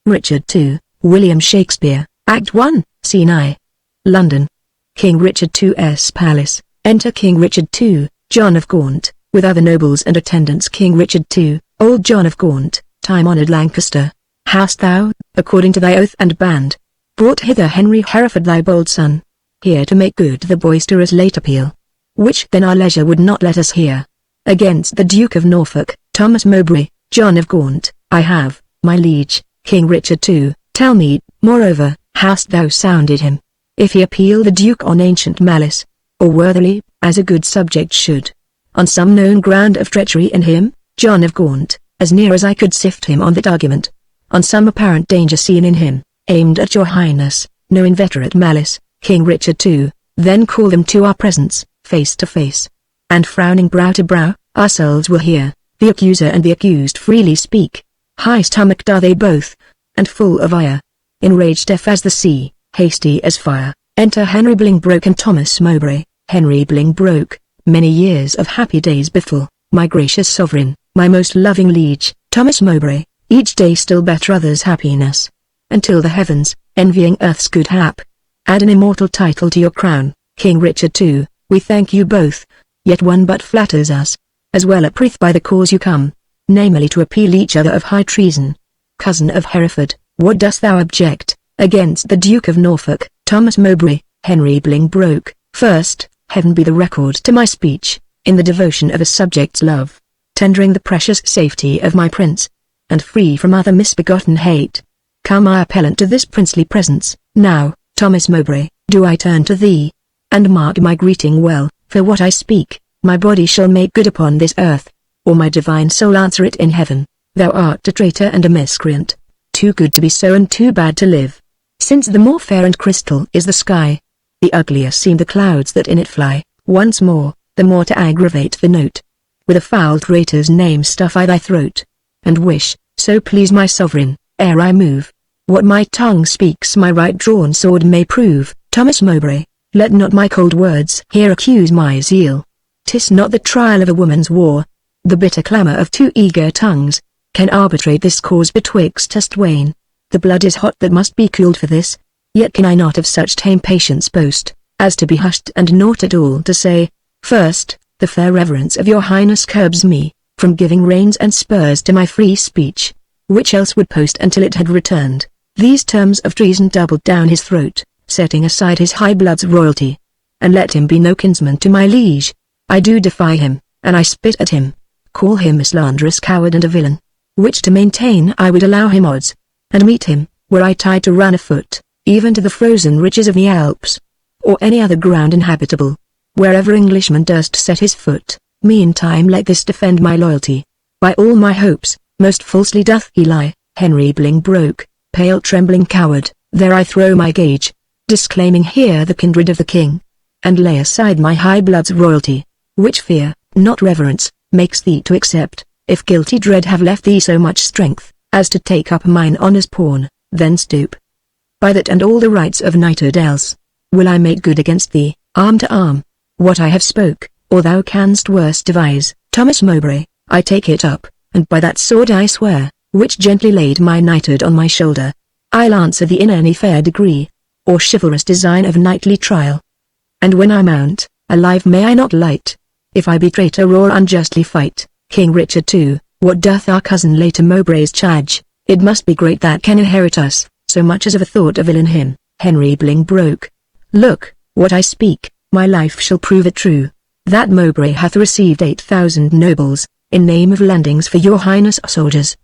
Richard II, William Shakespeare, Act 1, Scene I. London. King Richard II's palace. Enter King Richard II, John of Gaunt, with other nobles and attendants. King Richard II, old John of Gaunt, time-honoured Lancaster. Hast thou, according to thy oath and band, brought hither Henry Hereford thy bold son, here to make good the boisterous late appeal, which then our leisure would not let us hear, against the Duke of Norfolk, Thomas Mowbray, John of Gaunt? I have, my liege, King Richard II. Tell me, moreover, hast thou sounded him, if he appeal the Duke on ancient malice, or worthily, as a good subject should, on some known ground of treachery in him, John of Gaunt, as near as I could sift him on that argument, on some apparent danger seen in him, aimed at your highness, no inveterate malice, King Richard II, then call them to our presence, face to face, and frowning brow to brow, ourselves will hear, the accuser and the accused freely speak. High-stomached are they both, and full of ire, enraged deaf as the sea, hasty as fire. Enter Henry Bolingbroke and Thomas Mowbray. Henry Bolingbroke, many years of happy days befall, my gracious sovereign, my most loving liege. Thomas Mowbray, each day still better others' happiness, until the heavens, envying earth's good hap, add an immortal title to your crown. King Richard II, we thank you both, yet one but flatters us, as well appreth by the cause you come, namely to appeal each other of high treason. Cousin of Hereford, what dost thou object, against the Duke of Norfolk, Thomas Mowbray? Henry Bolingbroke, first, heaven be the record to my speech, in the devotion of a subject's love, tendering the precious safety of my prince, and free from other misbegotten hate. Come I appellant to this princely presence. Now, Thomas Mowbray, do I turn to thee, and mark my greeting well, for what I speak, my body shall make good upon this earth, or my divine soul answer it in heaven. Thou art a traitor and a miscreant, too good to be so and too bad to live. Since the more fair and crystal is the sky, the uglier seem the clouds that in it fly. Once more, the more to aggravate the note, with a foul traitor's name stuff I thy throat, and wish, so please my sovereign, ere I move, what my tongue speaks my right drawn sword may prove. Thomas Mowbray, let not my cold words here accuse my zeal. 'Tis not the trial of a woman's war, the bitter clamour of two eager tongues, can arbitrate this cause betwixt us twain. The blood is hot that must be cooled for this, yet can I not of such tame patience boast, as to be hushed and naught at all to say. First, the fair reverence of your highness curbs me, from giving reins and spurs to my free speech, which else would post until it had returned. These terms of treason doubled down his throat, setting aside his high blood's royalty, and let him be no kinsman to my liege. I do defy him, and I spit at him, call him a slanderous coward and a villain, which to maintain I would allow him odds, and meet him, were I tied to run afoot, even to the frozen ridges of the Alps, or any other ground inhabitable, wherever Englishman durst set his foot. Meantime let this defend my loyalty. By all my hopes, most falsely doth he lie. Henry Bolingbroke, pale trembling coward, there I throw my gage, disclaiming here the kindred of the king, and lay aside my high blood's royalty, which fear, not reverence, makes thee to accept, if guilty dread have left thee so much strength, as to take up mine honour's pawn, then stoop. By that and all the rights of knighthood else, will I make good against thee, arm to arm, what I have spoke, or thou canst worse devise. Thomas Mowbray, I take it up, and by that sword I swear, which gently laid my knighthood on my shoulder, I'll answer thee in any fair degree, or chivalrous design of knightly trial. And when I mount, alive may I not light, if I be traitor or unjustly fight. King Richard II, what doth our cousin later Mowbray's charge? It must be great that can inherit us, so much as of a thought of ill in him. Henry Bolingbroke, look, what I speak, my life shall prove it true, that Mowbray hath received 8,000 nobles, in name of landings for your highness soldiers,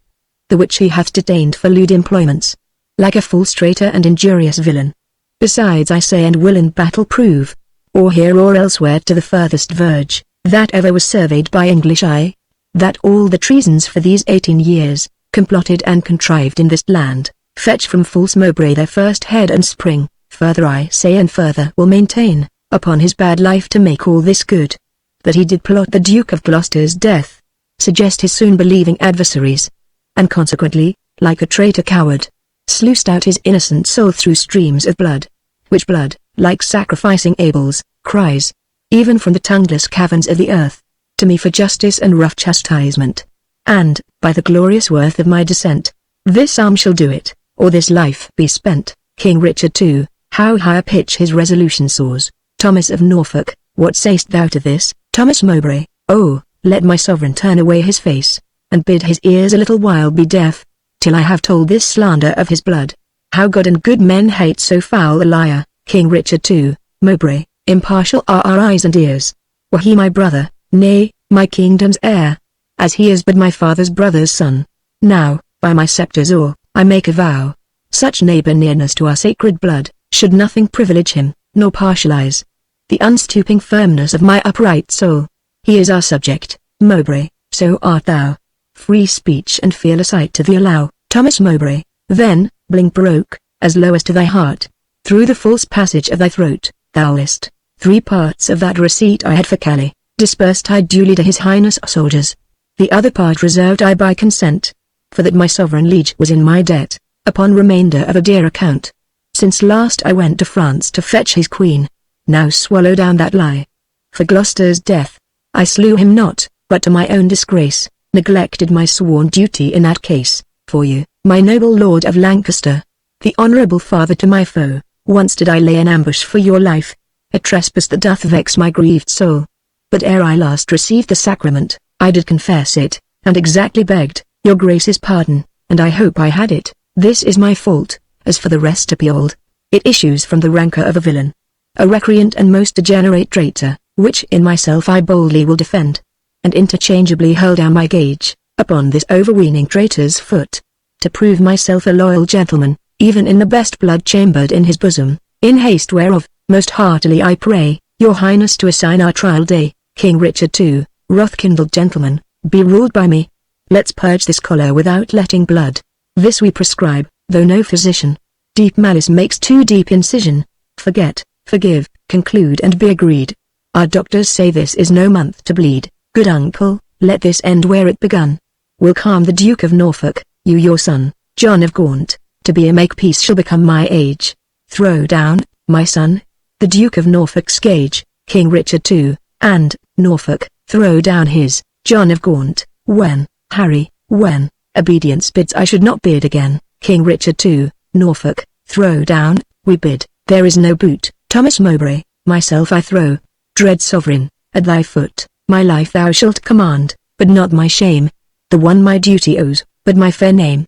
the which he hath detained for lewd employments, like a false traitor and injurious villain. Besides I say and will in battle prove, or here or elsewhere to the furthest verge, that ever was surveyed by English eye, that all the treasons for these 18 years, complotted and contrived in this land, fetch from false Mowbray their first head and spring. Further I say and further will maintain, upon his bad life to make all this good, that he did plot the Duke of Gloucester's death, suggest his soon believing adversaries, and consequently, like a traitor coward, sluiced out his innocent soul through streams of blood, which blood, like sacrificing Abel's, cries, even from the tongueless caverns of the earth, to me for justice and rough chastisement. And, by the glorious worth of my descent, this arm shall do it. or this life be spent. King Richard II, how high a pitch his resolution soars. Thomas of Norfolk, what sayst thou to this? Thomas Mowbray, oh, let my sovereign turn away his face, and bid his ears a little while be deaf, till I have told this slander of his blood. How God and good men hate so foul a liar. King Richard II, Mowbray, impartial are our eyes and ears. Were he my brother, nay, my kingdom's heir, as he is but my father's brother's son. Now, by my sceptre's oar, I make a vow. Such neighbor nearness to our sacred blood, should nothing privilege him, nor partialize the unstooping firmness of my upright soul. He is our subject, Mowbray, so art thou. Free speech and fearless sight to thee allow, Thomas Mowbray. Then, blink broke, as low as to thy heart. Through the false passage of thy throat, thou list, 3 parts of that receipt I had for Calais, dispersed I duly to his highness soldiers. The other part reserved I by consent, for that my sovereign liege was in my debt, upon remainder of a dear account. Since last I went to France to fetch his queen, now swallow down that lie. For Gloucester's death, I slew him not, but to my own disgrace, neglected my sworn duty in that case, for you, my noble lord of Lancaster, the honourable father to my foe. Once did I lay an ambush for your life, a trespass that doth vex my grieved soul. But ere I last received the sacrament, I did confess it, and exactly begged your grace's pardon, and I hope I had it. This is my fault. As for the rest appealed, it issues from the rancour of a villain, a recreant and most degenerate traitor, which in myself I boldly will defend, and interchangeably hurl down my gage upon this overweening traitor's foot, to prove myself a loyal gentleman, even in the best blood chambered in his bosom. In haste whereof, most heartily I pray, your highness to assign our trial day. King Richard II, wrath-kindled gentleman, be ruled by me. Let's purge this choler without letting blood. This we prescribe, though no physician. Deep malice makes too deep incision. Forget, forgive, conclude and be agreed. Our doctors say this is no month to bleed. Good uncle, let this end where it begun. Will calm the Duke of Norfolk, you your son, John of Gaunt, to be a make-peace shall become my age. Throw down, my son, the Duke of Norfolk's gage, King Richard II, and, Norfolk, throw down his, John of Gaunt, when, Harry, when, obedience bids I should not bid again. King Richard II, Norfolk, throw down, we bid, there is no boot. Thomas Mowbray, myself I throw, dread sovereign, at thy foot, my life thou shalt command, but not my shame, the one my duty owes, but my fair name.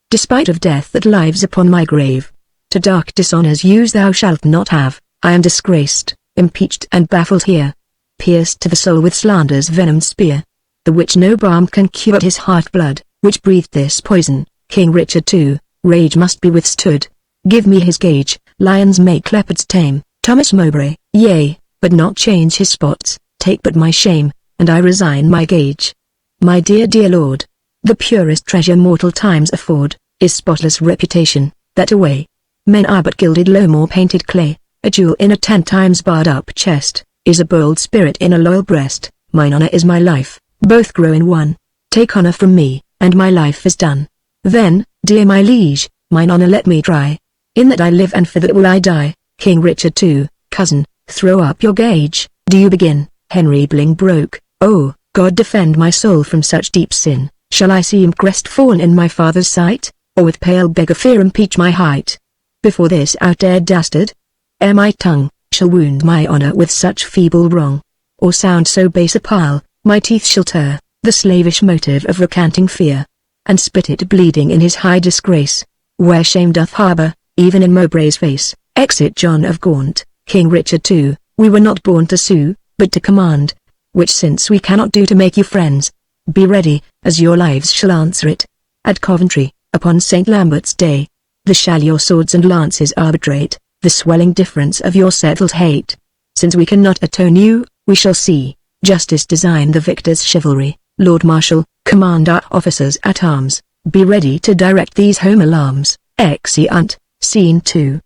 Despite of death that lives upon my grave, to dark dishonours use thou shalt not have. I am disgraced, impeached and baffled here, pierced to the soul with slander's venomed spear, the which no balm can cure. His heart blood, which breathed this poison. King Richard II, rage must be withstood. Give me his gage, lions make leopards tame. Thomas Mowbray, yea, but not change his spots. Take but my shame, and I resign my gage. My dear lord, the purest treasure mortal times afford, is spotless reputation, that away. Men are but gilded loam or painted clay, a jewel in a 10 times barred up chest, is a bold spirit in a loyal breast. Mine honour is my life, both grow in one. Take honour from me, and my life is done. Then, dear my liege, mine honour let me try, in that I live and for that will I die. King Richard II, cousin, throw up your gage. Do you begin? Henry Bling broke. Oh, God defend my soul from such deep sin. Shall I seem crestfallen in my father's sight, or with pale beggar fear impeach my height? Before this outdared dastard, ere my tongue shall wound my honour with such feeble wrong, or sound so base a pile, my teeth shall tear the slavish motive of recanting fear, and spit it bleeding in his high disgrace, where shame doth harbour, even in Mowbray's face. Exit John of Gaunt. King Richard II, we were not born to sue, but to command, which since we cannot do to make you friends, be ready, as your lives shall answer it. At Coventry, upon St. Lambert's day, the shall your swords and lances arbitrate the swelling difference of your settled hate. Since we cannot atone you, we shall see justice design the victor's chivalry. Lord Marshal, command our officers at arms, be ready to direct these home alarms. Exeunt. Scene 2.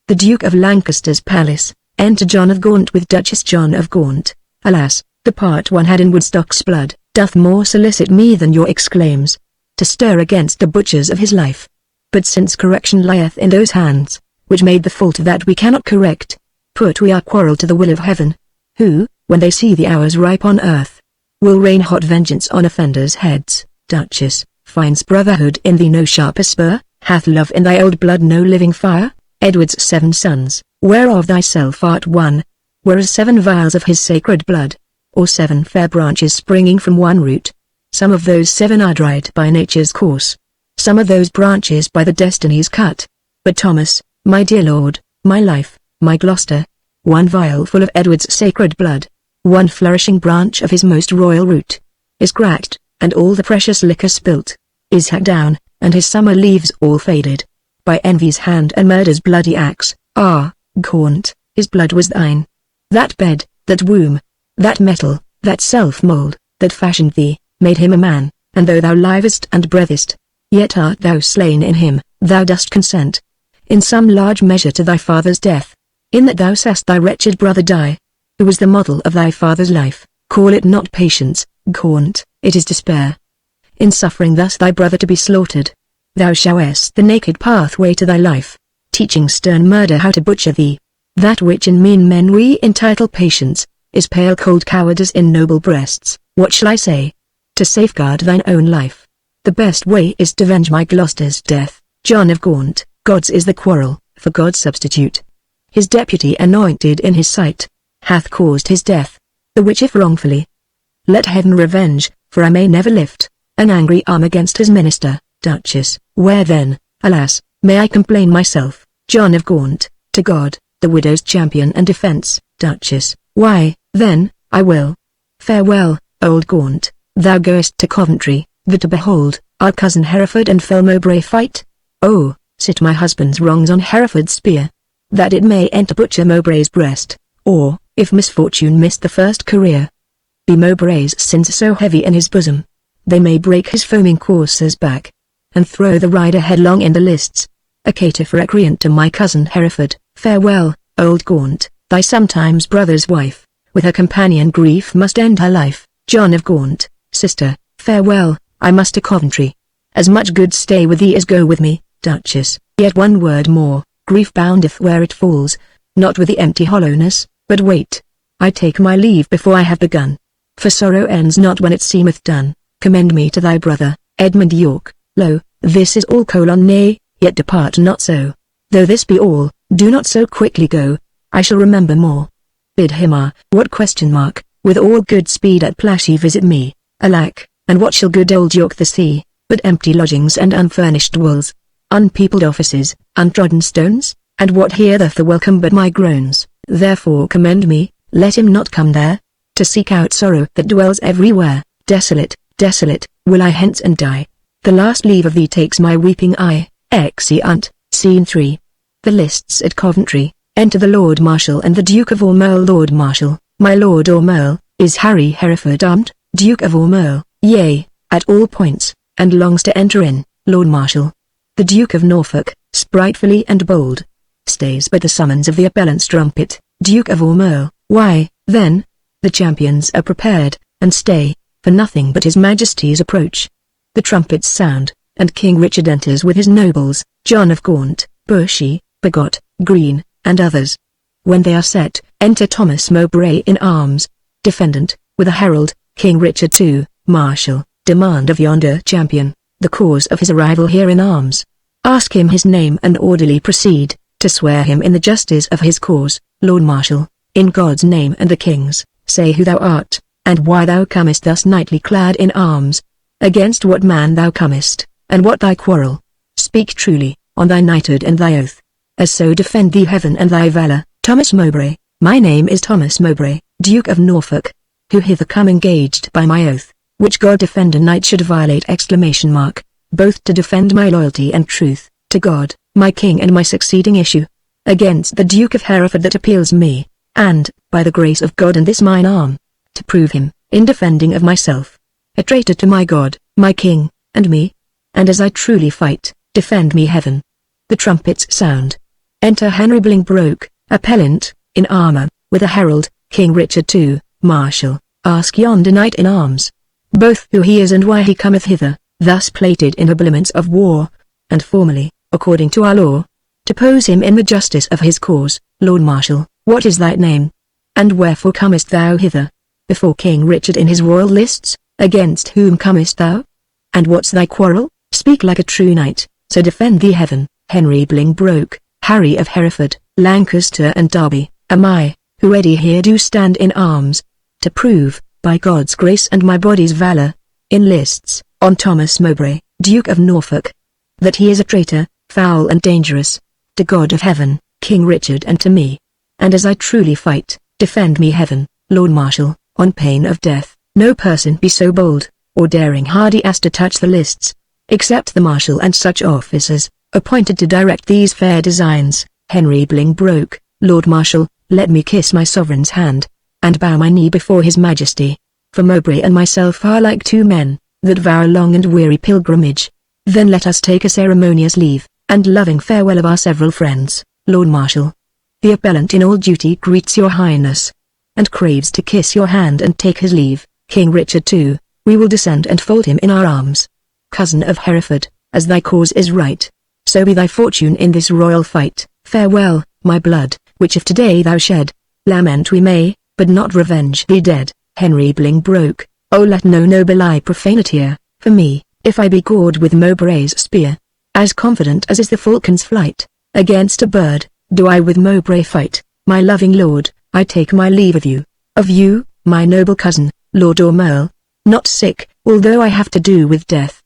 The Duke of Lancaster's palace. Enter John of Gaunt with Duchess John of Gaunt. Alas, the part one had in Woodstock's blood, doth more solicit me than your exclaims, to stir against the butchers of his life. But since correction lieth in those hands, which made the fault that we cannot correct, put we our quarrel to the will of heaven, who, when they see the hours ripe on earth, will rain hot vengeance on offenders' heads. Duchess, finds brotherhood in thee no sharper spur? Hath love in thy old blood no living fire? Edward's 7 sons, whereof thyself art one, were as 7 vials of his sacred blood, or 7 fair branches springing from one root. Some of those 7 are dried by nature's course, some of those branches by the destiny's cut. But Thomas, my dear lord, my life, my Gloucester, one vial full of Edward's sacred blood, one flourishing branch of his most royal root, is cracked, and all the precious liquor spilt, is hacked down, and his summer leaves all faded, by envy's hand and murder's bloody axe. Ah, Gaunt, his blood was thine. That bed, that womb, that metal, that self-mould, that fashioned thee, made him a man, and though thou livest and breathest, yet art thou slain in him. Thou dost consent, in some large measure, to thy father's death, in that thou sast thy wretched brother die, who was the model of thy father's life. Call it not patience, Gaunt, it is despair. In suffering thus thy brother to be slaughtered, thou showest the naked pathway to thy life, teaching stern murder how to butcher thee. That which in mean men we entitle patience, is pale cold cowardice in noble breasts. What shall I say? To safeguard thine own life, the best way is to venge my Gloucester's death. John of Gaunt, God's is the quarrel, for God's substitute, his deputy anointed in his sight, hath caused his death, the which if wrongfully, let heaven revenge, for I may never lift an angry arm against his minister. Duchess, where then, alas, may I complain myself? John of Gaunt, to God, the widow's champion and defence. Duchess, why, then, I will. Farewell, old Gaunt, thou goest to Coventry, there to behold our cousin Hereford and fell Mowbray fight. Oh, sit my husband's wrongs on Hereford's spear, that it may enter butcher Mowbray's breast, or, if misfortune missed the first career, be Mowbray's sins so heavy in his bosom, they may break his foaming courser's back, and throw the rider headlong in the lists. A caitiff recreant to my cousin Hereford. Farewell, old Gaunt, thy sometimes brother's wife, with her companion grief must end her life. John of Gaunt, sister, farewell, I must to Coventry. As much good stay with thee as go with me. Duchess, yet one word more, grief boundeth where it falls, not with the empty hollowness, but wait, I take my leave before I have begun, for sorrow ends not when it seemeth done. Commend me to thy brother, Edmund York. Lo, this is all: nay, yet depart not so. Though this be all, do not so quickly go, I shall remember more. Bid him what ? With all good speed at Plashy visit me. Alack, and what shall good old York thus see, but empty lodgings and unfurnished walls, unpeopled offices, untrodden stones? And what heareth the welcome but my groans? Therefore commend me, let him not come there, to seek out sorrow that dwells everywhere. Desolate, desolate, will I hence and die. The last leave of thee takes my weeping eye. Exeunt. Scene 3. The lists at Coventry. Enter the Lord Marshal and the Duke of Aumerle. Lord Marshal, my Lord Aumerle, is Harry Hereford armed? Duke of Aumerle, yea, at all points, and longs to enter in. Lord Marshal. The Duke of Norfolk, spritefully and bold, stays but the summons of the appellant's trumpet. Duke of Aumerle, why, then, the champions are prepared, and stay, for nothing but his Majesty's approach. The trumpets sound, and King Richard enters with his nobles, John of Gaunt, Bushy, Bigot, Green, and others. When they are set, enter Thomas Mowbray in arms, defendant, with a herald, King Richard II, Marshal, demand of yonder champion, the cause of his arrival here in arms. Ask him his name and orderly proceed, to swear him in the justice of his cause. Lord Marshal, in God's name and the King's, say who thou art, and why thou comest thus nightly clad in arms, against what man thou comest, and what thy quarrel. Speak truly, on thy knighthood and thy oath, as so defend thee heaven and thy valour. Thomas Mowbray, my name is Thomas Mowbray, Duke of Norfolk, who hither come engaged by my oath, which God defend a knight should violate! Both to defend my loyalty and truth, to God, my King and my succeeding issue, against the Duke of Hereford that appeals me, and, by the grace of God and this mine arm, to prove him, in defending of myself, a traitor to my God, my King, and me, and as I truly fight, defend me heaven. The trumpets sound. Enter Henry Bolingbroke, appellant, in armour, with a herald, King Richard II, Marshal. Ask yonder knight in arms, both who he is and why he cometh hither, thus plated in habiliments of war, and formally, according to our law, to pose him in the justice of his cause. Lord Marshal, what is thy name? And wherefore comest thou hither, before King Richard in his royal lists? Against whom comest thou? And what's thy quarrel? Speak like a true knight, So defend thee heaven, Henry Bolingbroke, Harry of Hereford, Lancaster and Derby, am I, who ready here do stand in arms, to prove, by God's grace and my body's valour, in lists, on Thomas Mowbray, Duke of Norfolk, that he is a traitor, foul and dangerous, to God of heaven, King Richard and to me. And as I truly fight, defend me heaven, Lord Marshal, on pain of death, no person be so bold, or daring hardy as to touch the lists, except the Marshal and such officers, appointed to direct these fair designs. Henry Bolingbroke, Lord Marshal, let me kiss my sovereign's hand, and bow my knee before his majesty. For Mowbray and myself are like two men, that vow a long and weary pilgrimage. Then let us take a ceremonious leave, and loving farewell of our several friends. Lord Marshal, the appellant in all duty greets your highness, and craves to kiss your hand and take his leave. King Richard too, we will descend and fold him in our arms. Cousin of Hereford, as thy cause is right, so be thy fortune in this royal fight. Farewell, my blood, which if today thou shed, lament we may, but not revenge thee dead. Henry Bolingbroke, oh let no noble eye profane a tear, for me, if I be gored with Mowbray's spear. As confident as is the falcon's flight, against a bird, do I with Mowbray fight. My loving lord, I take my leave of you, my noble cousin, Lord Ormerle, not sick, although I have to do with death,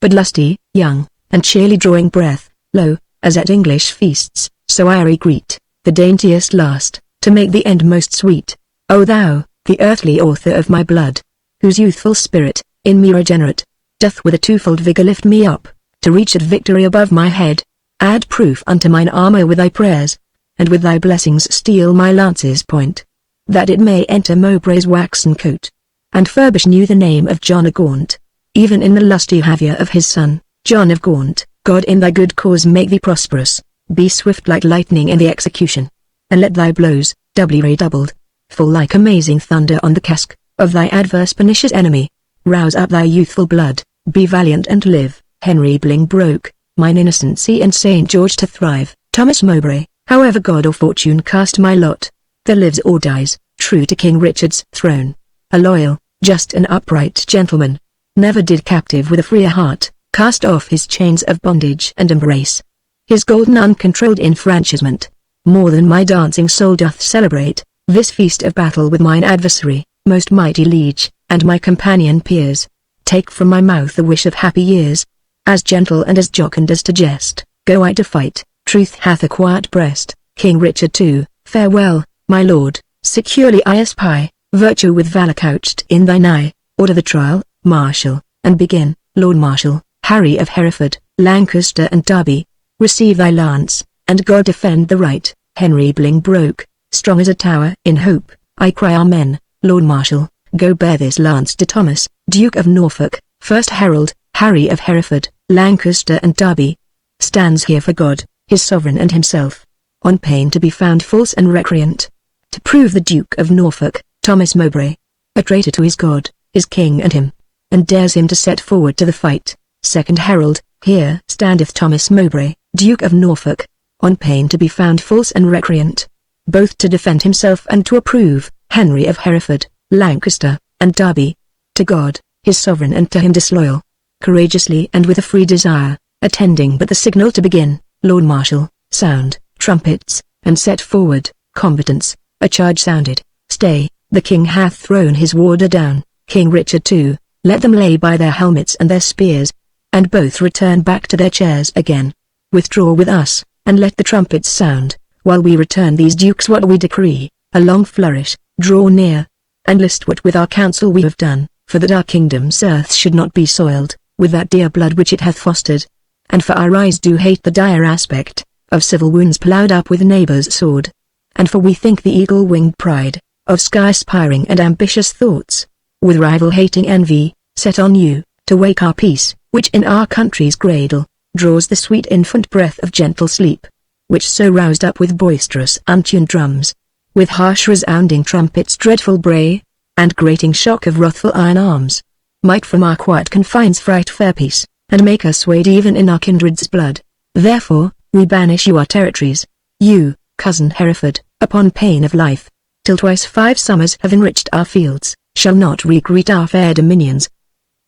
but lusty, young, and cheerly drawing breath. Lo, as at English feasts, so I greet, the daintiest last, to make the end most sweet. O thou, the earthly author of my blood, whose youthful spirit, in me regenerate, doth with a twofold vigour lift me up, to reach at victory above my head, add proof unto mine armour with thy prayers, and with thy blessings steel my lance's point, that it may enter Mowbray's waxen coat, and furbish new the name of John of Gaunt, even in the lusty haviour of his son, John of Gaunt. God in thy good cause make thee prosperous, be swift like lightning in the execution, and let thy blows, doubly redoubled, fall like amazing thunder on the casque of thy adverse pernicious enemy. Rouse up thy youthful blood, be valiant and live. Henry Bolingbroke, mine innocency and St. George to thrive. Thomas Mowbray, however God or fortune cast my lot, there lives or dies, true to King Richard's throne, a loyal, just and upright gentleman, never did captive with a freer heart, cast off his chains of bondage and embrace his golden uncontrolled enfranchisement, more than my dancing soul doth celebrate, this feast of battle with mine adversary, most mighty liege, and my companion peers, take from my mouth the wish of happy years, as gentle and as jocund as to jest, go I to fight, truth hath a quiet breast. King Richard too, farewell, my lord, securely I espy, virtue with valour couched in thine eye, order the trial, Marshal, and begin. Lord Marshal, Harry of Hereford, Lancaster and Derby, receive thy lance, and God defend the right. Henry Bolingbroke, strong as a tower in hope, I cry amen. Lord Marshal, go bear this lance to Thomas, Duke of Norfolk, first herald, Harry of Hereford, Lancaster and Derby, stands here for God, his sovereign and himself, on pain to be found false and recreant, to prove the Duke of Norfolk, Thomas Mowbray, a traitor to his God, his king and him, and dares him to set forward to the fight. Second herald, here standeth Thomas Mowbray, Duke of Norfolk, on pain to be found false and recreant, both to defend himself and to approve, Henry of Hereford, Lancaster, and Derby, to God, his sovereign and to him disloyal, courageously and with a free desire, attending but the signal to begin. Lord Marshal, sound, trumpets, and set forward, combatants. A charge sounded, stay, the king hath thrown his warder down. King Richard too, let them lay by their helmets and their spears, and both return back to their chairs again. Withdraw with us, and let the trumpets sound, while we return these dukes what we decree. A long flourish, draw near, and list what with our counsel we have done, for that our kingdom's earth should not be soiled, with that dear blood which it hath fostered, and for our eyes do hate the dire aspect, of civil wounds ploughed up with neighbour's sword, and for we think the eagle-winged pride, of sky-aspiring and ambitious thoughts, with rival-hating envy, set on you, to wake our peace, which in our country's cradle, draws the sweet infant breath of gentle sleep, which so roused up with boisterous untuned drums, with harsh resounding trumpets' dreadful bray, and grating shock of wrathful iron arms, might from our quiet confines fright fair peace, and make us wade even in our kindred's blood. Therefore, we banish you our territories, you, cousin Hereford, upon pain of life, till twice 5 summers have enriched our fields, shall not regreet our fair dominions,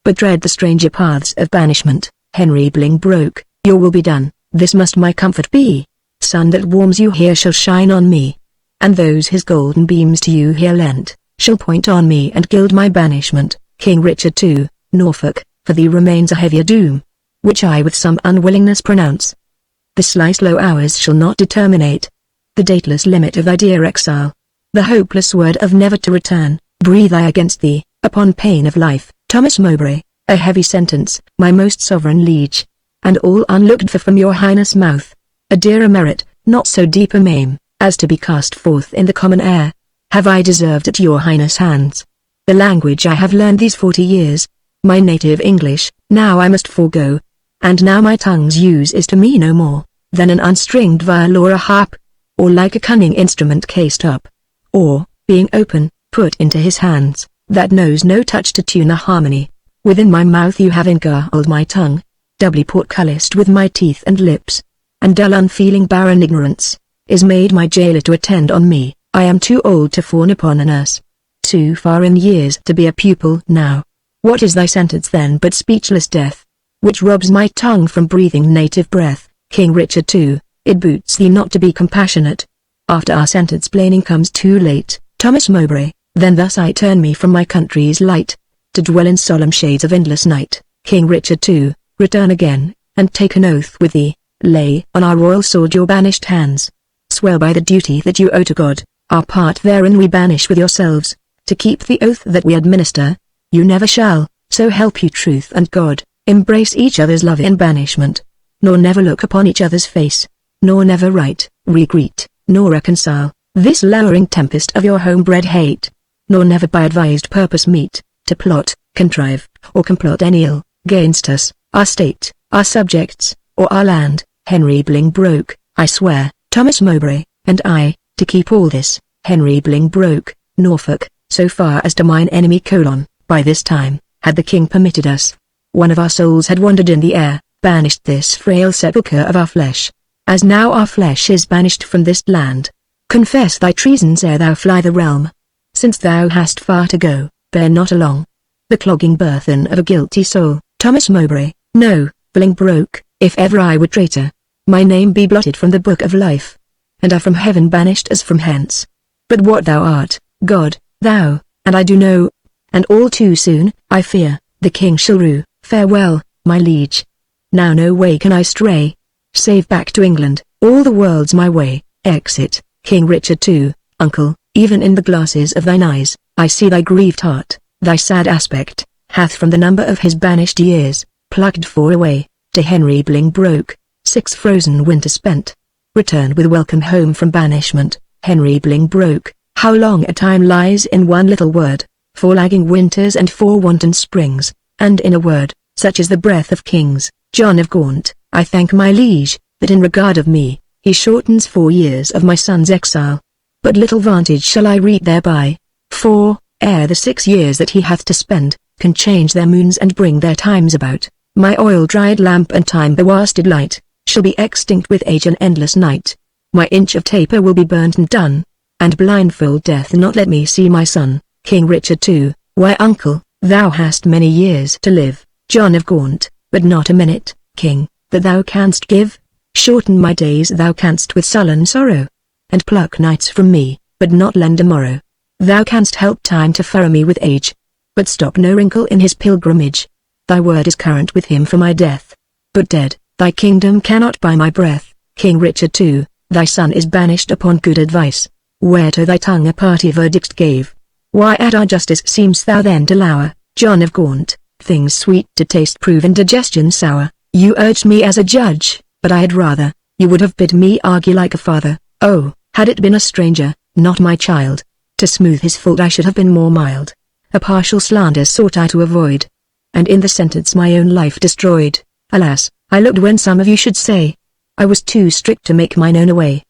but dread the stranger paths of banishment. Henry Bolingbroke, Your will be done, this must my comfort be. Sun that warms you here shall shine on me. And those his golden beams to you here lent, shall point on me and gild my banishment. King Richard II, Norfolk, for thee remains a heavier doom, which I with some unwillingness pronounce. The sly slow hours shall not determinate the dateless limit of thy dear exile. The hopeless word of never to return, breathe I against thee, upon pain of life. Thomas Mowbray, a heavy sentence, my most sovereign liege, and all unlooked for from your highness mouth. A dearer merit, not so deep a maim, as to be cast forth in the common air, have I deserved at your highness' hands. The language I have learned these 40 years, my native English, now I must forego, and now my tongue's use is to me no more, than an unstringed viol or a harp, or like a cunning instrument cased up, or, being open, put into his hands, that knows no touch to tune a harmony. Within my mouth you have engargled my tongue, doubly portcullised with my teeth and lips, and dull unfeeling barren ignorance, is made my jailer to attend on me. I am too old to fawn upon a nurse, too far in years to be a pupil now. What is thy sentence then but speechless death, which robs my tongue from breathing native breath? King Richard II, it boots thee not to be compassionate, after our sentence plaining comes too late. Thomas Mowbray, then thus I turn me from my country's light, to dwell in solemn shades of endless night. King Richard II, return again, and take an oath with thee, lay on our royal sword your banished hands. Swear by the duty that you owe to God, our part therein we banish with yourselves, to keep the oath that we administer. You never shall, so help you truth and God, embrace each other's love in banishment, nor never look upon each other's face, nor never write, regreet, nor reconcile, this lowering tempest of your home-bred hate, nor never by advised purpose meet, to plot, contrive, or complot any ill, gainst us, our state, our subjects, or our land. Henry Bolingbroke, I swear, Thomas Mowbray, and I, to keep all this. Henry Bolingbroke, Norfolk, so far as to mine enemy : by this time, had the king permitted us, one of our souls had wandered in the air, banished this frail sepulchre of our flesh, as now our flesh is banished from this land. Confess thy treasons ere thou fly the realm, since thou hast far to go, bear not along the clogging burthen of a guilty soul. Thomas Mowbray, no, Bolingbroke, if ever I were traitor, my name be blotted from the book of life, and I from heaven banished as from hence. But what thou art, God, thou, and I do know, and all too soon, I fear, the king shall rue. Farewell, my liege. Now no way can I stray, save back to England, all the world's my way. Exit. King Richard II, uncle, even in the glasses of thine eyes, I see thy grieved heart, thy sad aspect, hath from the number of his banished years, plucked 4 away. To Henry Bolingbroke, 6 frozen winters spent, returned with welcome home from banishment. Henry Bolingbroke, how long a time lies in one little word, 4 lagging winters and 4 wanton springs, and in a word, such is the breath of kings. John of Gaunt, I thank my liege, that in regard of me, he shortens 4 years of my son's exile. But little vantage shall I reap thereby, for, ere the 6 years that he hath to spend, can change their moons and bring their times about, my oil-dried lamp and time-bewasted light, shall be extinct with age and endless night. My inch of taper will be burnt and done, and blindfold death not let me see my son. King Richard II, why uncle, thou hast many years to live. John of Gaunt, but not a minute, king, that thou canst give. Shorten my days thou canst with sullen sorrow, and pluck nights from me, but not lend a morrow. Thou canst help time to furrow me with age, but stop no wrinkle in his pilgrimage. Thy word is current with him for my death, but dead, thy kingdom cannot buy my breath. King Richard II, thy son is banished upon good advice, whereto thy tongue a party verdict gave. Why at our justice seem'st thou then to lour? John of Gaunt, things sweet to taste prove indigestion sour. You urged me as a judge, but I had rather, you would have bid me argue like a father. Oh, had it been a stranger, not my child, to smooth his fault I should have been more mild. A partial slander sought I to avoid, and in the sentence my own life destroyed. Alas, I looked when some of you should say, I was too strict to make mine own away.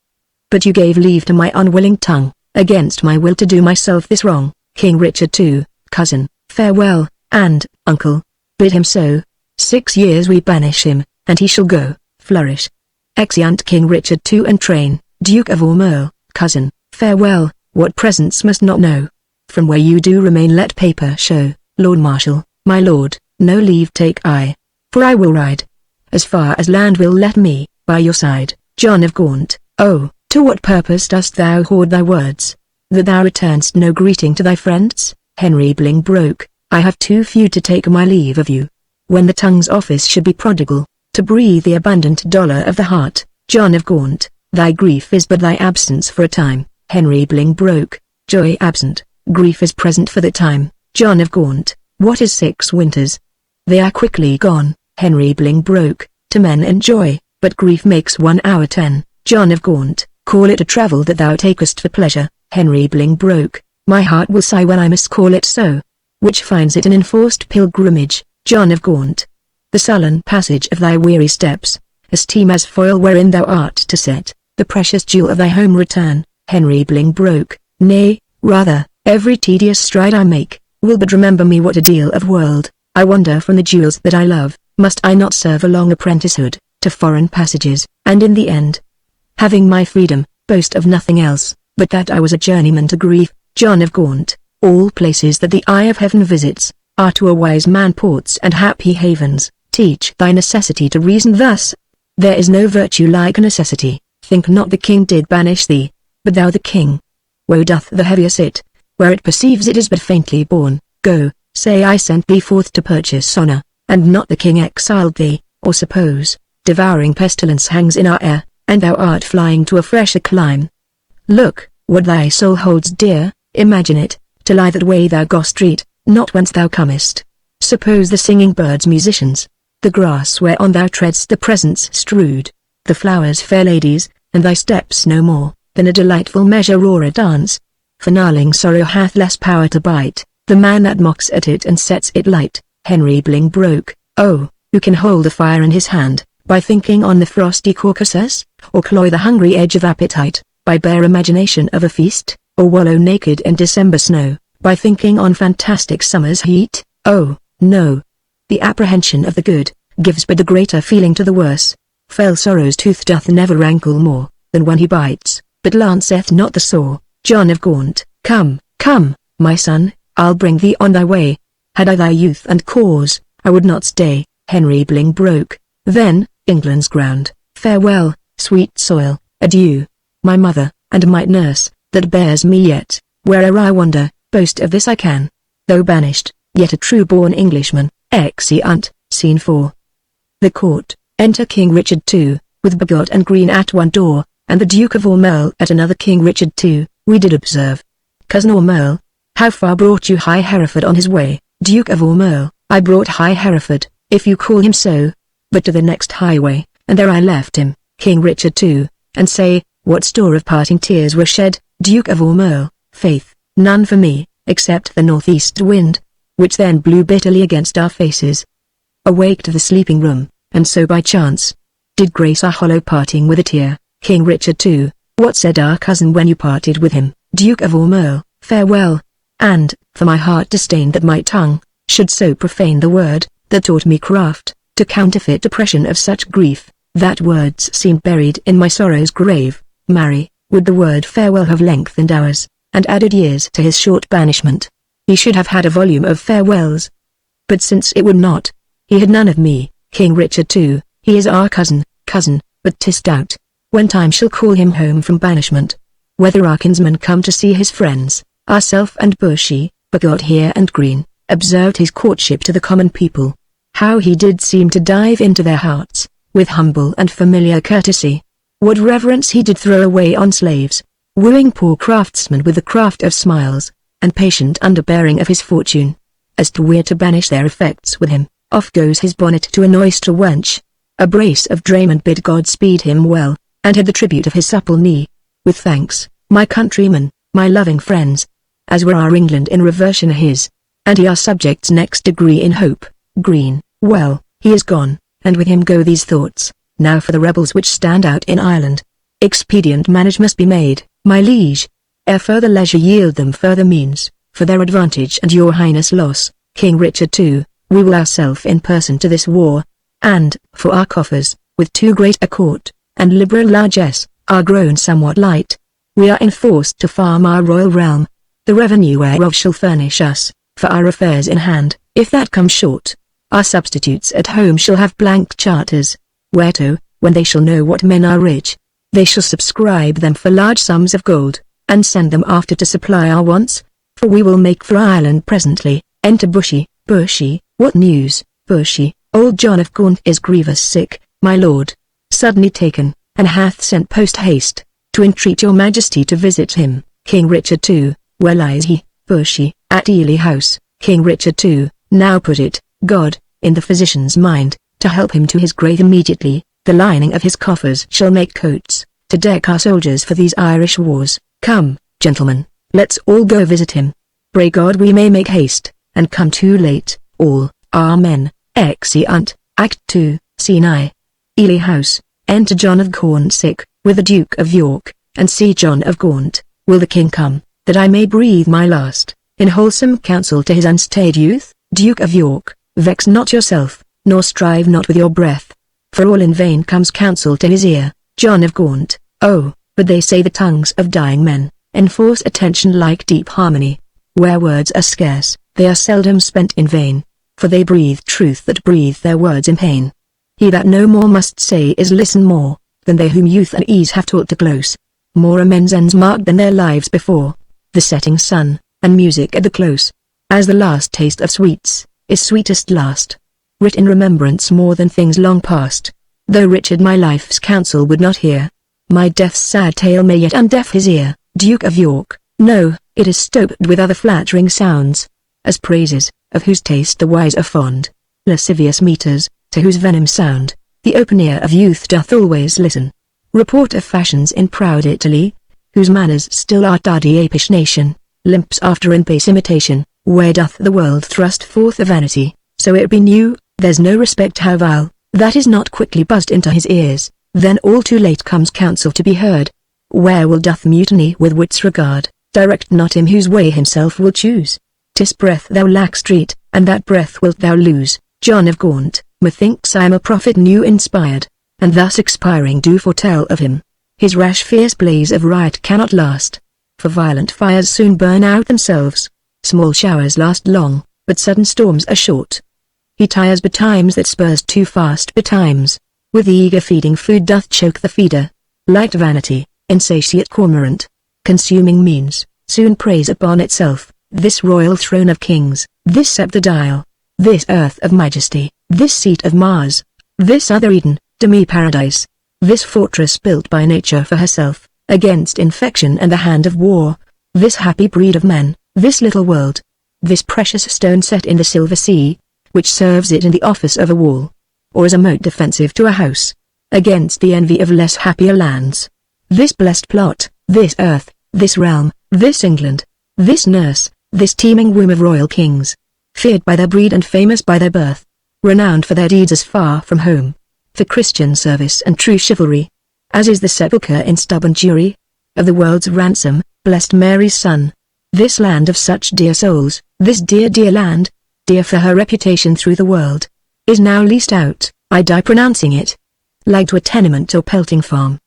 But you gave leave to my unwilling tongue, against my will to do myself this wrong. King Richard II, cousin, farewell, and, uncle, bid him so. 6 years we banish him, and he shall go, flourish. Exeunt King Richard II and train. Duke of Ormond, cousin, farewell, what presents must not know. From where you do remain let paper show. Lord Marshal, my lord, no leave take I, for I will ride as far as land will let me, by your side, John of Gaunt. Oh, to what purpose dost thou hoard thy words? That thou returnest no greeting to thy friends? Henry Bolingbroke, I have too few to take my leave of you. When the tongue's office should be prodigal, to breathe the abundant dollar of the heart, John of Gaunt, thy grief is but thy absence for a time. Henry Bolingbroke, joy absent, grief is present for the time. John of Gaunt, what is 6 winters? They are quickly gone. Henry Bolingbroke, to men enjoy, but grief makes 1 hour 10. John of Gaunt, call it a travel that thou takest for pleasure. Henry Bolingbroke, my heart will sigh when I must call it so, which finds it an enforced pilgrimage. John of Gaunt, the sullen passage of thy weary steps, esteem as foil wherein thou art to set the precious jewel of thy home return. Henry Bolingbroke, nay, rather, every tedious stride I make, will but remember me what a deal of world I wander from the jewels that I love. Must I not serve a long apprenticehood to foreign passages, and in the end, having my freedom, boast of nothing else, but that I was a journeyman to grief? John of Gaunt, all places that the eye of heaven visits, are to a wise man ports and happy havens. Teach thy necessity to reason thus. There is no virtue like necessity. Think not the king did banish thee, but thou the king. Woe doth the heavier sit, where it perceives it is but faintly born. Go, say I sent thee forth to purchase honor, and not the king exiled thee. Or suppose, devouring pestilence hangs in our air, and thou art flying to a fresher clime. Look, what thy soul holds dear, imagine it, to lie that way thou goest street, not whence thou comest. Suppose the singing birds musicians, the grass whereon thou treadst the presents strewed, the flowers fair ladies, and thy steps no more than a delightful measure or a dance. For gnarling sorrow hath less power to bite the man that mocks at it and sets it light. Henry Bolingbroke, oh, who can hold a fire in his hand, by thinking on the frosty Caucasus, or cloy the hungry edge of appetite, by bare imagination of a feast, or wallow naked in December snow, by thinking on fantastic summer's heat? Oh, no. The apprehension of the good, gives but the greater feeling to the worse. Fell sorrow's tooth doth never rankle more, than when he bites, but lanceth not the sore. John of Gaunt, come, come, my son, I'll bring thee on thy way. Had I thy youth and cause, I would not stay. Henry Bolingbroke, then, England's ground, farewell, sweet soil, adieu. My mother, and my nurse, that bears me yet, where'er I wander, boast of this I can. Though banished, yet a true-born Englishman. Exeunt. Scene 4. The court. Enter King Richard II, with Bigot and Green at one door, and the Duke of Ormond at another. King Richard II, we did observe. Cousin Ormond, how far brought you High Hereford on his way? Duke of Ormond, I brought High Hereford, if you call him so, but to the next highway, and there I left him. King Richard II, and say, what store of parting tears were shed? Duke of Ormond, faith, none for me, except the northeast wind, which then blew bitterly against our faces. Awake to the sleeping room, and so by chance, did grace our hollow parting with a tear. King Richard II, what said our cousin when you parted with him? Duke of Ormond, farewell, and, for my heart disdained that my tongue should so profane the word, that taught me craft, to counterfeit depression of such grief, that words seemed buried in my sorrow's grave. Marry, would the word farewell have lengthened hours, and added years to his short banishment, he should have had a volume of farewells. But since it would not, he had none of me. King Richard II, he is our cousin, but 'tis doubt when time shall call him home from banishment, whether our kinsmen come to see his friends. Ourself and Bushy, Bigot here and Green, observed his courtship to the common people. How he did seem to dive into their hearts, with humble and familiar courtesy. What reverence he did throw away on slaves, wooing poor craftsmen with the craft of smiles, and patient underbearing of his fortune. As to we're to banish their effects with him, off goes his bonnet to an oyster wench. A brace of draymen bid God speed him well, and had the tribute of his supple knee. With thanks, my countrymen, my loving friends, as were our England in reversion his, and he our subjects next degree in hope. Green, well, he is gone, and with him go these thoughts. Now for the rebels which stand out in Ireland. Expedient manage must be made, my liege, ere further leisure yield them further means, for their advantage and your highness loss. King Richard II, we will ourself in person to this war, and, for our coffers, with too great a court, and liberal largesse, are grown somewhat light. We are enforced to farm our royal realm, the revenue whereof shall furnish us, for our affairs in hand. If that come short, Our substitutes at home shall have blank charters, whereto, when they shall know what men are rich, they shall subscribe them for large sums of gold, and send them after to supply our wants. For we will make for Ireland presently. Enter Bushy. Bushy, what news? Bushy, old John of Gaunt is grievous sick, my lord, suddenly taken, and hath sent post-haste, to entreat your majesty to visit him. King Richard II, where lies he? Bushy, at Ely House. King Richard II, now put it, God, in the physician's mind, to help him to his grave immediately. The lining of his coffers shall make coats, to deck our soldiers for these Irish wars. Come, gentlemen, let's all go visit him. Pray God we may make haste, and come too late. All, Amen. Exeunt. Act 2, Scene I. Ely House. Enter John of Gaunt sick, with the Duke of York, and see John of Gaunt. Will the king come, that I may breathe my last, in wholesome counsel to his unstayed youth? Duke of York, vex not yourself, nor strive not with your breath, for all in vain comes counsel to his ear. John of Gaunt, oh, but they say the tongues of dying men enforce attention like deep harmony. Where words are scarce, they are seldom spent in vain, for they breathe truth that breathe their words in pain. He that no more must say is listen more, than they whom youth and ease have taught to close. More are men's ends marked than their lives before. The setting sun, and music at the close. As the last taste of sweets, is sweetest last. Writ in remembrance more than things long past. Though Richard my life's counsel would not hear, my death's sad tale may yet undeaf his ear. Duke of York, no, it is stoped with other flattering sounds, as praises, of whose taste the wise are fond. Lascivious meters, to whose venom sound, the open ear of youth doth always listen. Report of fashions in proud Italy, whose manners still are tardy apish nation, limps after in base imitation. Where doth the world thrust forth a vanity, so it be new, there's no respect how vile, that is not quickly buzzed into his ears, then all too late comes counsel to be heard. Where will doth mutiny with wit's regard, direct not him whose way himself will choose? 'Tis breath thou lack street, and that breath wilt thou lose. John of Gaunt, methinks I am a prophet new inspired, and thus expiring do foretell of him. His rash fierce blaze of riot cannot last, for violent fires soon burn out themselves. Small showers last long, but sudden storms are short. He tires betimes that spurs too fast betimes, with eager feeding food doth choke the feeder. Light vanity, insatiate cormorant, consuming means, soon preys upon itself, this royal throne of kings, this scepter dial, this earth of majesty, this seat of Mars, this other Eden, demi-paradise, this fortress built by nature for herself, against infection and the hand of war, this happy breed of men, this little world, this precious stone set in the silver sea, which serves it in the office of a wall, or as a moat defensive to a house, against the envy of less happier lands. This blessed plot, this earth, this realm, this England, this nurse, this teeming womb of royal kings, feared by their breed and famous by their birth, renowned for their deeds as far from home, for Christian service and true chivalry, as is the sepulchre in stubborn Jewry, of the world's ransom, blessed Mary's son. This land of such dear souls, this dear dear land, dear for her reputation through the world, is now leased out, I die pronouncing it, like to a tenement or pelting farm.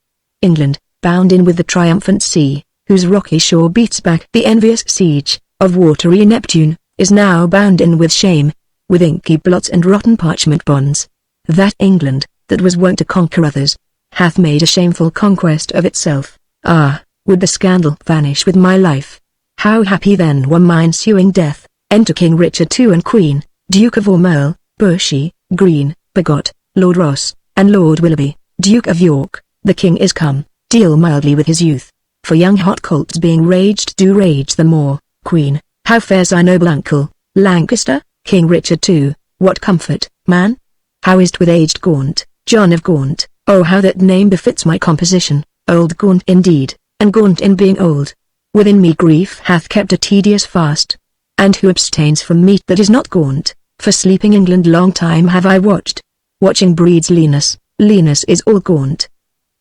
England, bound in with the triumphant sea, whose rocky shore beats back the envious siege of watery Neptune, is now bound in with shame, with inky blots and rotten parchment bonds. That England, that was wont to conquer others, hath made a shameful conquest of itself. Ah, would the scandal vanish with my life! How happy then were my ensuing death. Enter King Richard II and Queen, Duke of Ormond, Bushy, Green, Begot, Lord Ross, and Lord Willoughby, Duke of York. The king is come, deal mildly with his youth, for young hot colts being raged do rage the more. Queen, how fares thy noble uncle, Lancaster? King Richard II, what comfort, man? How is't with aged Gaunt, John of Gaunt? Oh how that name befits my composition, old Gaunt indeed, and Gaunt in being old. Within me grief hath kept a tedious fast, and who abstains from meat that is not gaunt? For sleeping England long time have I watched. Watching breeds leanness, leanness is all gaunt.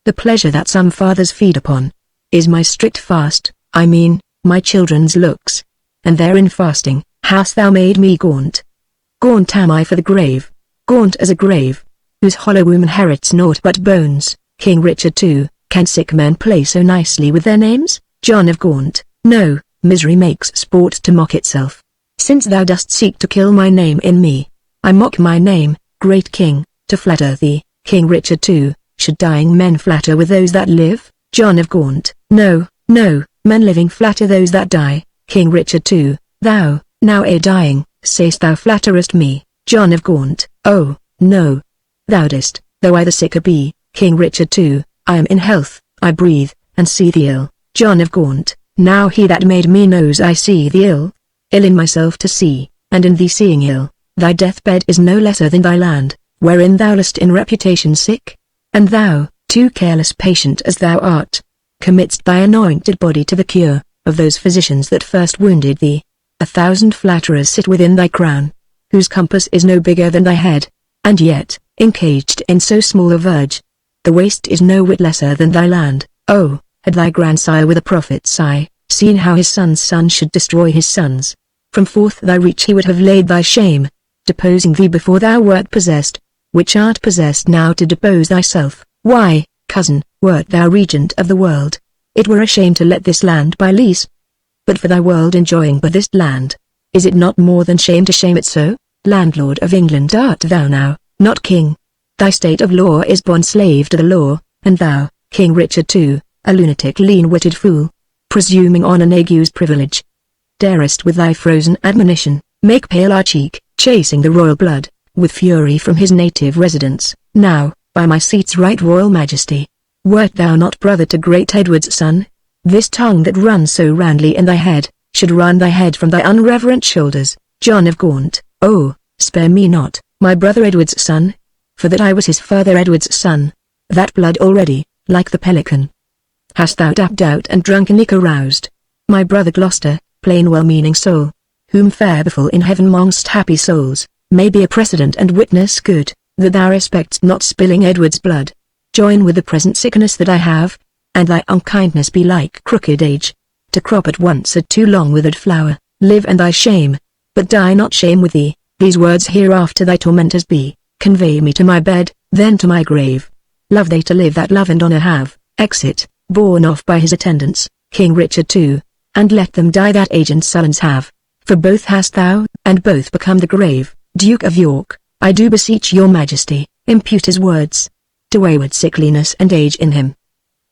The pleasure that some fathers feed upon, is my strict fast, I mean, my children's looks. And therein fasting, hast thou made me gaunt. Gaunt am I for the grave, gaunt as a grave, whose hollow womb inherits naught but bones. King Richard II, can sick men play so nicely with their names? John of Gaunt, no, misery makes sport to mock itself. Since thou dost seek to kill my name in me, I mock my name, great king, to flatter thee, King Richard II. Should dying men flatter with those that live? John of Gaunt. No, no, men living flatter those that die, King Richard II. Thou, now dying, say'st thou flatterest me, John of Gaunt. Oh, no. Thou didst, though I the sicker be, King Richard II. I am in health, I breathe, and see thee ill, John of Gaunt. Now he that made me knows I see thee ill. Ill in myself to see, and in thee seeing ill. Thy deathbed is no lesser than thy land, wherein thou liest in reputation sick. And thou, too careless patient as thou art, committ'st thy anointed body to the cure of those physicians that first wounded thee. 1,000 flatterers sit within thy crown, whose compass is no bigger than thy head, and yet, encaged in so small a verge, the waste is no whit lesser than thy land. Oh, had thy grandsire with a prophet's eye seen how his son's son should destroy his sons, from forth thy reach he would have laid thy shame, deposing thee before thou wert possessed, which art possessed now to depose thyself. Why, cousin, wert thou regent of the world, it were a shame to let this land by lease. But for thy world enjoying but this land, is it not more than shame to shame it so? Landlord of England art thou now, not king. Thy state of law is bond slave to the law, and thou, King Richard II, a lunatic lean-witted fool, presuming on an ague's privilege, darest with thy frozen admonition, make pale our cheek, chasing the royal blood, with fury from his native residence. Now, by my seat's right royal majesty, wert thou not brother to great Edward's son? This tongue that runs so roundly in thy head, should run thy head from thy unreverent shoulders, John of Gaunt. Oh, spare me not, my brother Edward's son, for that I was his father Edward's son. That blood already, like the pelican, hast thou dapped out and drunkenly caroused. My brother Gloucester, plain well-meaning soul, whom fair befall in heaven mongst happy souls, may be a precedent and witness good, that thou respect'st not spilling Edward's blood. Join with the present sickness that I have, and thy unkindness be like crooked age, to crop at once a too long withered flower. Live and thy shame, but die not shame with thee. These words hereafter thy tormentors be, convey me to my bed, then to my grave. Love they to live that love and honour have, exit, borne off by his attendants, King Richard II, and let them die that age and sullens have, for both hast thou, and both become the grave. Duke of York, I do beseech your majesty, impute his words to wayward sickliness and age in him.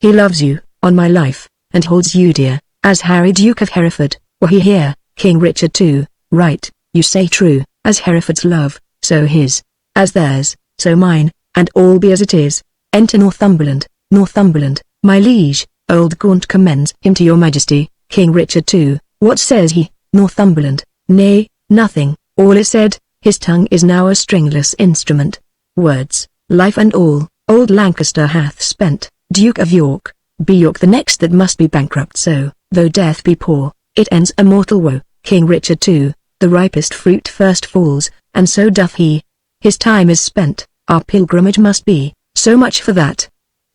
He loves you, on my life, and holds you dear, as Harry Duke of Hereford, were he here. King Richard II, right, you say true, as Hereford's love, so his, as theirs, so mine, and all be as it is. Enter Northumberland. Northumberland, my liege, old Gaunt commends him to your majesty, King Richard II. What says he? Northumberland, nay, nothing, all is said, his tongue is now a stringless instrument. Words, life and all, old Lancaster hath spent. Duke of York, be York the next that must be bankrupt so, though death be poor, it ends a mortal woe. King Richard II, the ripest fruit first falls, and so doth he. His time is spent, our pilgrimage must be, so much for that.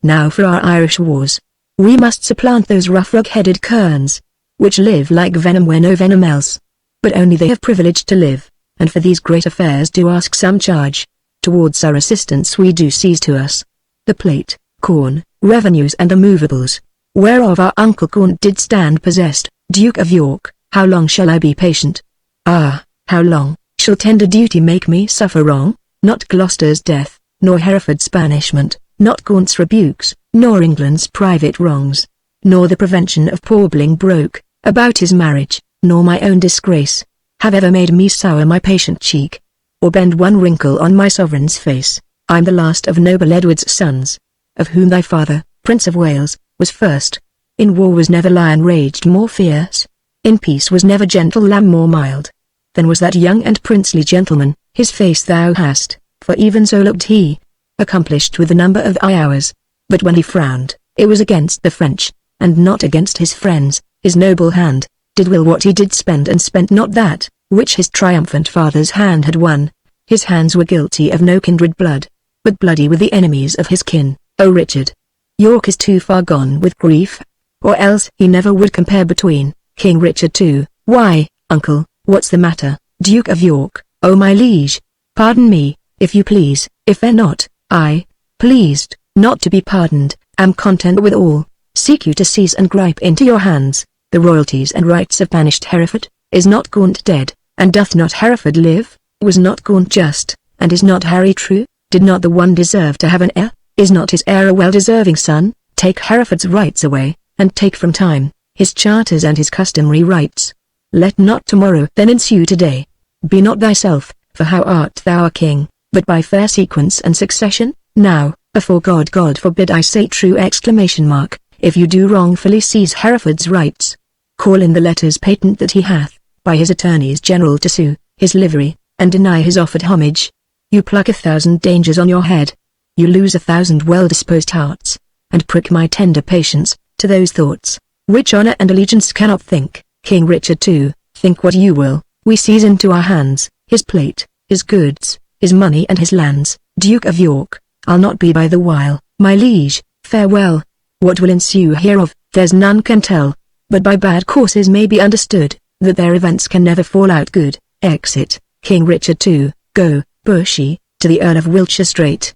Now for our Irish wars. We must supplant those rough rug-headed kerns, which live like venom where no venom else. But only they have privilege to live, and for these great affairs do ask some charge. Towards our assistance we do seize to us the plate, corn, revenues and the movables, whereof our uncle Gaunt did stand possessed. Duke of York, how long shall I be patient? Ah, how long, shall tender duty make me suffer wrong? Not Gloucester's death, nor Hereford's banishment, not Gaunt's rebukes, nor England's private wrongs, nor the prevention of poor Bolingbroke, about his marriage, nor my own disgrace, have ever made me sour my patient cheek, or bend one wrinkle on my sovereign's face. I'm the last of noble Edward's sons, of whom thy father, Prince of Wales, was first. In war was never lion raged more fierce, in peace was never gentle lamb more mild, than was that young and princely gentleman. His face thou hast, for even so looked he, accomplished with the number of thy hours, but when he frowned, it was against the French, and not against his friends. His noble hand did will what he did spend, and spent not that which his triumphant father's hand had won. His hands were guilty of no kindred blood, but bloody with the enemies of his kin. O Richard, York is too far gone with grief, or else he never would compare between. King Richard II, why, uncle, what's the matter? Duke of York, oh my liege, pardon me, if you please. If they're not, I, pleased, not to be pardoned, am content with all. Seek you to seize and gripe into your hands the royalties and rights of banished Hereford? Is not Gaunt dead, and doth not Hereford live? Was not Gaunt just, and is not Harry true? Did not the one deserve to have an heir? Is not his heir a well-deserving son? Take Hereford's rights away, and take from time his charters and his customary rights. Let not tomorrow then ensue today. Be not thyself, for how art thou a king, but by fair sequence and succession? Now, afore God forbid I say true! If you do wrongfully seize Hereford's rights, call in the letters patent that he hath, by his attorneys general to sue his livery, and deny his offered homage. You pluck 1,000 dangers on your head. You lose 1,000 well-disposed hearts, and prick my tender patience to those thoughts which honor and allegiance cannot think. King Richard II, think what you will, we seize into our hands his plate, his goods, his money and his lands. Duke of York, I'll not be by the while, my liege, farewell. What will ensue hereof, there's none can tell, but by bad courses may be understood, that their events can never fall out good. Exit. King Richard II, go, Bushy, to the Earl of Wiltshire straight.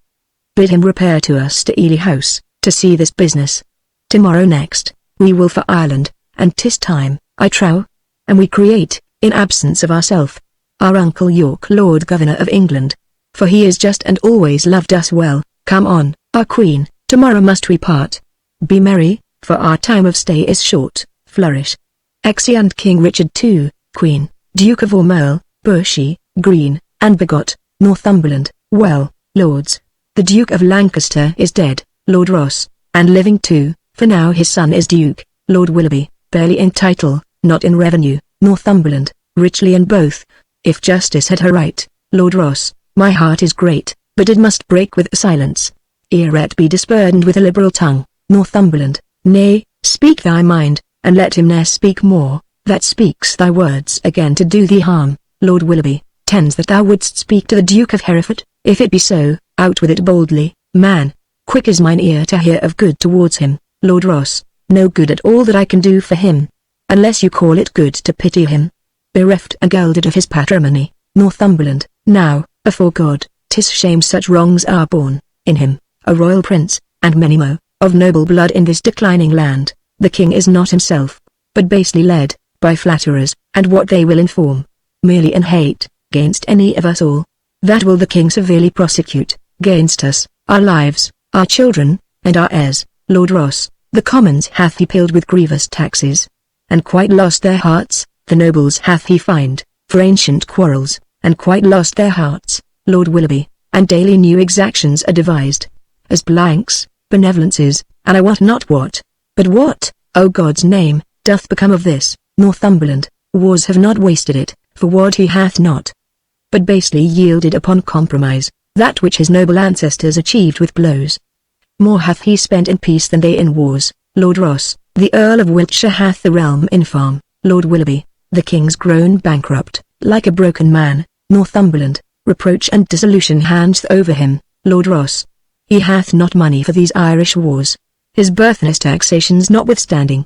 Bid him repair to us to Ely House, to see this business. Tomorrow next, we will for Ireland, and 'tis time, I trow, and we create, in absence of ourself, our Uncle York Lord Governor of England. For he is just and always loved us well. Come on, our Queen, tomorrow must we part. Be merry, for our time of stay is short. Flourish. Exeunt King Richard II, Queen, Duke of Ormond, Bushy, Green, and Begot, Northumberland. Well, lords, the Duke of Lancaster is dead, Lord Ross, and living too, for now his son is Duke, Lord Willoughby, barely in title, not in revenue, Northumberland, richly in both. If justice had her right, Lord Ross, my heart is great, but it must break with silence, ere it be disburdened with a liberal tongue. Northumberland, nay, speak thy mind, and let him ne'er speak more, that speaks thy words again to do thee harm. Lord Willoughby, tends that thou wouldst speak to the Duke of Hereford. If it be so, out with it boldly, man. Quick is mine ear to hear of good towards him. Lord Ross, no good at all that I can do for him, unless you call it good to pity him. Bereft and gelded of his patrimony, Northumberland, now, afore God, 'tis shame such wrongs are born, in him, a royal prince, and many mo, of noble blood in this declining land. The king is not himself, but basely led, by flatterers, and what they will inform, merely in hate, gainst any of us all. That will the king severely prosecute, gainst us, our lives, our children, and our heirs. Lord Ross, the commons hath he pilled with grievous taxes, and quite lost their hearts. The nobles hath he fined, for ancient quarrels, and quite lost their hearts. Lord Willoughby, and daily new exactions are devised, as blanks, benevolences, and I wot not what. But what, O God's name, doth become of this? Northumberland, wars have not wasted it, for what he hath not, but basely yielded upon compromise, that which his noble ancestors achieved with blows. More hath he spent in peace than they in wars. Lord Ross, the Earl of Wiltshire hath the realm in farm. Lord Willoughby, the king's grown bankrupt, like a broken man. Northumberland, reproach and dissolution hangs over him. Lord Ross, he hath not money for these Irish wars, his birthness taxations notwithstanding,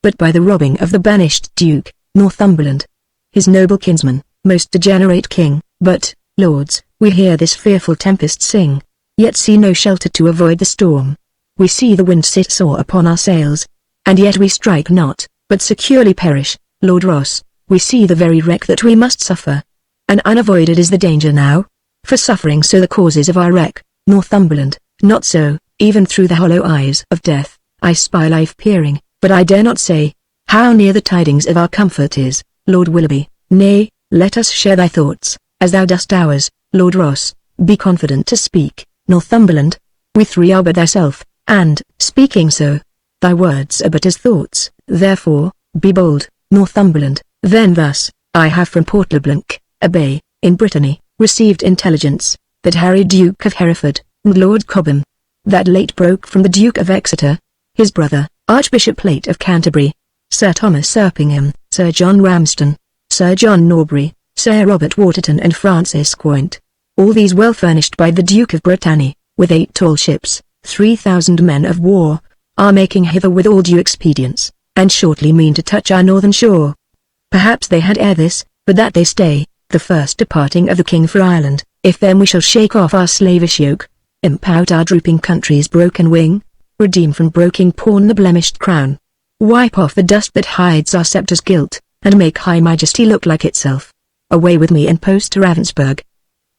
but by the robbing of the banished Duke, Northumberland, his noble kinsman, most degenerate king. But, lords, we hear this fearful tempest sing, yet see no shelter to avoid the storm. We see the wind sit sore upon our sails, and yet we strike not, but securely perish. Lord Ross, we see the very wreck that we must suffer, and unavoided is the danger now, for suffering so the causes of our wreck. Northumberland, not so, even through the hollow eyes of death, I spy life peering, but I dare not say, how near the tidings of our comfort is. Lord Willoughby, nay, let us share thy thoughts, as thou dost ours. Lord Ross, be confident to speak. Northumberland, we three are but thyself, and, speaking so, thy words are but as thoughts, therefore, be bold. Northumberland, then thus, I have from Portleblanc, a bay, in Brittany, received intelligence, that Harry Duke of Hereford, and Lord Cobham, that late broke from the Duke of Exeter, his brother, Archbishop Late of Canterbury, Sir Thomas Erpingham, Sir John Ramsden, Sir John Norbury, Sir Robert Waterton and Francis Quoint, all these well furnished by the Duke of Brittany, with 8 tall ships, 3,000 men of war, are making hither with all due expedience, and shortly mean to touch our northern shore. Perhaps they had ere this, but that they stay, the first departing of the king for Ireland. If then we shall shake off our slavish yoke, imp out our drooping country's broken wing, redeem from broken pawn the blemished crown, wipe off the dust that hides our scepter's guilt, and make high majesty look like itself, away with me and post to Ravensburg.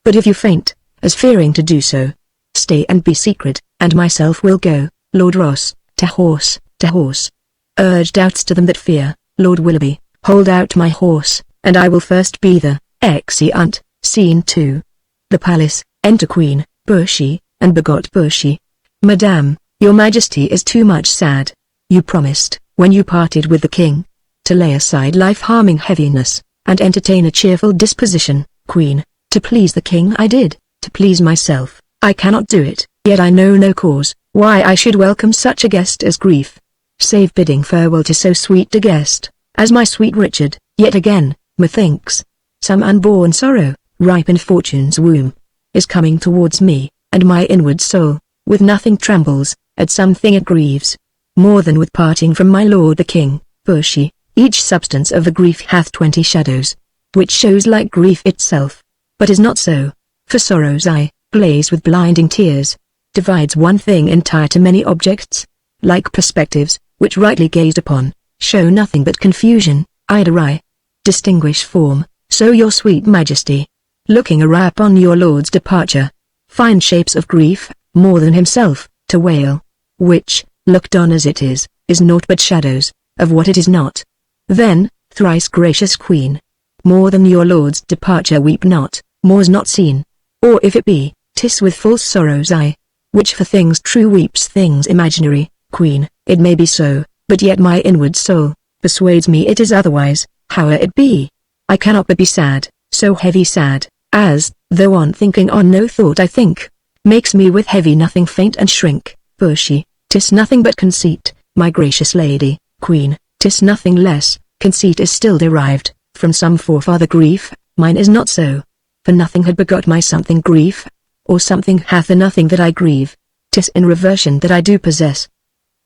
But if you faint, as fearing to do so, stay and be secret, and myself will go, Lord Ross, to horse, to horse. Urge doubts to them that fear, Lord Willoughby, hold out my horse, and I will first be the exeunt. Scene 2. The palace, enter Queen, Bushy, and begot Bushy. Madame, your majesty is too much sad. You promised, when you parted with the king, to lay aside life-harming heaviness, and entertain a cheerful disposition. Queen, to please the king I did, to please myself, I cannot do it, yet I know no cause why I should welcome such a guest as grief, save bidding farewell to so sweet a guest, as my sweet Richard. Yet again, methinks, some unborn sorrow, ripe in fortune's womb, is coming towards me, and my inward soul, with nothing trembles, at something it grieves, more than with parting from my lord the king. Bushy, each substance of the grief hath 20 shadows, which shows like grief itself, but is not so, for sorrow's eye, glazed with blinding tears, divides one thing entire to many objects, like perspectives, which rightly gazed upon, show nothing but confusion. Eye, distinguish form, so your sweet majesty, looking awry upon your lord's departure, find shapes of grief, more than himself, to wail, which, looked on as it is naught but shadows, of what it is not. Then, thrice gracious queen, more than your lord's departure weep not, more's not seen, or if it be, 'tis with false sorrow's eye, which for things true weeps things imaginary. Queen, it may be so, but yet my inward soul persuades me it is otherwise. Howe'er it be, I cannot but be sad, so heavy sad, as, though on thinking on no thought I think, makes me with heavy nothing faint and shrink. Bushy, 'tis nothing but conceit, my gracious lady. Queen, 'tis nothing less, conceit is still derived, from some forefather grief, mine is not so, for nothing had begot my something grief, or something hath a nothing that I grieve, 'tis in reversion that I do possess.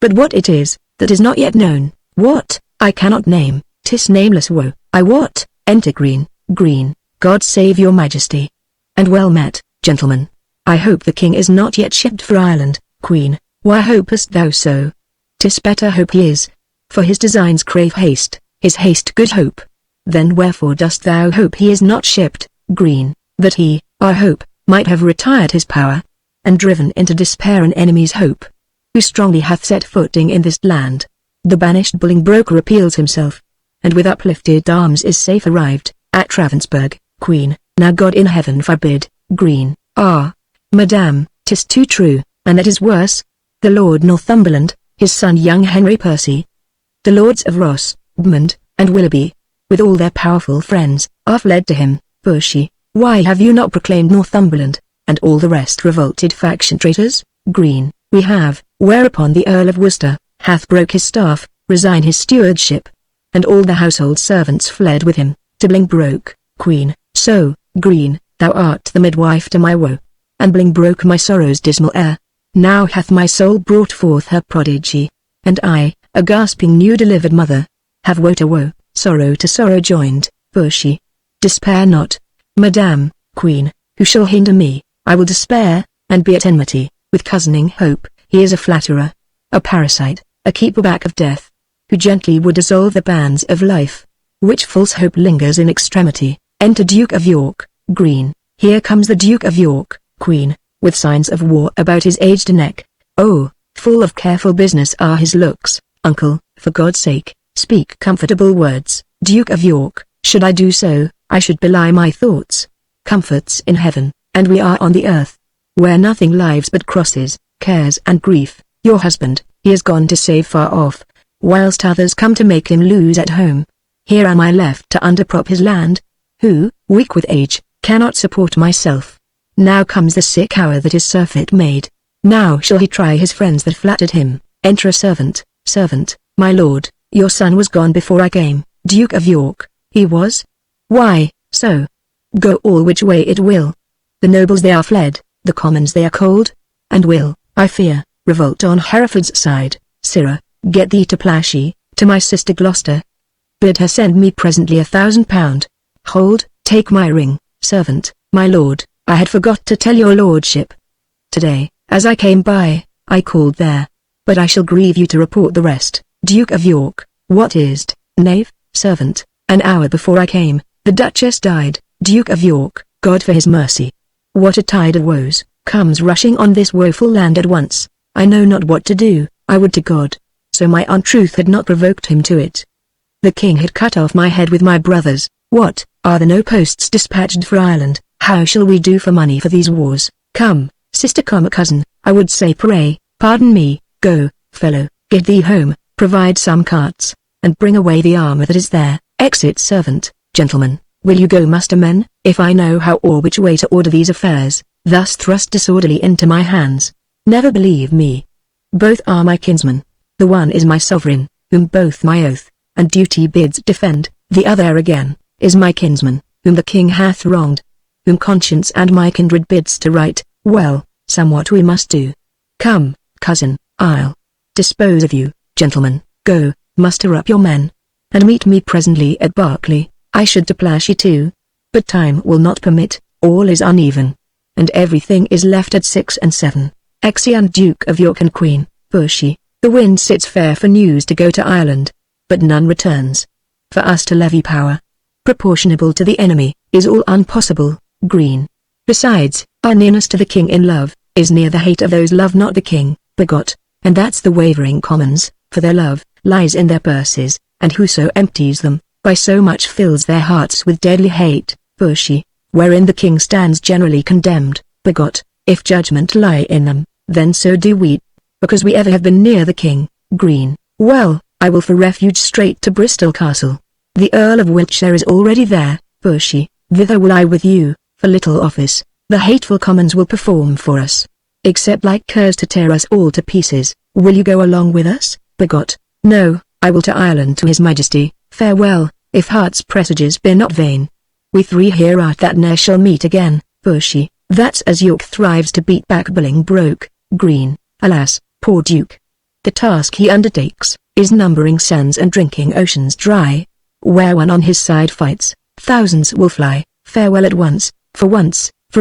But what it is, that is not yet known, what, I cannot name, 'tis nameless woe. I wot, enter Green, God save your majesty. And well met, gentlemen. I hope the king is not yet shipped for Ireland. Queen, why hopest thou so? 'Tis better hope he is, for his designs crave haste, his haste good hope. Then wherefore dost thou hope he is not shipped? Green, that he, our hope, might have retired his power, and driven into despair an enemy's hope, who strongly hath set footing in this land. The banished Bolingbroke appeals himself, and with uplifted arms is safe arrived, at Ravensburg. Queen, now God in heaven forbid. Green, Madame, 'tis too true, and that is worse. The Lord Northumberland, his son young Henry Percy, the Lords of Ross, Edmund, and Willoughby, with all their powerful friends, are fled to him. Bushy, why have you not proclaimed Northumberland, and all the rest revolted faction traitors? Green, we have, whereupon the Earl of Worcester hath broke his staff, resigned his stewardship, and all the household servants fled with him, to Bolingbroke. Queen, so, Green, thou art the midwife to my woe, and Bolingbroke my sorrow's dismal heir. Now hath my soul brought forth her prodigy, and I, a gasping new delivered mother, have woe to woe, sorrow to sorrow joined. Bushy, despair not, Madame, Queen, who shall hinder me? I will despair, and be at enmity with cozening Hope. He is a flatterer, a parasite, a keeper back of death, who gently would dissolve the bands of life, which false hope lingers in extremity. Enter Duke of York. Green, here comes the Duke of York. Queen, with signs of war about his aged neck. Oh, full of careful business are his looks. Uncle, for God's sake, speak comfortable words. Duke of York, should I do so, I should belie my thoughts. Comfort's in heaven, and we are on the earth, where nothing lives but crosses, cares and grief. Your husband, he is gone to save far off, whilst others come to make him lose at home. Here am I left to underprop his land, who, weak with age, cannot support myself. Now comes the sick hour that his surfeit made. Now shall he try his friends that flattered him. Enter a servant. Servant, my lord, your son was gone before I came. Duke of York, he was? Why, so. Go all which way it will. The nobles they are fled, the commons they are cold, and will, I fear, revolt on Hereford's side. Sirrah, get thee to Plashy, to my sister Gloucester. Bid her send me presently £1,000. Hold, take my ring. Servant, my lord, I had forgot to tell your lordship. Today, as I came by, I called there, but I shall grieve you to report the rest. Duke of York, what is't, knave? Servant, an hour before I came, The Duchess died. Duke of York, God for his mercy. What a tide of woes comes rushing on this woeful land at once. I know not what to do. I would to God, so my untruth had not provoked him to it. The king had cut off my head with my brothers. What, are there no posts dispatched for Ireland? How shall we do for money for these wars? Come, sister, cousin, I would say pray, pardon me, go, fellow, get thee home, provide some carts, and bring away the armor that is there. Exit servant. Gentlemen, will you go muster men? If I know how or which way to order these affairs, thus thrust disorderly into my hands. Never believe me. Both are my kinsmen. The one is my sovereign, whom both my oath and duty bids defend. The other again is my kinsman, whom the king hath wronged, whom conscience and my kindred bids to right. Well, somewhat we must do. Come, cousin, I'll dispose of you. Gentlemen, go, muster up your men, and meet me presently at Berkeley. I should to Plashy too, but time will not permit. All is uneven, and everything is left at 6 and 7. Exeunt Duke of York and Queen. Bushy, the wind sits fair for news to go to Ireland, but none returns. For us to levy power, proportionable to the enemy, is all unpossible. Green. Besides, our nearness to the king in love, is near the hate of those love not the king, begot, and that's the wavering commons, for their love, lies in their purses, and whoso empties them, by so much fills their hearts with deadly hate. Bushy, wherein the king stands generally condemned, begot, if judgment lie in them, then so do we, because we ever have been near the king. Green. Well, I will for refuge straight to Bristol Castle. The Earl of Wiltshire is already there. Bushy, thither will I with you, for little office, the hateful commons will perform for us, except like curs to tear us all to pieces. Will you go along with us? Begot, no, I will to Ireland to his majesty. Farewell, if heart's presages be not vain. We three here art that ne'er shall meet again. Bushy, that's as York thrives to beat back Bolingbroke. Green, alas, poor Duke. The task he undertakes, is numbering sands and drinking oceans dry. Where one on his side fights, thousands will fly. Farewell at once, for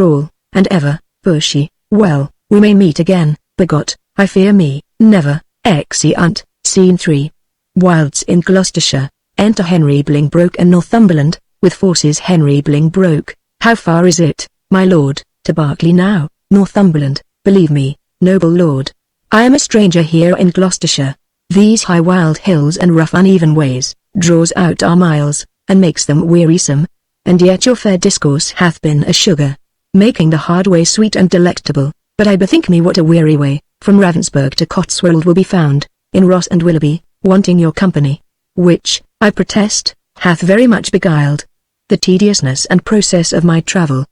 all, and ever. Bushy, well, we may meet again. Begot, I fear me, never. Exeunt. Scene 3. Wilds in Gloucestershire. Enter Henry Bolingbroke and Northumberland, with forces. Henry Bolingbroke, how far is it, my lord, to Berkeley now? Northumberland, believe me, noble lord, I am a stranger here in Gloucestershire. These high wild hills and rough uneven ways, draws out our miles, and makes them wearisome. And yet your fair discourse hath been a sugar, making the hard way sweet and delectable. But I bethink me what a weary way, from Ravensburg to Cotswold will be found, in Ross and Willoughby, wanting your company, which, I protest, hath very much beguiled the tediousness and process of my travel.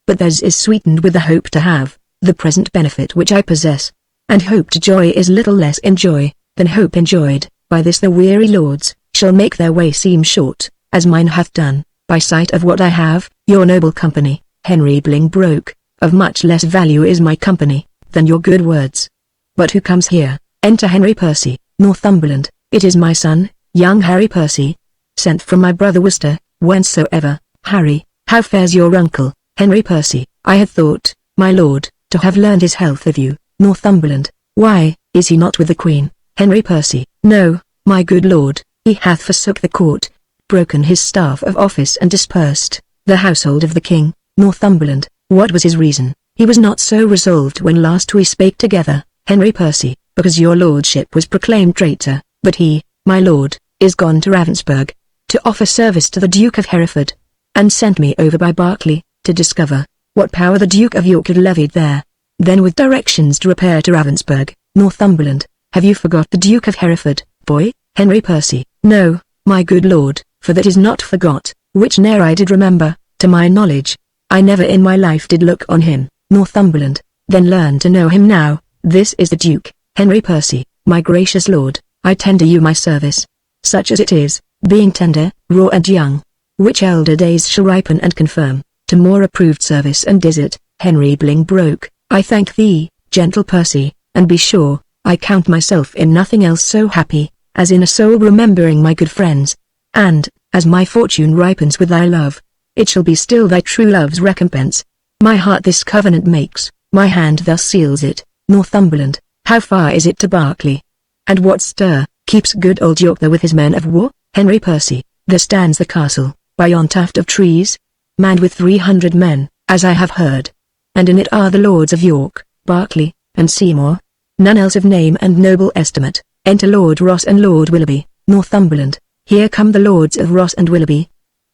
But theirs is sweetened with the hope to have the present benefit which I possess, and hope to joy is little less in joy than hope enjoyed. By this the weary lords shall make their way seem short, as mine hath done, by sight of what I have. Your noble company, Henry Bolingbroke, of much less value is my company than your good words. But who comes here? Enter Henry Percy, Northumberland. It is my son, young Harry Percy, sent from my brother Worcester. Whensoever. Harry, how fares your uncle, Henry Percy? I had thought, my lord, to have learned his health of you. Northumberland, why, is he not with the Queen? Henry Percy, no, my good lord, he hath forsook the court, broken his staff of office and dispersed the household of the king. Northumberland, what was his reason? He was not so resolved when last we spake together, Henry Percy, because your lordship was proclaimed traitor, but he, my lord, is gone to Ravensburg, to offer service to the Duke of Hereford, and sent me over by Berkeley, to discover what power the Duke of York had levied there, then with directions to repair to Ravensburg. Northumberland, have you forgot the Duke of Hereford, boy? Henry Percy, no, my good lord, for that is not forgot, which ne'er I did remember, to my knowledge. I never in my life did look on him. Northumberland, then learn to know him now. This is the Duke, Henry Percy, my gracious lord, I tender you my service, such as it is, being tender, raw and young, which elder days shall ripen and confirm, to more approved service and is it. Henry Bolingbroke, I thank thee, gentle Percy, and be sure, I count myself in nothing else so happy, as in a soul remembering my good friends, and, as my fortune ripens with thy love, it shall be still thy true love's recompense. My heart this covenant makes, my hand thus seals it. Northumberland, how far is it to Berkeley? And what stir keeps good old York there with his men of war? Henry Percy, there stands the castle, by yon tuft of trees? Manned with 300 men, as I have heard. And in it are the lords of York, Berkeley, and Seymour. None else of name and noble estimate. Enter Lord Ross and Lord Willoughby, Northumberland. Here come the lords of Ross and Willoughby.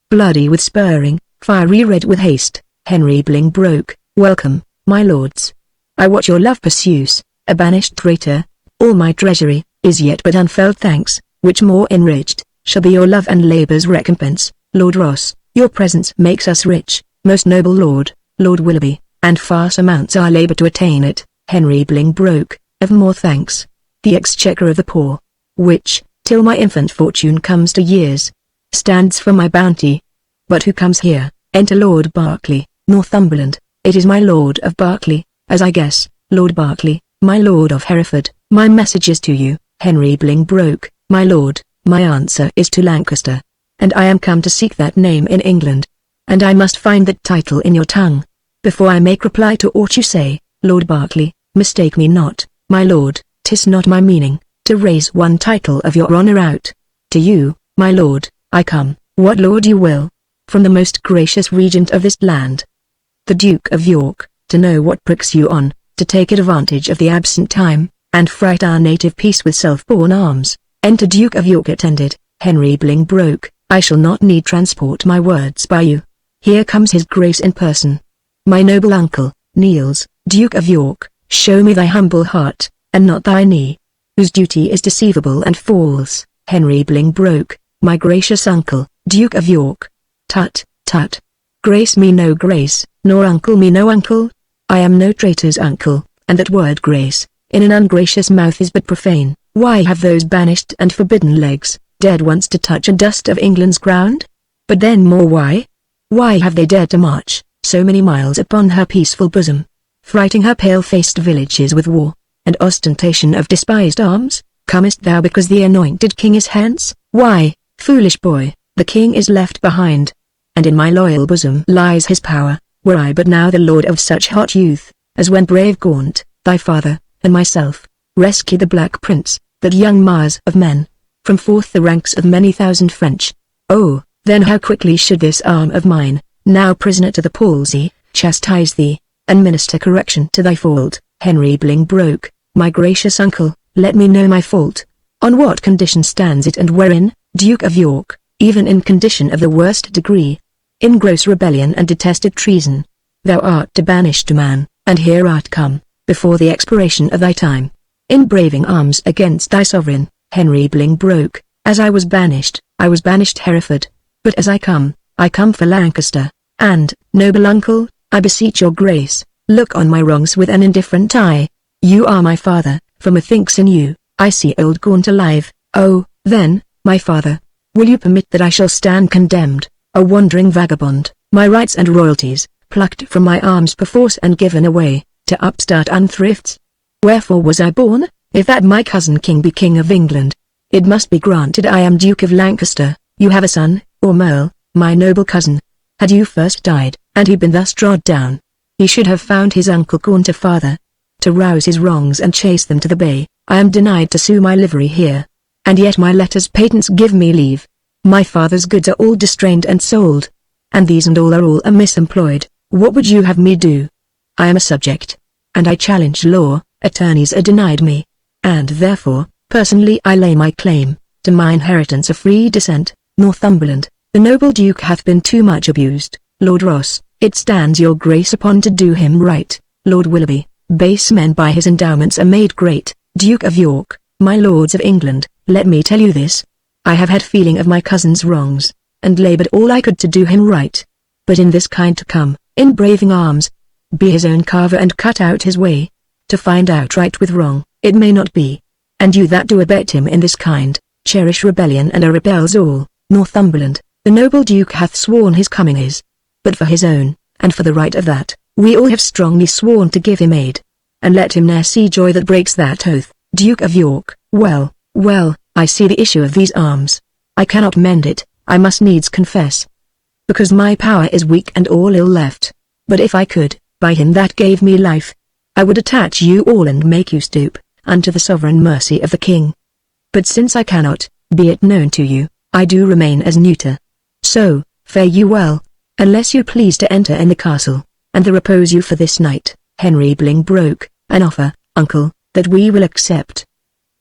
Bloody with spurring, fiery red with haste, Henry Bolingbroke, welcome, my lords. I watch your love pursues, a banished traitor. All my treasury is yet but unfelt thanks, which more enriched shall be your love and labour's recompense. Lord Ross, your presence makes us rich, most noble lord, Lord Willoughby, and far surmounts our labour to attain it. Henry Bolingbroke, of more thanks. The exchequer of the poor, which, till my infant fortune comes to years, stands for my bounty. But who comes here? Enter Lord Berkeley, Northumberland. It is my Lord of Berkeley, as I guess. Lord Berkeley, my Lord of Hereford. My message is to you, Henry Bolingbroke, my lord. My answer is to Lancaster, and I am come to seek that name in England, and I must find that title in your tongue. Before I make reply to aught you say, Lord Berkeley, mistake me not, my lord. 'Tis not my meaning to raise one title of your honour out. To you, my lord, I come, what lord you will, from the most gracious regent of this land, the Duke of York, to know what pricks you on, to take advantage of the absent time, and fright our native peace with self-born arms. Enter Duke of York attended, Henry Bolingbroke. I shall not need transport my words by you. Here comes his grace in person. My noble uncle, kneels, Duke of York, show me thy humble heart, and not thy knee, whose duty is deceivable and false. Henry Bolingbroke, my gracious uncle, Duke of York. Tut, tut. Grace me no grace, nor uncle me no uncle. I am no traitor's uncle, and that word grace, in an ungracious mouth is but profane. Why have those banished and forbidden legs dared once to touch a dust of England's ground? But then more why? Why have they dared to march so many miles upon her peaceful bosom, frighting her pale-faced villages with war and ostentation of despised arms? Comest thou because the anointed king is hence? Why, foolish boy, the king is left behind, and in my loyal bosom lies his power. Were I but now the lord of such hot youth, as when brave Gaunt, thy father, and myself, rescued the Black Prince, that young Mars of men, from forth the ranks of many thousand French. Oh, then how quickly should this arm of mine, now prisoner to the palsy, chastise thee, and minister correction to thy fault. Henry Bolingbroke, my gracious uncle, let me know my fault. On what condition stands it and wherein? Duke of York, even in condition of the worst degree, in gross rebellion and detested treason. Thou art a banished man, and here art come, before the expiration of thy time, in braving arms against thy sovereign. Henry Bolingbroke, as I was banished Hereford, but as I come for Lancaster, and, noble uncle, I beseech your grace, look on my wrongs with an indifferent eye. You are my father, for methinks in you, I see old Gaunt alive. Oh, then, my father, will you permit that I shall stand condemned, a wandering vagabond, my rights and royalties, plucked from my arms perforce and given away, to upstart unthrifts? Wherefore was I born, if that my cousin king be king of England? It must be granted I am Duke of Lancaster. You have a son, or Merle, my noble cousin. Had you first died, and he been thus trod down, he should have found his uncle Gaunt a father, to rouse his wrongs and chase them to the bay. I am denied to sue my livery here, and yet my letters patents give me leave. My father's goods are all distrained and sold, and these and all are all amiss employed. What would you have me do? I am a subject, and I challenge law. Attorneys are denied me, and therefore, personally I lay my claim to my inheritance of free descent. Northumberland, the noble duke hath been too much abused. Lord Ross, it stands your grace upon to do him right. Lord Willoughby, base men by his endowments are made great. Duke of York, my lords of England, let me tell you this. I have had feeling of my cousin's wrongs, and laboured all I could to do him right. But in this kind to come, in braving arms, be his own carver and cut out his way, to find out right with wrong, it may not be. And you that do abet him in this kind, cherish rebellion and are rebels all. Northumberland, the noble duke hath sworn his coming is but for his own, and for the right of that, we all have strongly sworn to give him aid, and let him ne'er see joy that breaks that oath. Duke of York, well, I see the issue of these arms. I cannot mend it, I must needs confess, because my power is weak and all ill left. But if I could, by him that gave me life, I would attach you all and make you stoop unto the sovereign mercy of the king. But since I cannot, be it known to you, I do remain as neuter. So, fare you well. Unless you please to enter in the castle, and the repose you for this night. Henry broke an offer, uncle, that we will accept.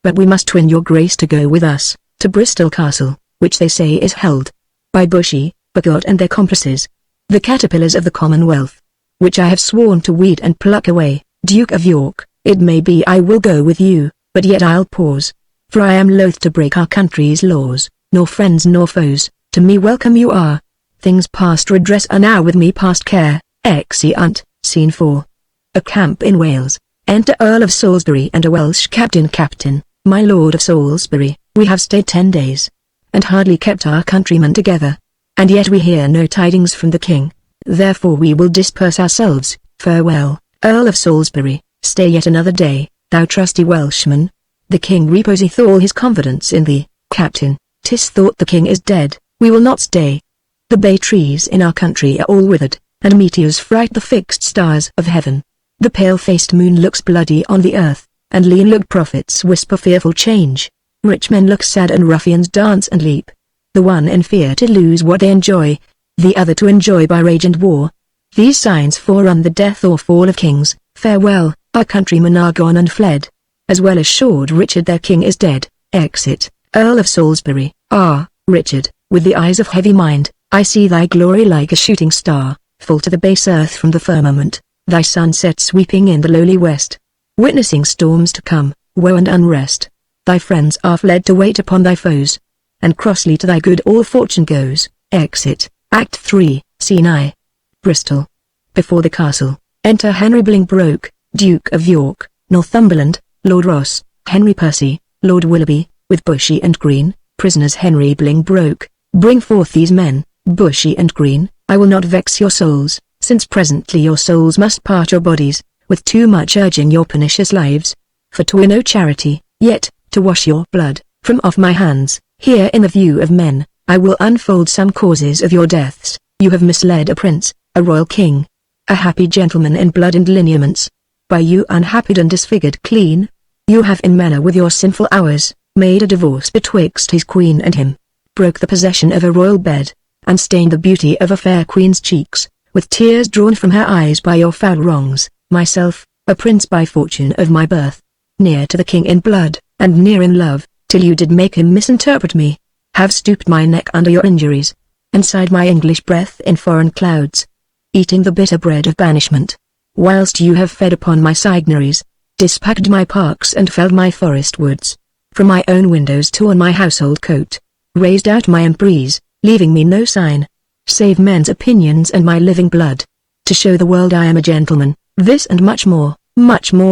But we must win your grace to go with us, to Bristol Castle, which they say is held by Bushy, Buckott and their complices, the caterpillars of the Commonwealth, which I have sworn to weed and pluck away. Duke of York, it may be I will go with you, but yet I'll pause, for I am loath to break our country's laws, nor friends nor foes, to me welcome you are. Things past redress are now with me past care. Exeunt. Scene 4. A camp in Wales. Enter Earl of Salisbury and a Welsh captain. Captain, my lord of Salisbury, we have stayed 10 days, and hardly kept our countrymen together, and yet we hear no tidings from the king, therefore we will disperse ourselves. Farewell, Earl of Salisbury, stay yet another day, thou trusty Welshman. The king reposeth all his confidence in thee. Captain, 'tis thought the king is dead, we will not stay. The bay trees in our country are all withered, and meteors fright the fixed stars of heaven. The pale-faced moon looks bloody on the earth, and lean-looked prophets whisper fearful change. Rich men look sad and ruffians dance and leap. The one in fear to lose what they enjoy, the other to enjoy by rage and war. These signs forerun the death or fall of kings. Farewell, our countrymen are gone and fled. As well assured Richard their king is dead. Exit. Earl of Salisbury. Ah, Richard, with the eyes of heavy mind, I see thy glory like a shooting star, fall to the base earth from the firmament, thy sunset sweeping in the lowly west, witnessing storms to come, woe and unrest. Thy friends are fled to wait upon thy foes, and crossly to thy good all fortune goes. Exit. Act 3, Scene I. Bristol. Before the castle, enter Henry Bolingbroke, Duke of York, Northumberland, Lord Ross, Henry Percy, Lord Willoughby, with Bushy and Green, prisoners. Henry Bolingbroke, bring forth these men. Bushy and Green, I will not vex your souls, since presently your souls must part your bodies, with too much urging your pernicious lives. For 'twere no charity, yet, to wash your blood from off my hands, here in the view of men, I will unfold some causes of your deaths. You have misled a prince, a royal king, a happy gentleman in blood and lineaments. By you unhappy and disfigured clean, you have in manner with your sinful hours, made a divorce betwixt his queen and him, broke the possession of a royal bed, and stained the beauty of a fair queen's cheeks, with tears drawn from her eyes by your foul wrongs. Myself, a prince by fortune of my birth, near to the king in blood, and near in love, till you did make him misinterpret me, have stooped my neck under your injuries, and sighed my English breath in foreign clouds, eating the bitter bread of banishment, whilst you have fed upon my signories, dispacked my parks and felled my forest woods, from my own windows torn my household coat, raised out my emprise, leaving me no sign, save men's opinions and my living blood, to show the world I am a gentleman. This and much more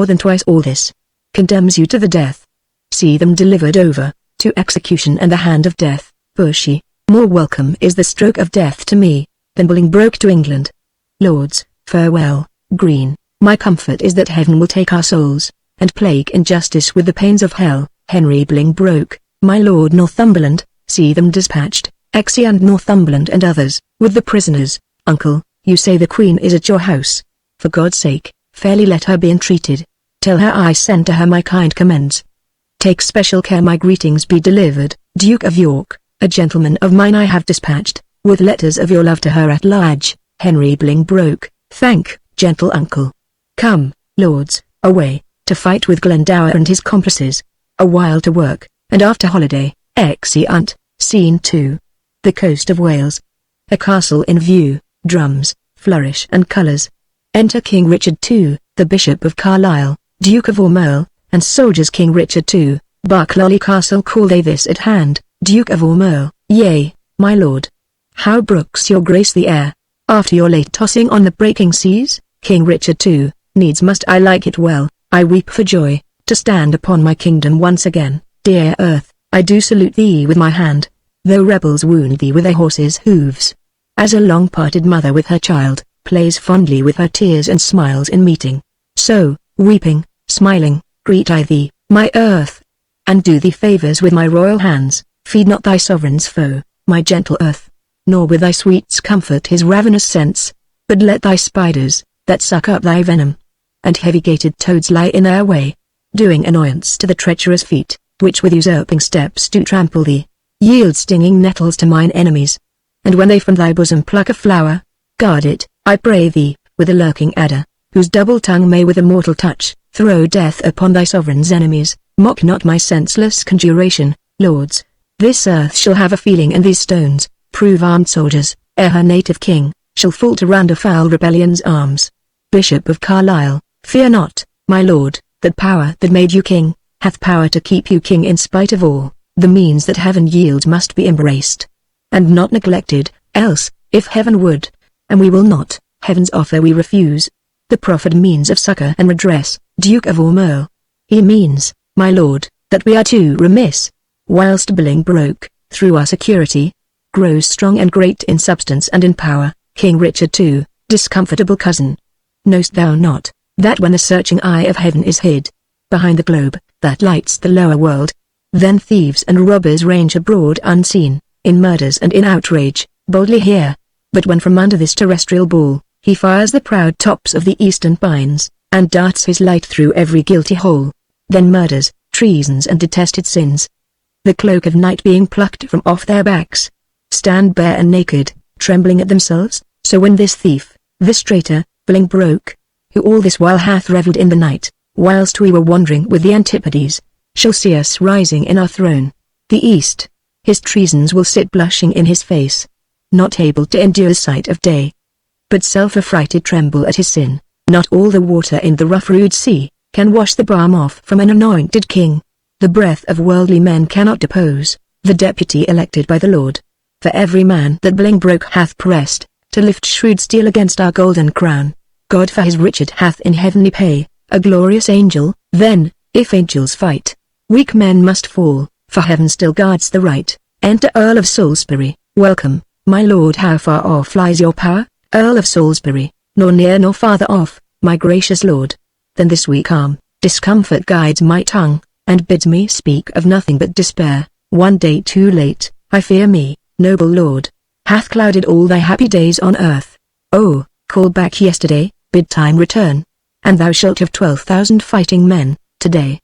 than twice all this, condemns you to the death. See them delivered over to execution and the hand of death. Bushy, more welcome is the stroke of death to me, than Bolingbroke to England. Lords, farewell. Green, my comfort is that heaven will take our souls, and plague injustice with the pains of hell. Henry Bolingbroke, my lord Northumberland, see them dispatched. Exeunt. Northumberland and others, with the prisoners. Uncle, you say the queen is at your house. For God's sake, fairly let her be entreated. Tell her I send to her my kind commends. Take special care my greetings be delivered. Duke of York, a gentleman of mine I have dispatched, with letters of your love to her at large. Henry Bolingbroke, thank, gentle uncle. Come, lords, away, to fight with Glendower and his complices. A while to work, and after holiday. Exeunt. Scene 2. The coast of Wales. A castle in view, drums, flourish and colours. Enter King Richard II, the Bishop of Carlisle, Duke of Ormond, and soldiers. King Richard II, Barclay Castle call they this at hand. Duke of Ormond, yea, my lord. How brooks your grace the air, after your late tossing on the breaking seas? King Richard II, needs must I like it well, I weep for joy, to stand upon my kingdom once again. Dear earth, I do salute thee with my hand, though rebels wound thee with their horses' hooves. As a long-parted mother with her child, plays fondly with her tears and smiles in meeting, so, weeping, smiling, greet I thee, my earth, and do thee favours with my royal hands. Feed not thy sovereign's foe, my gentle earth, nor with thy sweets comfort his ravenous sense, but let thy spiders, that suck up thy venom, and heavy-gated toads lie in their way, doing annoyance to the treacherous feet, which with usurping steps do trample thee. Yield stinging nettles to mine enemies, and when they from thy bosom pluck a flower, guard it, I pray thee, with a lurking adder, whose double tongue may with a mortal touch, throw death upon thy sovereign's enemies. Mock not my senseless conjuration, lords. This earth shall have a feeling, and these stones prove armed soldiers, ere her native king shall falter under foul rebellion's arms. Bishop of Carlisle, fear not, my lord, that power that made you king hath power to keep you king in spite of all. The means that heaven yields must be embraced, and not neglected, else, if heaven would, and we will not, heaven's offer we refuse. The proffered means of succor and redress, Duke of Ormond. He means, my lord, that we are too remiss, whilst Bolingbroke, through our security, grows strong and great in substance and in power. King Richard II, discomfortable cousin. Knowst thou not, that when the searching eye of heaven is hid behind the globe that lights the lower world, then thieves and robbers range abroad unseen, in murders and in outrage, boldly here. But when from under this terrestrial ball, he fires the proud tops of the eastern pines, and darts his light through every guilty hole, then murders, treasons and detested sins, the cloak of night being plucked from off their backs, stand bare and naked, trembling at themselves. So when this thief, this traitor, Bolingbroke, who all this while hath revelled in the night, whilst we were wandering with the Antipodes, shall see us rising in our throne, the east, his treasons will sit blushing in his face, not able to endure the sight of day, but self-affrighted tremble at his sin. Not all the water in the rough rude sea can wash the balm off from an anointed king. The breath of worldly men cannot depose the deputy elected by the Lord. For every man that Bolingbroke hath pressed to lift shrewd steel against our golden crown, God for his Richard hath in heavenly pay a glorious angel. Then, if angels fight, weak men must fall, for heaven still guards the right. Enter Earl of Salisbury. Welcome, my lord. How far off lies your power, Earl of Salisbury? Nor near nor farther off, my gracious lord, than this weak arm. Discomfort guides my tongue, and bids me speak of nothing but despair. One day too late, I fear me, noble lord, hath clouded all thy happy days on earth. Oh, call back yesterday, bid time return, and thou shalt have 12,000 fighting men. Today,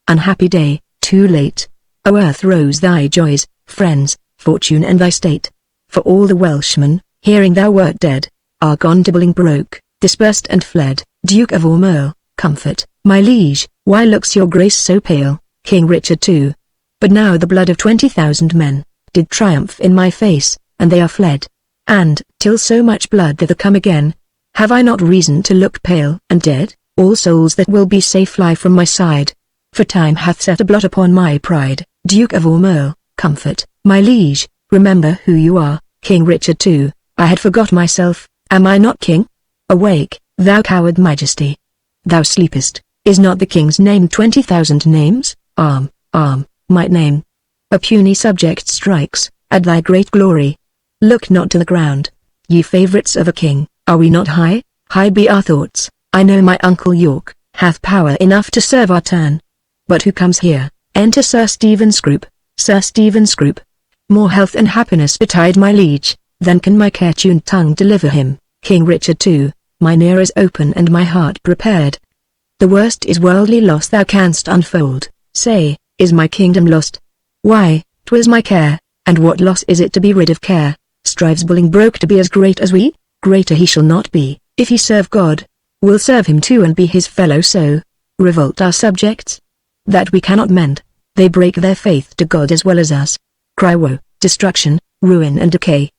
unhappy day, too late. O earth, rose thy joys, friends, fortune and thy state. For all the Welshmen, hearing thou wert dead, are gone to Bolingbroke, dispersed and fled. Duke of Ormond, comfort, my liege. Why looks your grace so pale? King Richard II. But now the blood of 20,000 men did triumph in my face, and they are fled. And, till so much blood thither come again, have I not reason to look pale and dead? All souls that will be safe fly from my side, for time hath set a blot upon my pride. Duke of Ormond, comfort, my liege. Remember who you are, King Richard II. I had forgot myself. Am I not king? Awake, thou coward majesty. Thou sleepest. Is not the king's name 20,000 names? Arm, might name. A puny subject strikes at thy great glory. Look not to the ground, ye favourites of a king. Are we not high? High be our thoughts. I know my uncle York hath power enough to serve our turn. But who comes here? Enter Sir Stephen Scroop. Sir Stephen Scroop. More health and happiness betide my liege than can my care-tuned tongue deliver him. King Richard II, mine ear is open and my heart prepared. The worst is worldly loss thou canst unfold. Say, is my kingdom lost? Why, 'twas my care, and what loss is it to be rid of care? Strives Bolingbroke to be as great as we? Greater he shall not be. If he serve God, we'll serve him too and be his fellow. So revolt our subjects, that we cannot mend. They break their faith to God as well as us. Cry woe, destruction, ruin and decay.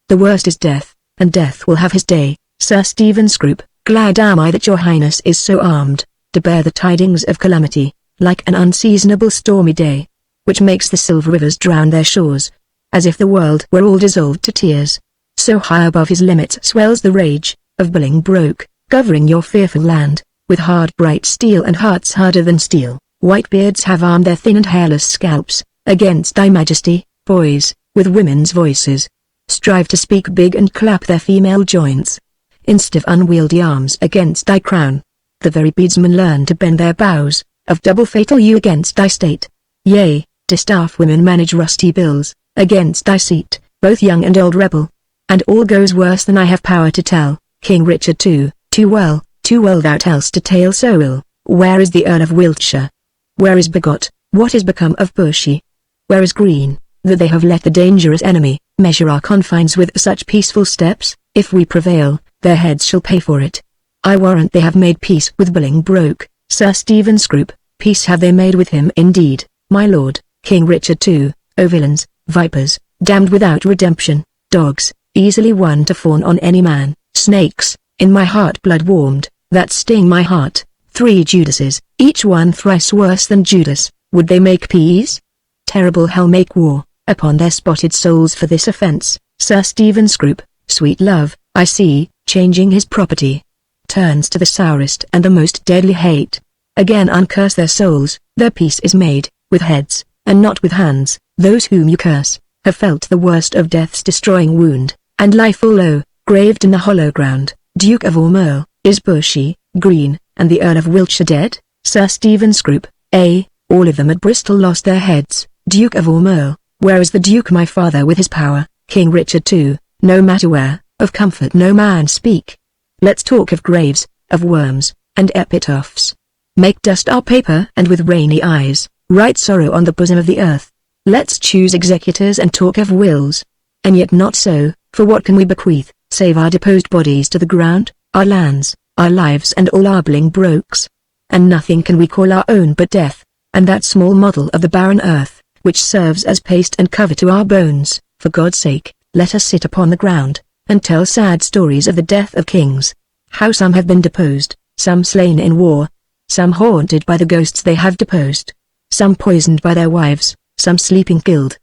The worst is death, and death will have his day. Sir Stephen Scroop, glad am I that your highness is so armed, to bear the tidings of calamity, like an unseasonable stormy day, which makes the silver rivers drown their shores, as if the world were all dissolved to tears. So high above his limits swells the rage of Bolingbroke, governing your fearful land, with hard bright steel and hearts harder than steel. White beards have armed their thin and hairless scalps against thy majesty. Boys, with women's voices, strive to speak big and clap their female joints, instead of unwieldy arms against thy crown. The very beadsmen learn to bend their bows, of double fatal yew against thy state. Yea, distaff women manage rusty bills against thy seat, both young and old rebel. And all goes worse than I have power to tell. King Richard II, too well thou tell'st a tale so ill. Where is the Earl of Wiltshire? Where is Bigot? What is become of Bushy? Where is Green, that they have let the dangerous enemy measure our confines with such peaceful steps. If we prevail, their heads shall pay for it. I warrant they have made peace with Bolingbroke, Sir Stephen Scrope. Peace have they made with him indeed, my lord, King Richard II. O villains, vipers, damned without redemption, dogs, easily won to fawn on any man, snakes, in my heart blood warmed, that sting my heart, 3 Judases, each one thrice worse than Judas, would they make peace? Terrible hell make war upon their spotted souls for this offense. Sir Stephen Scrope, sweet love, I see, changing his property, turns to the sourest and the most deadly hate. Again uncurse their souls, their peace is made, with heads, and not with hands. Those whom you curse, have felt the worst of death's destroying wound, and lie full low, graved in the hollow ground. Duke of Ormond, is Bushy, Green, and the Earl of Wiltshire dead? Sir Stephen Scrope, all of them at Bristol lost their heads. Duke of Ormond, where is the Duke my father with his power? King Richard II, no matter where, of comfort no man speak. Let's talk of graves, of worms, and epitaphs. Make dust our paper and with rainy eyes, write sorrow on the bosom of the earth. Let's choose executors and talk of wills. And yet not so, for what can we bequeath, save our deposed bodies to the ground, our lands, our lives and all our Bolingbroke's? And nothing can we call our own but death, and that small model of the barren earth, which serves as paste and cover to our bones. For God's sake, let us sit upon the ground, and tell sad stories of the death of kings. How some have been deposed, some slain in war, some haunted by the ghosts they have deposed, some poisoned by their wives, some sleeping killed.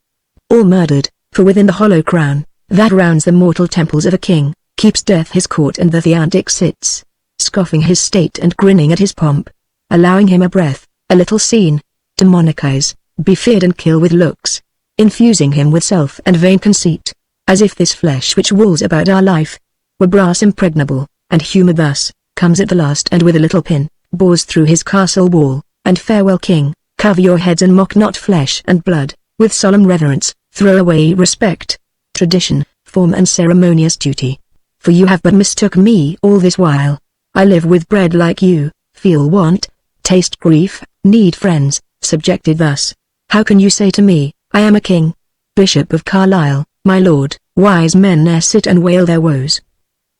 All murdered, for within the hollow crown, that rounds the mortal temples of a king, keeps death his court and the theantic sits, scoffing his state and grinning at his pomp, allowing him a breath, a little scene, to monarchize, be feared and kill with looks, infusing him with self and vain conceit, as if this flesh which walls about our life, were brass impregnable, and humour thus, comes at the last and with a little pin, bores through his castle wall, and farewell king, cover your heads and mock not flesh and blood, with solemn reverence, throw away respect, tradition, form and ceremonious duty. For you have but mistook me all this while. I live with bread like you, feel want, taste grief, need friends, subjected thus. How can you say to me, I am a king? Bishop of Carlisle, my lord, wise men ne'er sit and wail their woes,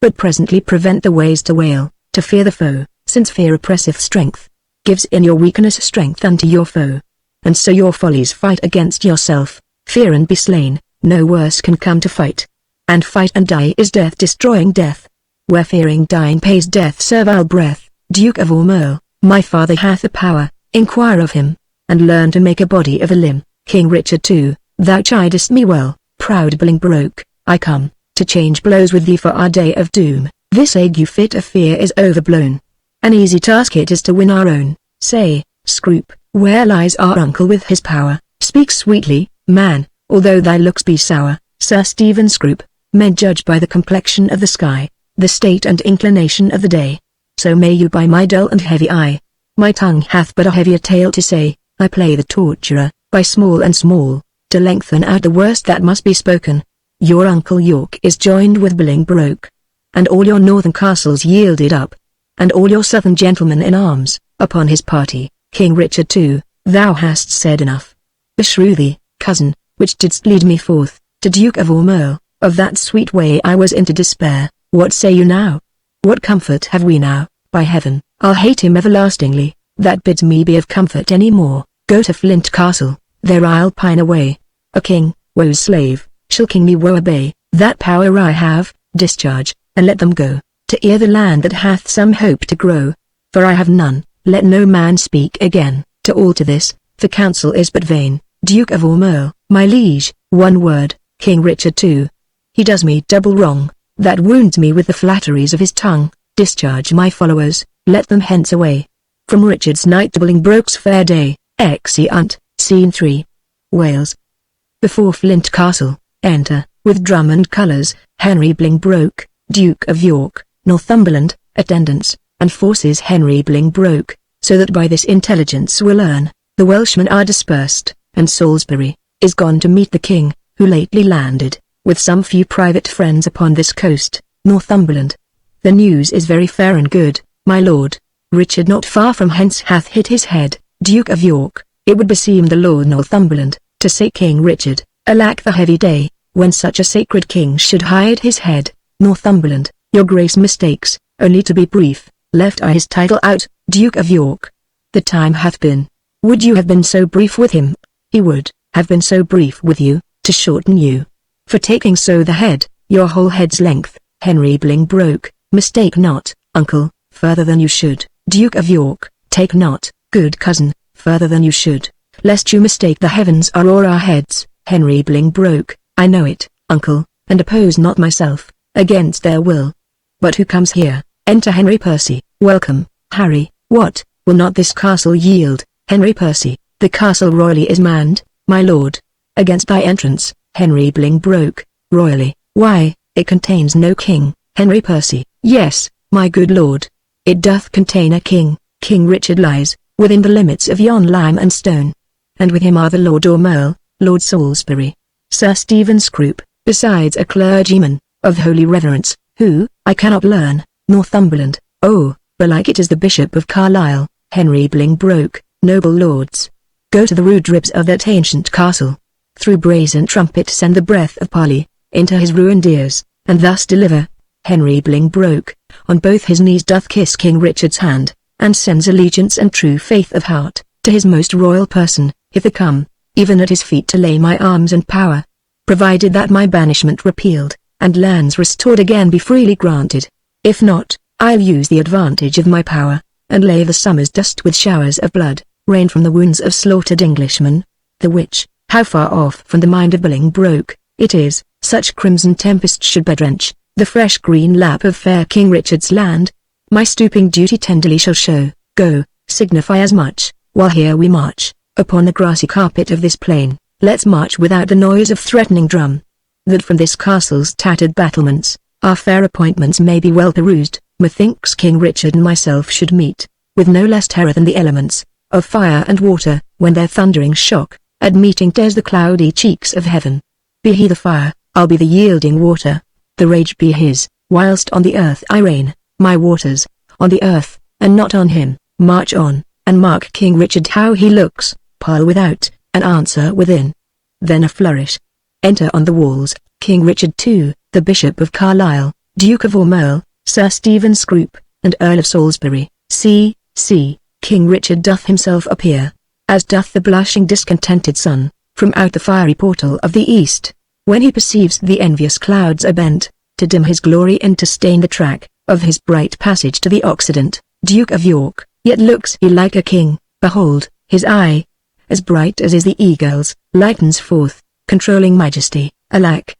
but presently prevent the ways to wail, to fear the foe, since fear oppresseth strength, gives in your weakness strength unto your foe. And so your follies fight against yourself, fear and be slain, no worse can come to fight. And fight and die is death destroying death. Where fearing dying pays death servile breath. Duke of Ormond, my father hath the power, inquire of him, and learn to make a body of a limb. King Richard II, thou chidest me well, proud Bolingbroke, I come, to change blows with thee for our day of doom. This ague fit of fear is overblown. An easy task it is to win our own. Say, Scrope, where lies our uncle with his power? Speak sweetly, man, although thy looks be sour. Sir Stephen Scrope, men judge by the complexion of the sky, the state and inclination of the day. So may you by my dull and heavy eye. My tongue hath but a heavier tale to say, I play the torturer, by small and small, to lengthen out the worst that must be spoken. Your uncle York is joined with Bolingbroke, and all your northern castles yielded up, and all your southern gentlemen in arms, upon his party. King Richard II, thou hast said enough. Beshrew thee, cousin, which didst lead me forth, to Duke of Ormond, of that sweet way I was into despair. What say you now? What comfort have we now? By heaven, I'll hate him everlastingly, that bids me be of comfort any more. Go to Flint Castle, there I'll pine away. A king, woe's slave, shall king me woe obey. That power I have, discharge, and let them go, to ear the land that hath some hope to grow. For I have none, let no man speak again, to alter this, the counsel is but vain. Duke of Ormond, my liege, one word, King Richard II. He does me double wrong, that wounds me with the flatteries of his tongue. Discharge my followers, let them hence away. From Richard's Knight to Bolingbroke's fair day. Exeunt, Scene 3. Wales. Before Flint Castle, enter, with drum and colours, Henry Bolingbroke, Duke of York, Northumberland, attendants, and forces Henry Bolingbroke, so that by this intelligence will learn, the Welshmen are dispersed, and Salisbury, is gone to meet the king, who lately landed, with some few private friends upon this coast, Northumberland. The news is very fair and good, my lord. Richard not far from hence hath hit his head. Duke of York, it would beseem the Lord Northumberland, to say King Richard, alack the heavy day, when such a sacred king should hide his head. Northumberland, your grace mistakes, only to be brief, left I his title out, Duke of York. The time hath been. Would you have been so brief with him? He would have been so brief with you, to shorten you. For taking so the head, your whole head's length, Henry Bolingbroke, mistake not, uncle, further than you should. Duke of York, take not, good cousin, further than you should, lest you mistake the heavens are o'er our heads. Henry Bolingbroke, I know it, uncle, and oppose not myself, against their will. But who comes here? Enter Henry Percy. Welcome, Harry. What, will not this castle yield? Henry Percy, the castle royally is manned, my lord. Against thy entrance, Henry Bolingbroke, royally, why, it contains no king. Henry Percy, yes, my good lord. It doth contain a king. King Richard lies, within the limits of yon lime and stone. And with him are the Lord Ormerle, Lord Salisbury, Sir Stephen Scrope, besides a clergyman, of holy reverence, who, I cannot learn, Northumberland, oh, belike it is the Bishop of Carlisle. Henry Bolingbroke, noble lords, go to the rude ribs of that ancient castle. Through brazen trumpet send the breath of parley, into his ruined ears, and thus deliver. Henry Bolingbroke, on both his knees doth kiss King Richard's hand, and sends allegiance and true faith of heart, to his most royal person, if I come, even at his feet to lay my arms and power. Provided that my banishment repealed, and lands restored again be freely granted. If not, I'll use the advantage of my power, and lay the summer's dust with showers of blood, rain from the wounds of slaughtered Englishmen. The which, how far off from the mind of Bolingbroke, it is, such crimson tempest should bedrench the fresh green lap of fair King Richard's land. My stooping duty tenderly shall show, go, signify as much, while here we march, upon the grassy carpet of this plain, let's march without the noise of threatening drum. That from this castle's tattered battlements, our fair appointments may be well perused, methinks King Richard and myself should meet, with no less terror than the elements, of fire and water, when their thundering shock, at meeting tears the cloudy cheeks of heaven. Be he the fire, I'll be the yielding water, the rage be his, whilst on the earth I reign, my waters, on the earth, and not on him. March on, and mark King Richard how he looks, pile without, and answer within. Then a flourish. Enter on the walls, King Richard II, the Bishop of Carlisle, Duke of Ormerle, Sir Stephen Scrope, and Earl of Salisbury. See, King Richard doth himself appear, as doth the blushing discontented sun, from out the fiery portal of the east, when he perceives the envious clouds are bent, to dim his glory and to stain the track of his bright passage to the Occident. Duke of York, yet looks he like a king. Behold, his eye, as bright as is the eagle's, lightens forth, controlling majesty. Alack,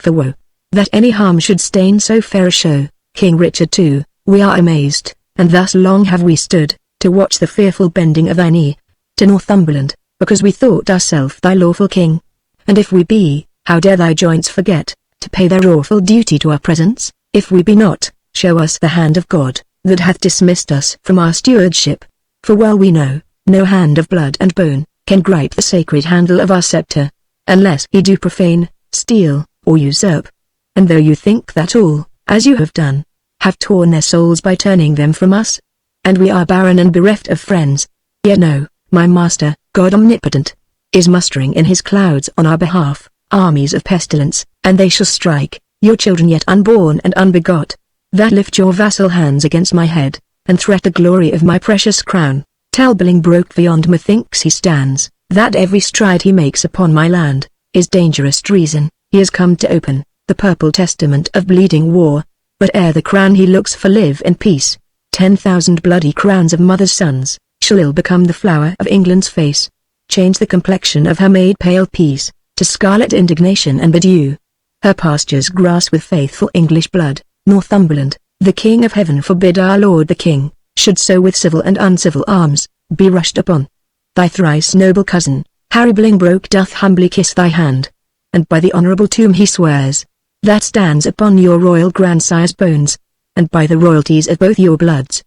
for woe, that any harm should stain so fair a show. King Richard II, we are amazed, and thus long have we stood, to watch the fearful bending of thy knee, to Northumberland, because we thought ourself thy lawful king. And if we be, how dare thy joints forget, to pay their awful duty to our presence? If we be not, show us the hand of God, that hath dismissed us from our stewardship. For well we know, no hand of blood and bone, can gripe the sacred handle of our sceptre, unless he do profane, steal, or usurp. And though you think that all, as you have done, have torn their souls by turning them from us, and we are barren and bereft of friends, yet know, my master, God omnipotent, is mustering in his clouds on our behalf, armies of pestilence, and they shall strike, your children yet unborn and unbegot, that lift your vassal hands against my head, and threat the glory of my precious crown. Tell Bolingbroke beyond methinks he stands, that every stride he makes upon my land, is dangerous treason. He has come to open, the purple testament of bleeding war, but ere the crown he looks for live in peace. 10,000 bloody crowns of mothers' sons, shall ill become the flower of England's face, change the complexion of her made pale peace, to scarlet indignation and bedew her pastures grass with faithful English blood. Northumberland, the King of Heaven forbid our Lord the King, should so with civil and uncivil arms, be rushed upon. Thy thrice noble cousin, Harry Bolingbroke doth humbly kiss thy hand, and by the honourable tomb he swears, that stands upon your royal grandsire's bones, and by the royalties of both your bloods,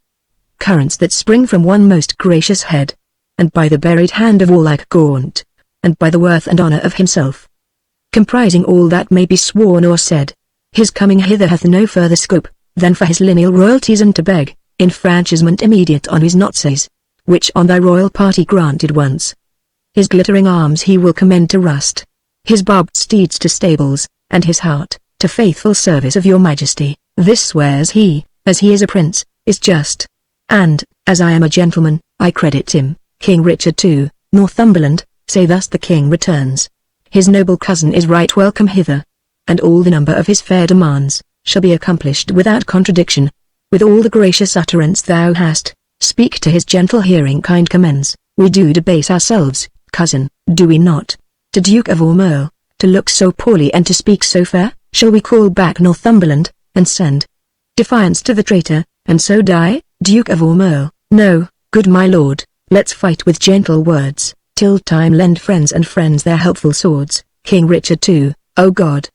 currents that spring from one most gracious head, and by the buried hand of warlike Gaunt, and by the worth and honour of himself, comprising all that may be sworn or said, his coming hither hath no further scope, than for his lineal royalties and to beg, enfranchisement immediate on his notsays, which on thy royal party granted once. His glittering arms he will commend to rust, his barbed steeds to stables, and his heart, to faithful service of your majesty. This swears he, as he is a prince, is just. And, as I am a gentleman, I credit him. King Richard II, Northumberland, say thus the king returns. His noble cousin is right welcome hither. And all the number of his fair demands, shall be accomplished without contradiction. With all the gracious utterance thou hast, speak to his gentle hearing kind commends. We do debase ourselves, cousin, do we not? To Duke of Ormond, to look so poorly and to speak so fair, shall we call back Northumberland, and send defiance to the traitor, and so die? Duke of Ormond, no, good my lord, let's fight with gentle words, till time lend friends and friends their helpful swords. King Richard II, O God,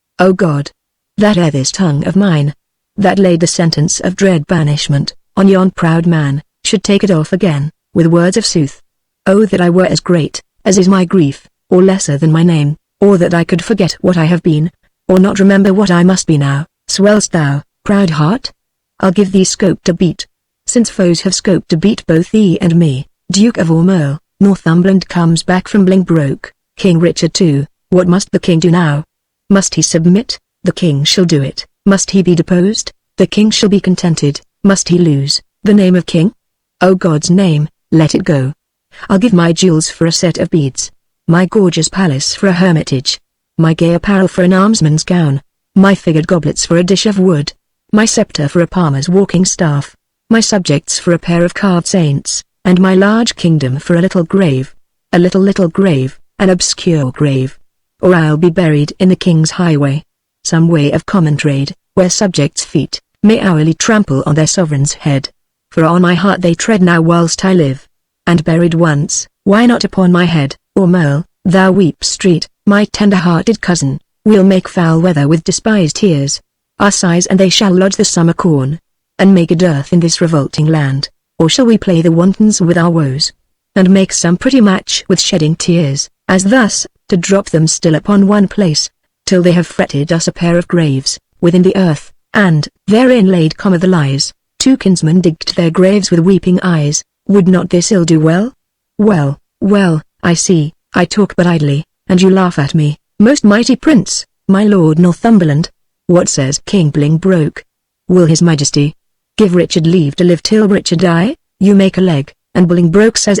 that ere this tongue of mine, that laid the sentence of dread banishment, on yon proud man, should take it off again, with words of sooth. Oh that I were as great, as is my grief, or lesser than my name, or that I could forget what I have been, or not remember what I must be now. Swell'st thou, proud heart? I'll give thee scope to beat, since foes have scope to beat both thee and me. Duke of Ormond, Northumberland comes back from Bolingbroke. King Richard II, what must the king do now? Must he submit? The king shall do it. Must he be deposed? The king shall be contented. Must he lose the name of king? O God's name, let it go. I'll give my jewels for a set of beads, my gorgeous palace for a hermitage, my gay apparel for an almsman's gown, my figured goblets for a dish of wood, my scepter for a palmer's walking staff, my subjects for a pair of carved saints, and my large kingdom for a little grave, little grave, an obscure grave. Or I'll be buried in the king's highway, some way of common trade, where subjects' feet may hourly trample on their sovereign's head. For on my heart they tread now whilst I live, and buried once, why not upon my head? Ormond, thou weep street, my tender-hearted cousin, we'll make foul weather with despised tears, our sighs and they shall lodge the summer corn, and make a dearth in this revolting land. Or shall we play the wantons with our woes, and make some pretty match with shedding tears, as thus, to drop them still upon one place, till they have fretted us a pair of graves, within the earth, and, therein laid the lies, two kinsmen digged their graves with weeping eyes. Would not this ill do well? Well, I see, I talk but idly, and you laugh at me, most mighty prince, my lord Northumberland. What says King Bolingbroke? Will his majesty give Richard leave to live till Richard die? You make a leg, and Bolingbroke says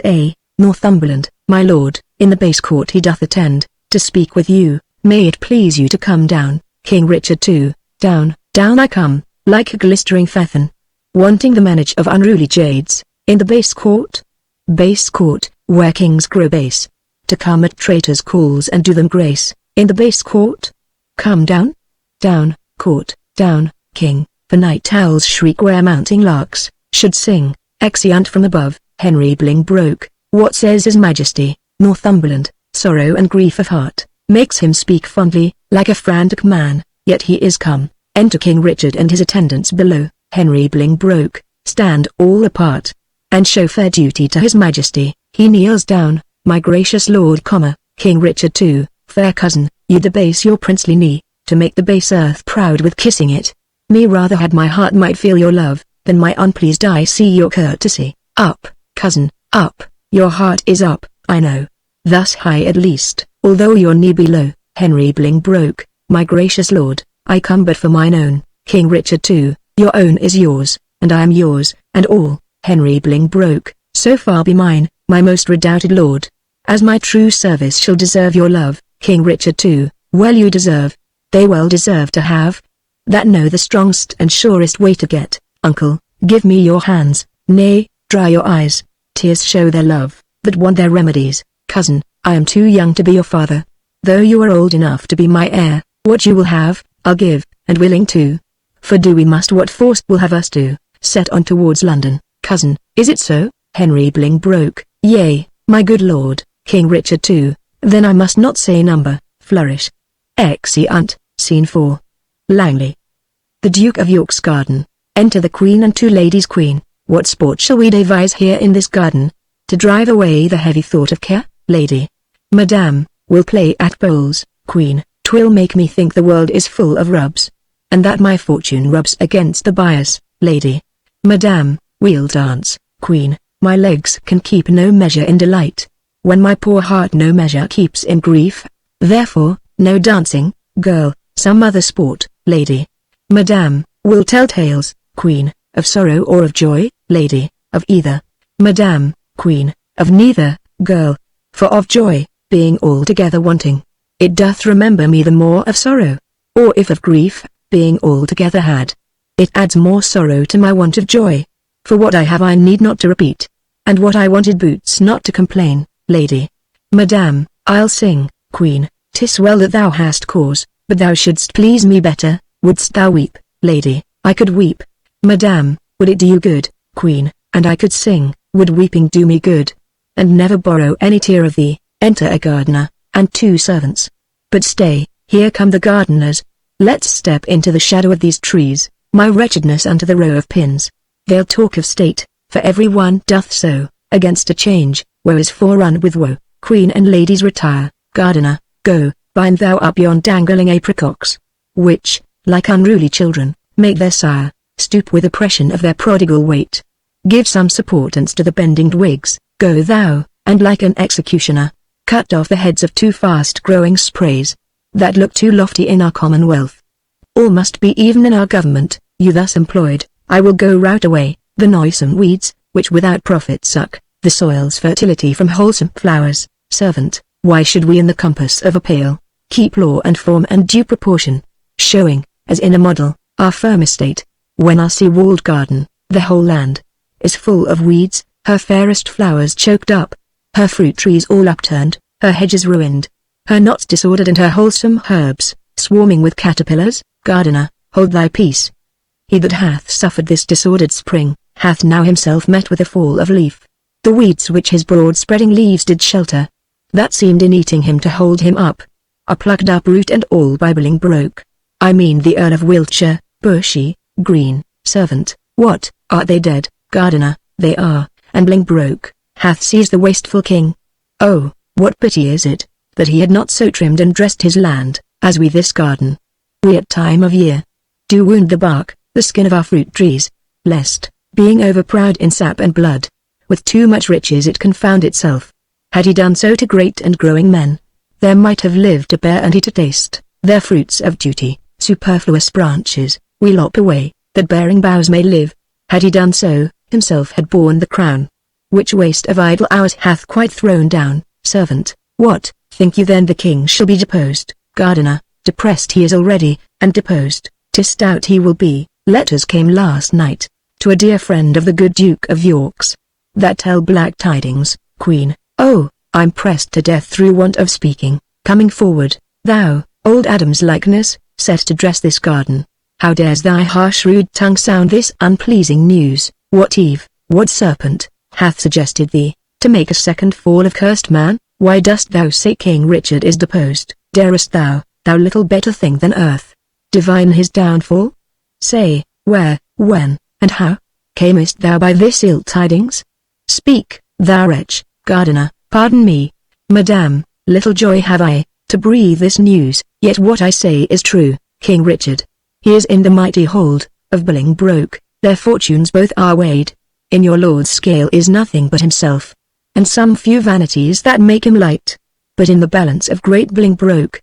Northumberland, my lord, in the base court he doth attend, to speak with you. May it please you to come down. King Richard II, down I come, like a glistering fathom, wanting the manage of unruly jades, in the base court, where kings grow base, to come at traitors' calls and do them grace, in the base court. Come down, court, down, king, for night owls shriek where mounting larks should sing, exeunt from above. Henry Bolingbroke, what says his majesty? Northumberland, sorrow and grief of heart, makes him speak fondly, like a frantic man, yet he is come. Enter King Richard and his attendants below. Henry Bolingbroke, stand all apart, and show fair duty to his majesty. He kneels down, my gracious lord, King Richard II, fair cousin, you debase your princely knee, to make the base earth proud with kissing it. Me rather had my heart might feel your love, than my unpleased eye see your courtesy. Up, cousin, up, your heart is up, I know. Thus high at least, although your knee be low. Henry Bolingbroke, my gracious lord, I come but for mine own. King Richard II, your own is yours, and I am yours, and all. Henry Bolingbroke, so far be mine, my most redoubted lord, as my true service shall deserve your love. King Richard II, well you deserve, they well deserve to have, that know the strongest and surest way to get. Uncle, give me your hands, nay, dry your eyes, tears show their love, that want their remedies. Cousin, I am too young to be your father, though you are old enough to be my heir. What you will have, I'll give, and willing too, for do we must what force will have us do, set on towards London. Cousin, is it so? Henry Bolingbroke, yea, my good lord. King Richard II, then I must not say number, flourish. Exeunt, Scene 4. Langley. The Duke of York's garden. Enter the Queen and two ladies. Queen, what sport shall we devise here in this garden, to drive away the heavy thought of care? Lady, Madame, we'll play at bowls. Queen, 'twill make me think the world is full of rubs, and that my fortune rubs against the bias. Lady, Madame, we'll dance. Queen, my legs can keep no measure in delight, when my poor heart no measure keeps in grief. Therefore, No dancing, girl, some other sport, lady. Madame, will tell tales, queen, of sorrow or of joy, lady, of either. Madame, queen, of neither, girl. For of joy, being altogether wanting, it doth remember me the more of sorrow. Or if of grief, being altogether had, it adds more sorrow to my want of joy. For what I have I need not to repeat, and what I wanted boots not to complain, lady. Madame, I'll sing, queen, 'tis well that thou hast cause, but thou shouldst please me better, wouldst thou weep, lady, I could weep. Madame, would it do you good, queen, and I could sing, would weeping do me good? And never borrow any tear of thee. Enter a gardener, and 2 servants. But stay, here come the gardeners. Let's step into the shadow of these trees, my wretchedness unto the row of pins. They'll talk of state, for every one doth so, against a change, woe is forerun with woe. Queen and ladies retire. Gardener, go, bind thou up yon dangling apricocks, which, like unruly children, make their sire stoop with oppression of their prodigal weight. Give some supportance to the bending twigs. Go thou, and like an executioner, cut off the heads of 2 fast-growing sprays, that look too lofty in our commonwealth. All must be even in our government. You thus employed, I will go rout away the noisome weeds, which without profit suck the soil's fertility from wholesome flowers. Servant, why should we in the compass of a pale keep law and form and due proportion, showing, as in a model, our firm estate, when our sea-walled garden, the whole land, is full of weeds, her fairest flowers choked up, her fruit trees all upturned, her hedges ruined, her knots disordered and her wholesome herbs swarming with caterpillars? Gardener, hold thy peace. He that hath suffered this disordered spring, hath now himself met with a fall of leaf. The weeds which his broad-spreading leaves did shelter, that seemed in eating him to hold him up, are plucked up root and all by Bolingbroke. I mean the Earl of Wiltshire, bushy, green. Servant, what, art they dead? Gardener, they are, and Bolingbroke hath seized the wasteful king. Oh, what pity is it, that he had not so trimmed and dressed his land, as we this garden. We at time of year do wound the bark, the skin of our fruit trees, lest, being overproud in sap and blood, with too much riches it confound itself. Had he done so to great and growing men, there might have lived to bear and he to taste their fruits of duty. Superfluous branches, we lop away, that bearing boughs may live. Had he done so, himself had borne the crown, which waste of idle hours hath quite thrown down. Servant, what, think you then the king shall be deposed? Gardener, depressed he is already, and deposed, 'tis stout he will be. Letters came last night, to a dear friend of the good Duke of York's, that tell black tidings, queen. Oh, I'm pressed to death through want of speaking. Coming forward, thou, old Adam's likeness, set to dress this garden. How dares thy harsh rude tongue sound this unpleasing news? What Eve, what serpent, hath suggested thee, to make a second fall of cursed man? Why dost thou say King Richard is deposed? Darest thou, thou little better thing than earth, divine his downfall? Say, where, when, and how, camest thou by this ill tidings? Speak, thou wretch. Gardener, pardon me, madame, little joy have I, to breathe this news, yet what I say is true. King Richard, he is in the mighty hold of Bolingbroke, their fortunes both are weighed. In your lord's scale is nothing but himself, and some few vanities that make him light, but in the balance of great Bolingbroke,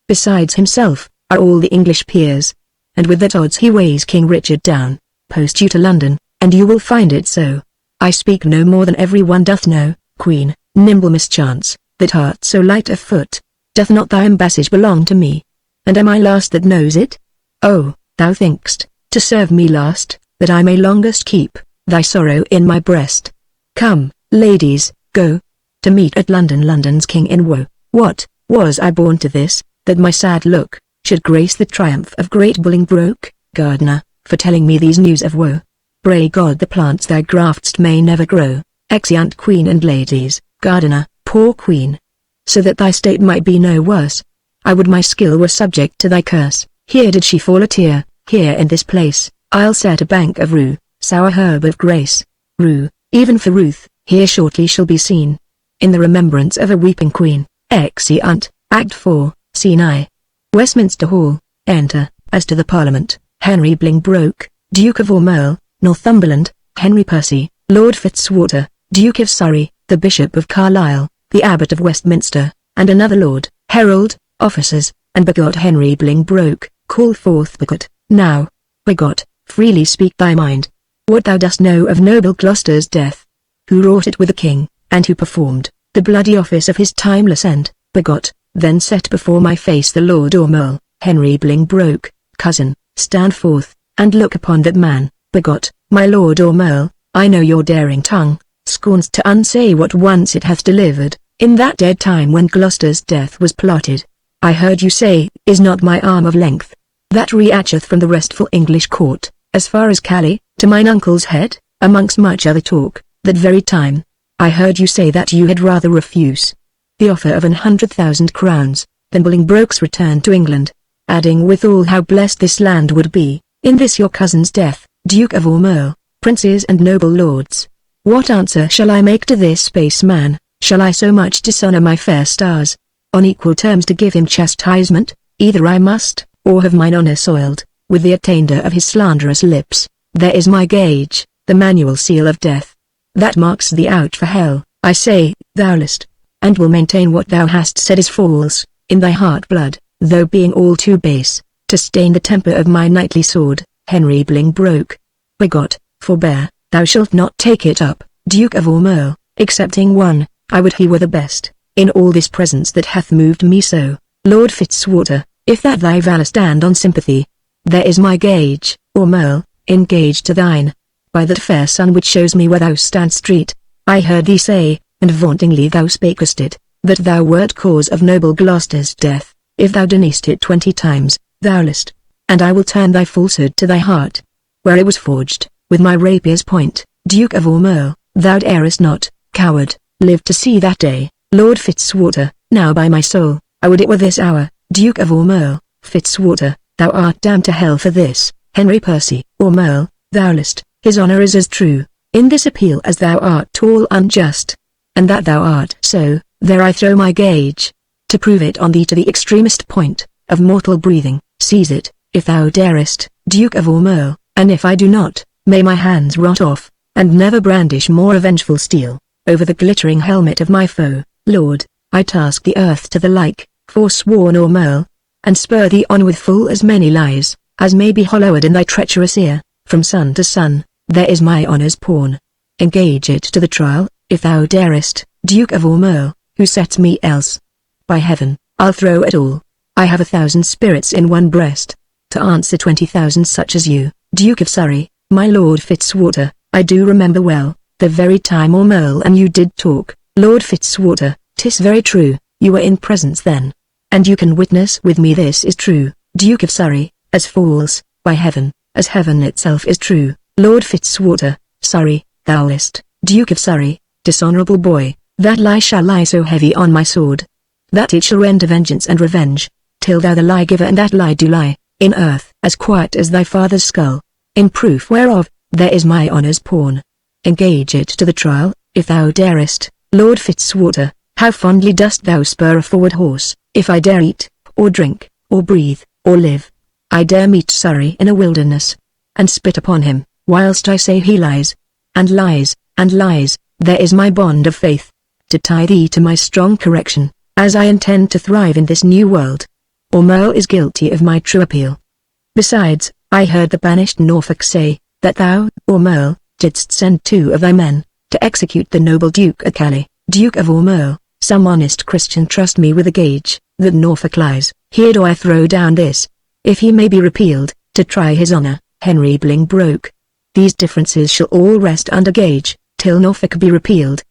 besides himself, are all the English peers, and with that odds he weighs King Richard down. Post you to London, and you will find it so. I speak no more than every one doth know. Queen, nimble mischance, that art so light of foot, doth not thy embassage belong to me? And am I last that knows it? Oh, thou think'st, to serve me last, that I may longest keep thy sorrow in my breast. Come, ladies, go to meet at London's king in woe. What, was I born to this, that my sad look should grace the triumph of great Bolingbroke? Gardener, for telling me these news of woe. Pray God the plants thou graft'st may never grow. Exeunt queen and ladies. Gardener, poor queen, so that thy state might be no worse, I would my skill were subject to thy curse. Here did she fall a tear, here in this place, I'll set a bank of rue, sour herb of grace. Rue, even for Ruth, here shortly shall be seen, in the remembrance of a weeping queen. Exeunt, Act 4, Scene I. Westminster Hall. Enter, as to the Parliament, Henry Bolingbroke, Duke of Ormond, Northumberland, Henry Percy, Lord Fitzwater, Duke of Surrey, the Bishop of Carlisle, the Abbot of Westminster, and another Lord, Herald, officers, and begot Henry Bolingbroke. Call forth begot, now. Begot, freely speak thy mind. What thou dost know of noble Gloucester's death. Who wrought it with the king, and who performed the bloody office of his timeless end. Begot, then set before my face the Lord Ormond, Henry Bolingbroke, cousin, stand forth, and look upon that man. Begot, my Lord Ormond, I know your daring tongue, scorns to unsay what once it hath delivered, in that dead time when Gloucester's death was plotted. I heard you say, is not my arm of length, that reacheth from the restful English court, as far as Calais, to mine uncle's head, amongst much other talk, that very time. I heard you say that you had rather refuse the offer of 100,000 crowns, than Bolingbroke's return to England, adding withal how blessed this land would be, in this your cousin's death. Duke of Ormond, princes and noble lords, what answer shall I make to this base man? Shall I so much dishonour my fair stars, on equal terms to give him chastisement? Either I must, or have mine honour soiled, with the attainder of his slanderous lips. There is my gage, the manual seal of death, that marks thee out for hell. I say, thou liest, and will maintain what thou hast said is false, in thy heart blood, though being all too base, to stain the temper of my knightly sword. Henry Bolingbroke. Begot, forbear, thou shalt not take it up, Duke of Ormond, excepting one. I would he were the best, in all this presence that hath moved me so. Lord Fitzwater, if that thy valour stand on sympathy, there is my gage, Ormond, engaged to thine, by that fair sun which shows me where thou standst street. I heard thee say, and vauntingly thou spakest it, that thou wert cause of noble Gloucester's death. If thou deniest it 20 times, thou liest, and I will turn thy falsehood to thy heart, where it was forged, with my rapier's point. Duke of Ormond, thou darest not, coward, live to see that day. Lord Fitzwater, now by my soul, I would it were this hour. Duke of Ormond, Fitzwater, thou art damned to hell for this. Henry Percy. Ormond, thou liest, his honour is as true, in this appeal as thou art tall unjust, and that thou art so, there I throw my gage, to prove it on thee to the extremest point of mortal breathing. Seize it, if thou darest, Duke of Ormond, and if I do not, may my hands rot off, and never brandish more avengeful steel, over the glittering helmet of my foe. Lord, I task the earth to the like, forsworn Ormond, and spur thee on with full as many lies, as may be hollowed in thy treacherous ear. From sun to sun, there is my honour's pawn. Engage it to the trial, if thou darest, Duke of Ormond, who sets me else? By heaven, I'll throw it all. I have 1,000 spirits in one breast, to answer 20,000 such as you. Duke of Surrey, my Lord Fitzwater, I do remember well, the very time Ormond and you did talk. Lord Fitzwater, 'tis very true, you were in presence then, and you can witness with me this is true. Duke of Surrey, as false, by heaven, as heaven itself is true. Lord Fitzwater, Surrey, thou liest, Duke of Surrey, dishonourable boy, that lie shall lie so heavy on my sword, that it shall render vengeance and revenge, till thou the lie giver and that lie do lie, in earth as quiet as thy father's skull. In proof whereof, there is my honour's pawn. Engage it to the trial, if thou darest. Lord Fitzwater, how fondly dost thou spur a forward horse. If I dare eat, or drink, or breathe, or live, I dare meet Surrey in a wilderness, and spit upon him, whilst I say he lies, and lies, and lies. There is my bond of faith, to tie thee to my strong correction, as I intend to thrive in this new world. Ormond is guilty of my true appeal. Besides, I heard the banished Norfolk say, that thou, Ormond, didst send 2 of thy men, to execute the noble Duke at Calais. Duke of Ormond, some honest Christian trust me with a gage, that Norfolk lies. Here do I throw down this, if he may be repealed, to try his honour. Henry Bolingbroke. These differences shall all rest under gage, till Norfolk be repealed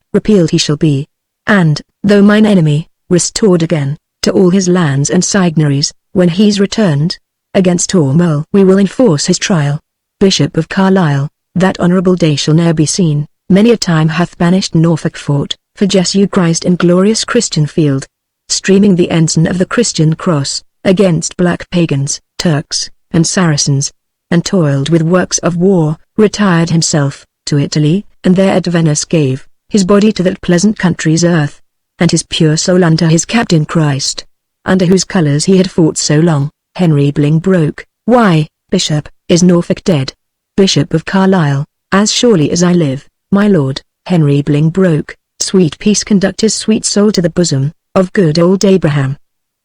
he shall be. And, though mine enemy, restored again, to all his lands and signories, when he's returned, against Ormond we will enforce his trial. Bishop of Carlisle, that honourable day shall ne'er be seen. Many a time hath banished Norfolk fought, for Jesu Christ in glorious Christian field, streaming the ensign of the Christian cross, against black pagans, Turks, and Saracens, and toiled with works of war, retired himself, to Italy, and there at Venice gave his body to that pleasant country's earth, and his pure soul unto his captain Christ, under whose colours he had fought so long. Henry Bolingbroke. Why, Bishop, is Norfolk dead? Bishop of Carlisle, as surely as I live, my lord. Henry Bolingbroke. Sweet peace conduct his sweet soul to the bosom of good old Abraham.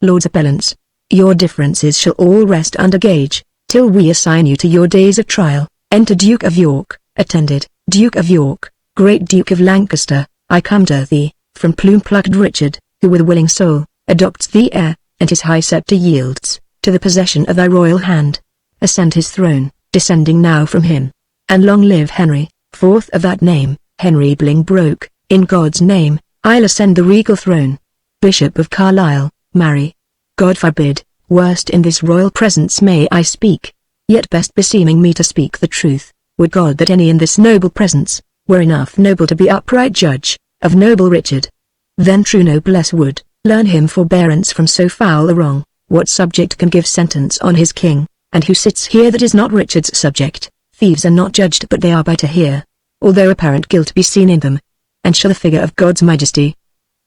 Lords appellants, Your differences shall all rest under gauge, till we assign you to your days of trial. Enter Duke of York. Attended, Duke of York, Great Duke of Lancaster, I come to thee, from plume-plucked Richard, who with willing soul, adopts thee heir, and his high sceptre yields, to the possession of thy royal hand. Ascend his throne, descending now from him. And long live Henry, fourth of that name. Henry Bolingbroke, in God's name, I'll ascend the regal throne. Bishop of Carlisle, marry. God forbid, worst in this royal presence may I speak. Yet best beseeming me to speak the truth, would God that any in this noble presence, were enough noble to be upright judge, of noble Richard. Then true noblesse would, learn him forbearance from so foul a wrong. What subject can give sentence on his king, and who sits here that is not Richard's subject? Thieves are not judged but they are by to hear, although apparent guilt be seen in them. And shall the figure of God's majesty,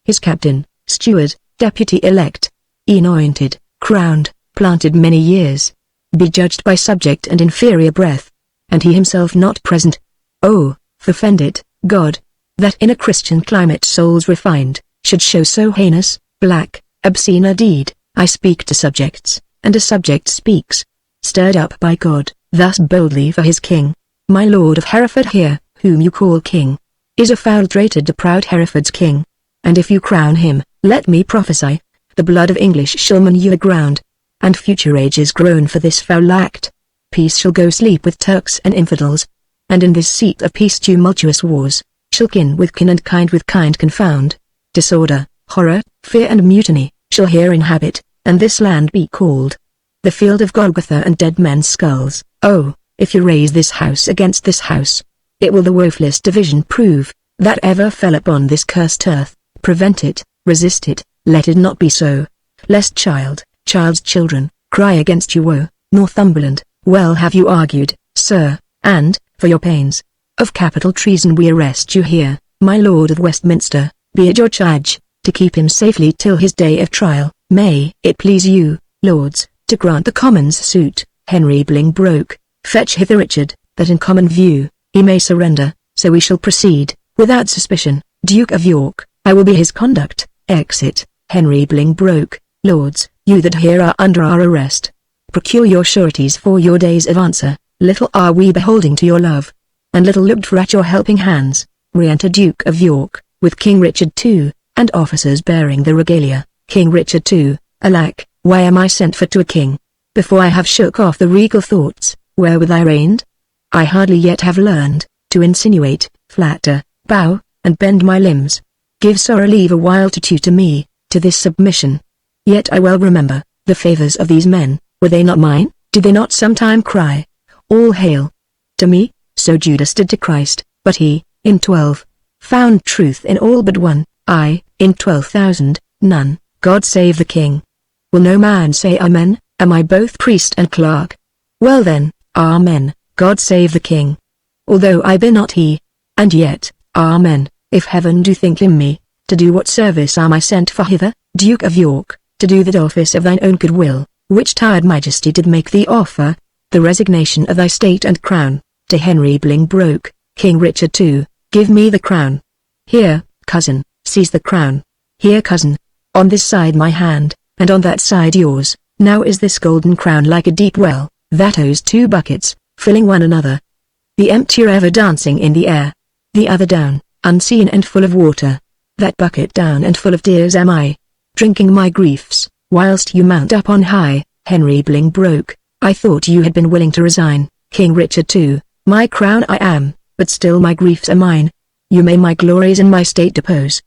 his captain, steward, deputy elect, anointed, crowned, planted many years, be judged by subject and inferior breath, and he himself not present? Oh, forfend it, God, that in a Christian climate souls refined, should show so heinous, black, obscene a deed. I speak to subjects, and a subject speaks, stirred up by God, thus boldly for his king. My lord of Hereford here, whom you call king, is a foul-traitor to proud Hereford's king. And if you crown him, let me prophesy, the blood of English shall manure ground, and future ages groan for this foul act. Peace shall go sleep with Turks and infidels, and in this seat of peace tumultuous wars, shall kin with kin and kind with kind confound. Disorder, horror, fear and mutiny, shall here inhabit, and this land be called the field of Golgotha and dead men's skulls. Oh, if you raise this house against this house, it will the woefulest division prove, that ever fell upon this cursed earth. Prevent it, resist it, let it not be so, lest child's children, cry against you woe. Northumberland, well have you argued, sir, and, for your pains of capital treason we arrest you here, my lord of Westminster, be it your charge, to keep him safely till his day of trial. May it please you, lords, to grant the Commons' suit. Henry Bolingbroke, fetch hither Richard, that in common view, he may surrender, so we shall proceed, without suspicion. Duke of York, I will be his conduct. Exit. Henry Bolingbroke, lords, you that here are under our arrest, procure your sureties for your days of answer. Little are we beholding to your love, and little looked for at your helping hands. Re-enter Duke of York, with King Richard II, and officers bearing the regalia. King Richard II, alack, why am I sent for to a king, before I have shook off the regal thoughts, wherewith I reigned? I hardly yet have learned, to insinuate, flatter, bow, and bend my limbs. Give sorrow leave a while to tutor me, to this submission. Yet I well remember, the favors of these men, were they not mine? Did they not sometime cry, all hail to me? So Judas did to Christ, but he, in 12, found truth in all but one. I, in 12,000, none. God save the king. Will no man say amen? Am I both priest and clerk? Well then, amen, God save the king. Although I be not he. And yet, amen, if heaven do think in me, to do what service am I sent for hither, Duke of York, to do that office of thine own good will, which tired majesty did make thee offer, the resignation of thy state and crown, to Henry Bolingbroke, King Richard II, give me the crown. Here, cousin, seize the crown. Here, cousin, on this side my hand, and on that side yours. Now is this golden crown like a deep well, that owes two buckets, filling one another. The emptier ever dancing in the air, the other down, unseen and full of water. That bucket down and full of tears am I, drinking my griefs, whilst you mount up on high. Henry Bolingbroke, I thought you had been willing to resign. King Richard II, my crown I am, but still my griefs are mine. You may my glories and my state depose,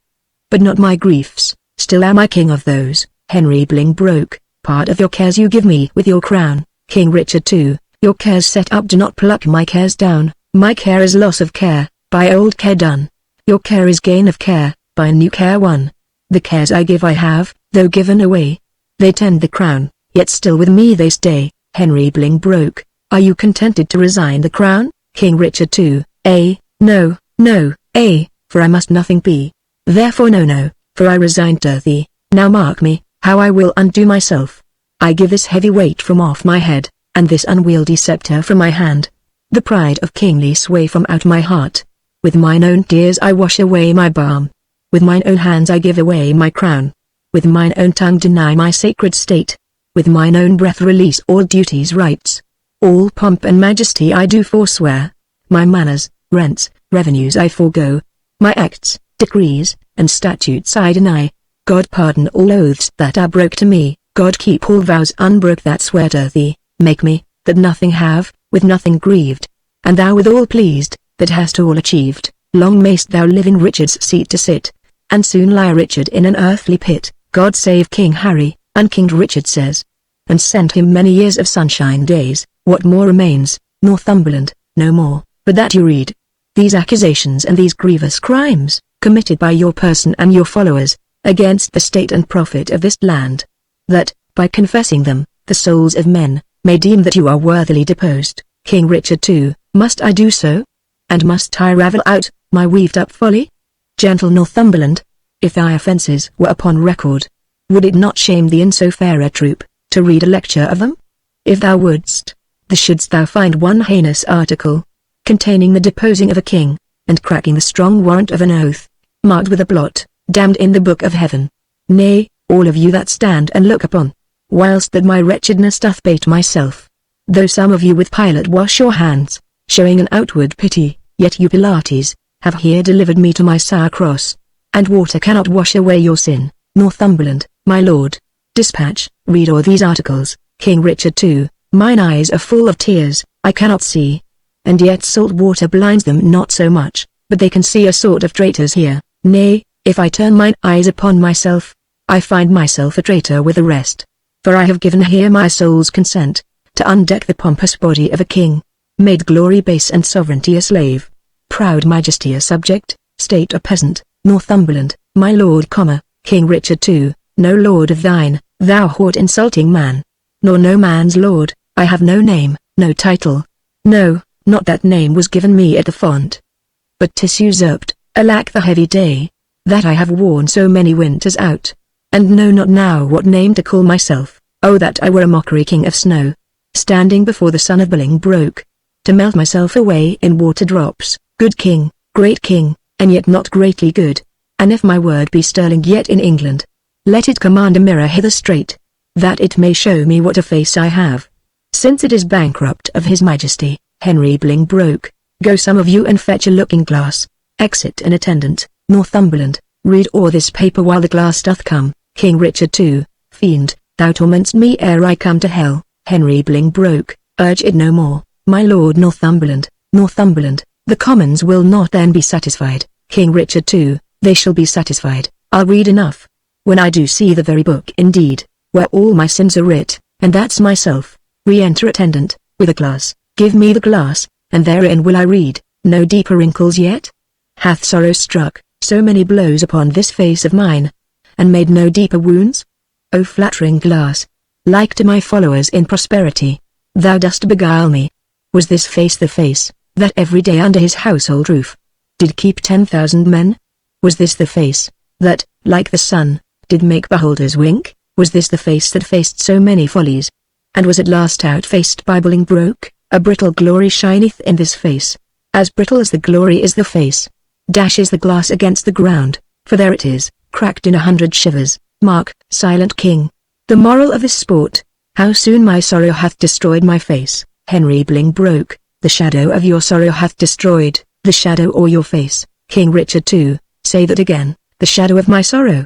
but not my griefs, still am I king of those. Henry Bolingbroke, part of your cares you give me with your crown. King Richard II, your cares set up do not pluck my cares down. My care is loss of care, by old care done. Your care is gain of care, by new care won. The cares I give I have, though given away. They tend the crown, yet still with me they stay. Henry Bolingbroke, are you contented to resign the crown? King Richard II, no, for I must nothing be. Therefore no, for I resign to thee. Now mark me, how I will undo myself. I give this heavy weight from off my head, and this unwieldy sceptre from my hand. The pride of kingly sway from out my heart. With mine own tears I wash away my balm. With mine own hands I give away my crown. With mine own tongue deny my sacred state. with mine own breath release all duties rights. All pomp and majesty I do forswear. My manors, rents, revenues I forego. My acts, decrees, and statutes I deny. God pardon all oaths that are broke to me. God keep all vows unbroke that swear to thee. Make me, that nothing have, with nothing grieved. And thou withal pleased, that hast all achieved. Long mayst thou live in Richard's seat to sit, and soon lie Richard in an earthly pit. God save King Harry, unkinged Richard says, and send him many years of sunshine days. What more remains? Northumberland, no more, but that you read. These accusations and these grievous crimes, committed by your person and your followers, against the state and profit of this land. That, by confessing them, the souls of men, may deem that you are worthily deposed. King Richard too, must I do so? And must I ravel out my weaved-up folly? Gentle Northumberland, if thy offences were upon record, would it not shame thee in so fair a troop, to read a lecture of them? If thou wouldst, the shouldst thou find one heinous article, containing the deposing of a king, and cracking the strong warrant of an oath, marked with a blot, damned in the book of heaven. Nay, all of you that stand and look upon, whilst that my wretchedness doth bate myself, though some of you with Pilate wash your hands, showing an outward pity, yet you Pilates, have here delivered me to my sour cross, and water cannot wash away your sin. Northumberland, my lord, dispatch, read o'er these articles. King Richard too, mine eyes are full of tears, I cannot see, and yet salt water blinds them not so much, but they can see a sort of traitors here. Nay, if I turn mine eyes upon myself, I find myself a traitor with the rest, for I have given here my soul's consent, to undeck the pompous body of a king, made glory base and sovereignty a slave, proud majesty a subject, state a peasant. Northumberland, my lord, King Richard too, no lord of thine, thou hoard insulting man, nor no man's lord. I have no name, no title, no, not that name was given me at the font, but 'tis usurped. Alack the heavy day, that I have worn so many winters out, and know not now what name to call myself. Oh that I were a mockery king of snow, standing before the sun of Bolingbroke, to melt myself away in water drops. Good king, great king, and yet not greatly good, and if my word be sterling yet in England, let it command a mirror hither straight, that it may show me what a face I have. Since it is bankrupt of his majesty, Henry Bolingbroke, go some of you and fetch a looking-glass. Exit an attendant. Northumberland, read o'er this paper while the glass doth come. King Richard too, fiend, thou torment'st me ere I come to hell. Henry Bolingbroke, urge it no more. My lord Northumberland, Northumberland, the commons will not then be satisfied. King Richard too, they shall be satisfied. I'll read enough, when I do see the very book indeed, where all my sins are writ, and that's myself. Re-enter attendant, with a glass. Give me the glass, and therein will I read. No deeper wrinkles yet? Hath sorrow struck so many blows upon this face of mine, and made no deeper wounds? O flattering glass, like to my followers in prosperity, thou dost beguile me. Was this face the face that every day under his household roof did keep 10,000 men? Was this the face that, like the sun, did make beholders wink? Was this the face that faced so many follies, and was at last outfaced by Bolingbroke? A brittle glory shineth in this face, as brittle as the glory is the face. Dashes the glass against the ground, for there it is, cracked in 100 shivers. Mark, silent king, the moral of this sport, how soon my sorrow hath destroyed my face. Henry Bolingbroke, the shadow of your sorrow hath destroyed the shadow o'er your face. King Richard too, say that again, the shadow of my sorrow.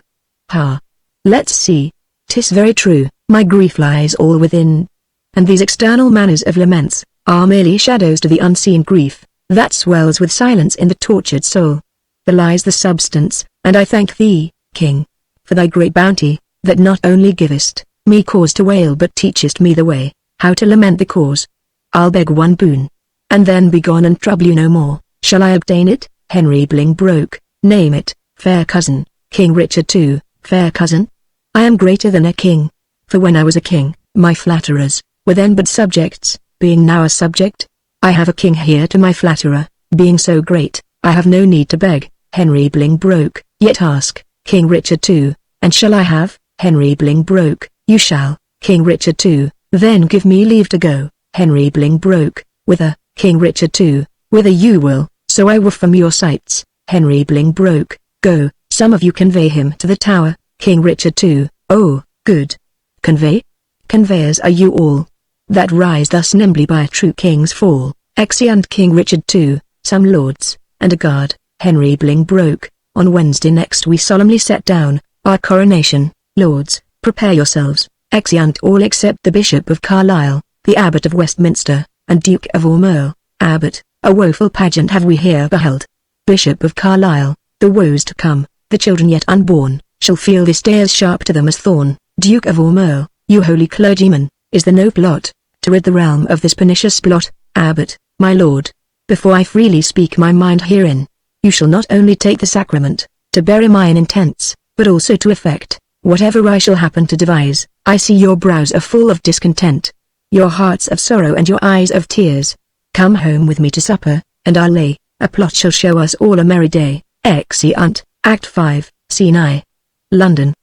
Ha! Let's see. 'Tis very true, my grief lies all within, and these external manners of laments are merely shadows to the unseen grief that swells with silence in the tortured soul. There lies the substance, and I thank thee, king, for thy great bounty, that not only givest me cause to wail but teachest me the way, how to lament the cause. I'll beg one boon, and then be gone and trouble you no more. Shall I obtain it? Henry Bolingbroke, name it. Fair cousin. King Richard too, fair cousin. I am greater than a king, for when I was a king, my flatterers were then but subjects. Being now a subject, I have a king here to my flatterer. Being so great, I have no need to beg. Henry Bolingbroke, yet ask. King Richard too, and shall I have? Henry Bolingbroke, you shall. King Richard too, then give me leave to go. Henry Bolingbroke, whither? King Richard too, whither you will, so I will from your sights. Henry Bolingbroke, go, some of you convey him to the Tower. King Richard too, oh, good. Convey? conveyors are you all, that rise thus nimbly by a true king's fall, exeunt King Richard II, some lords, and a guard, Henry Bolingbroke. On Wednesday next we solemnly set down our coronation. Lords, prepare yourselves, exeunt all except the Bishop of Carlisle, the Abbot of Westminster, and Duke of Ormond. Abbot, a woeful pageant have we here beheld. Bishop of Carlisle, the woes to come, the children yet unborn, shall feel this day as sharp to them as thorn. Duke of Ormond, you holy clergyman, is there no plot to rid the realm of this pernicious blot? Abbot, my lord, before I freely speak my mind herein, you shall not only take the sacrament, to bury mine intents, but also to effect, whatever I shall happen to devise. I see your brows are full of discontent, your hearts of sorrow and your eyes of tears. Come home with me to supper, and I'll lay, a plot shall show us all a merry day. Exeunt, Act 5, Scene I. London.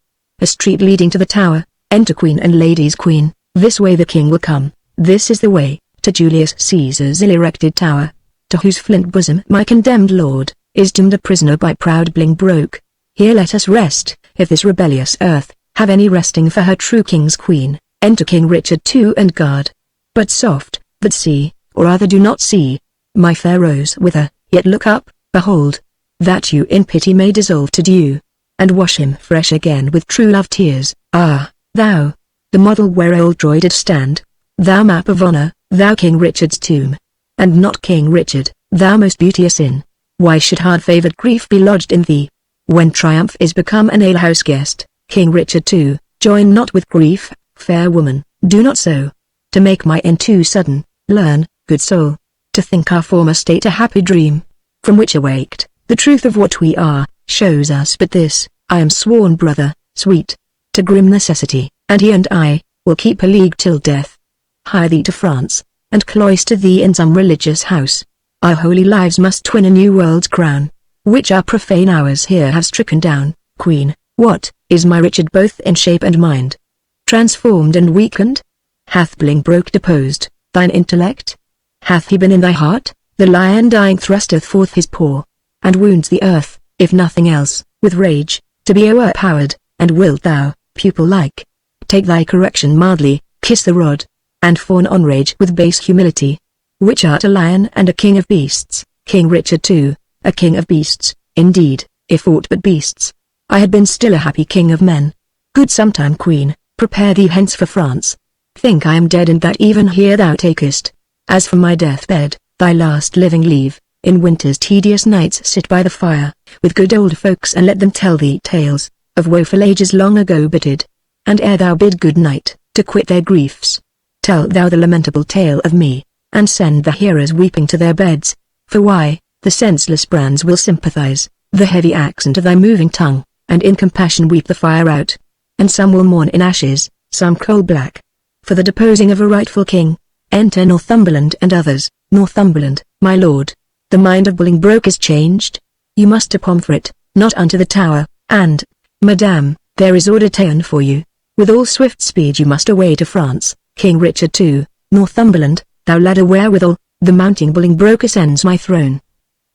A street leading to the Tower, enter Queen and Ladies Queen. This way the King will come, this is the way, to Julius Caesar's ill-erected tower, to whose flint bosom my condemned lord is doomed a prisoner by proud Bolingbroke. Here let us rest, if this rebellious earth have any resting for her true king's queen. Enter King Richard II and guard. But soft, that see, or rather do not see, my fair rose wither, yet look up, behold, that you in pity may dissolve to dew, and wash him fresh again with true love tears. Ah, thou, the model where old Troy did stand, thou map of honor, thou King Richard's tomb, and not King Richard, thou most beauteous in. Why should hard-favored grief be lodged in thee? When triumph is become an alehouse guest, King Richard II, join not with grief, fair woman, do not so. To make my end too sudden, learn, good soul, to think our former state a happy dream, from which awaked, the truth of what we are, shows us but this: I am sworn brother, sweet, to grim necessity, and he and I, will keep a league till death. Hie thee to France, and cloister thee in some religious house. Our holy lives must twin a new world's crown, which our profane hours here have stricken down. Queen, what, is my Richard both in shape and mind transformed and weakened? Hath Bolingbroke deposed thine intellect? Hath he been in thy heart? The lion dying thrusteth forth his paw, and wounds the earth, if nothing else, with rage, to be o'erpowered, and wilt thou, pupil-like, take thy correction mildly, kiss the rod, and fawn on rage with base humility? Which art a lion and a king of beasts, King Richard II, a king of beasts, indeed, if aught but beasts. I had been still a happy king of men. Good sometime Queen, prepare thee hence for France. Think I am dead and that even here thou takest, as for my deathbed, thy last living leave, in winter's tedious nights sit by the fire, with good old folks and let them tell thee tales, of woeful ages long ago bitted, and ere thou bid good night, to quit their griefs, tell thou the lamentable tale of me, and send the hearers weeping to their beds, for why, the senseless brands will sympathize, the heavy accent of thy moving tongue, and in compassion weep the fire out, and some will mourn in ashes, some coal-black, for the deposing of a rightful king. Enter Northumberland and others. Northumberland, my lord, the mind of Bolingbroke is changed, you must to Pomfret, not unto the Tower, and, madame, there is order ta'en for you, with all swift speed you must away to France. King Richard II, Northumberland, thou ladder wherewithal, the mounting Bolingbroke ascends my throne.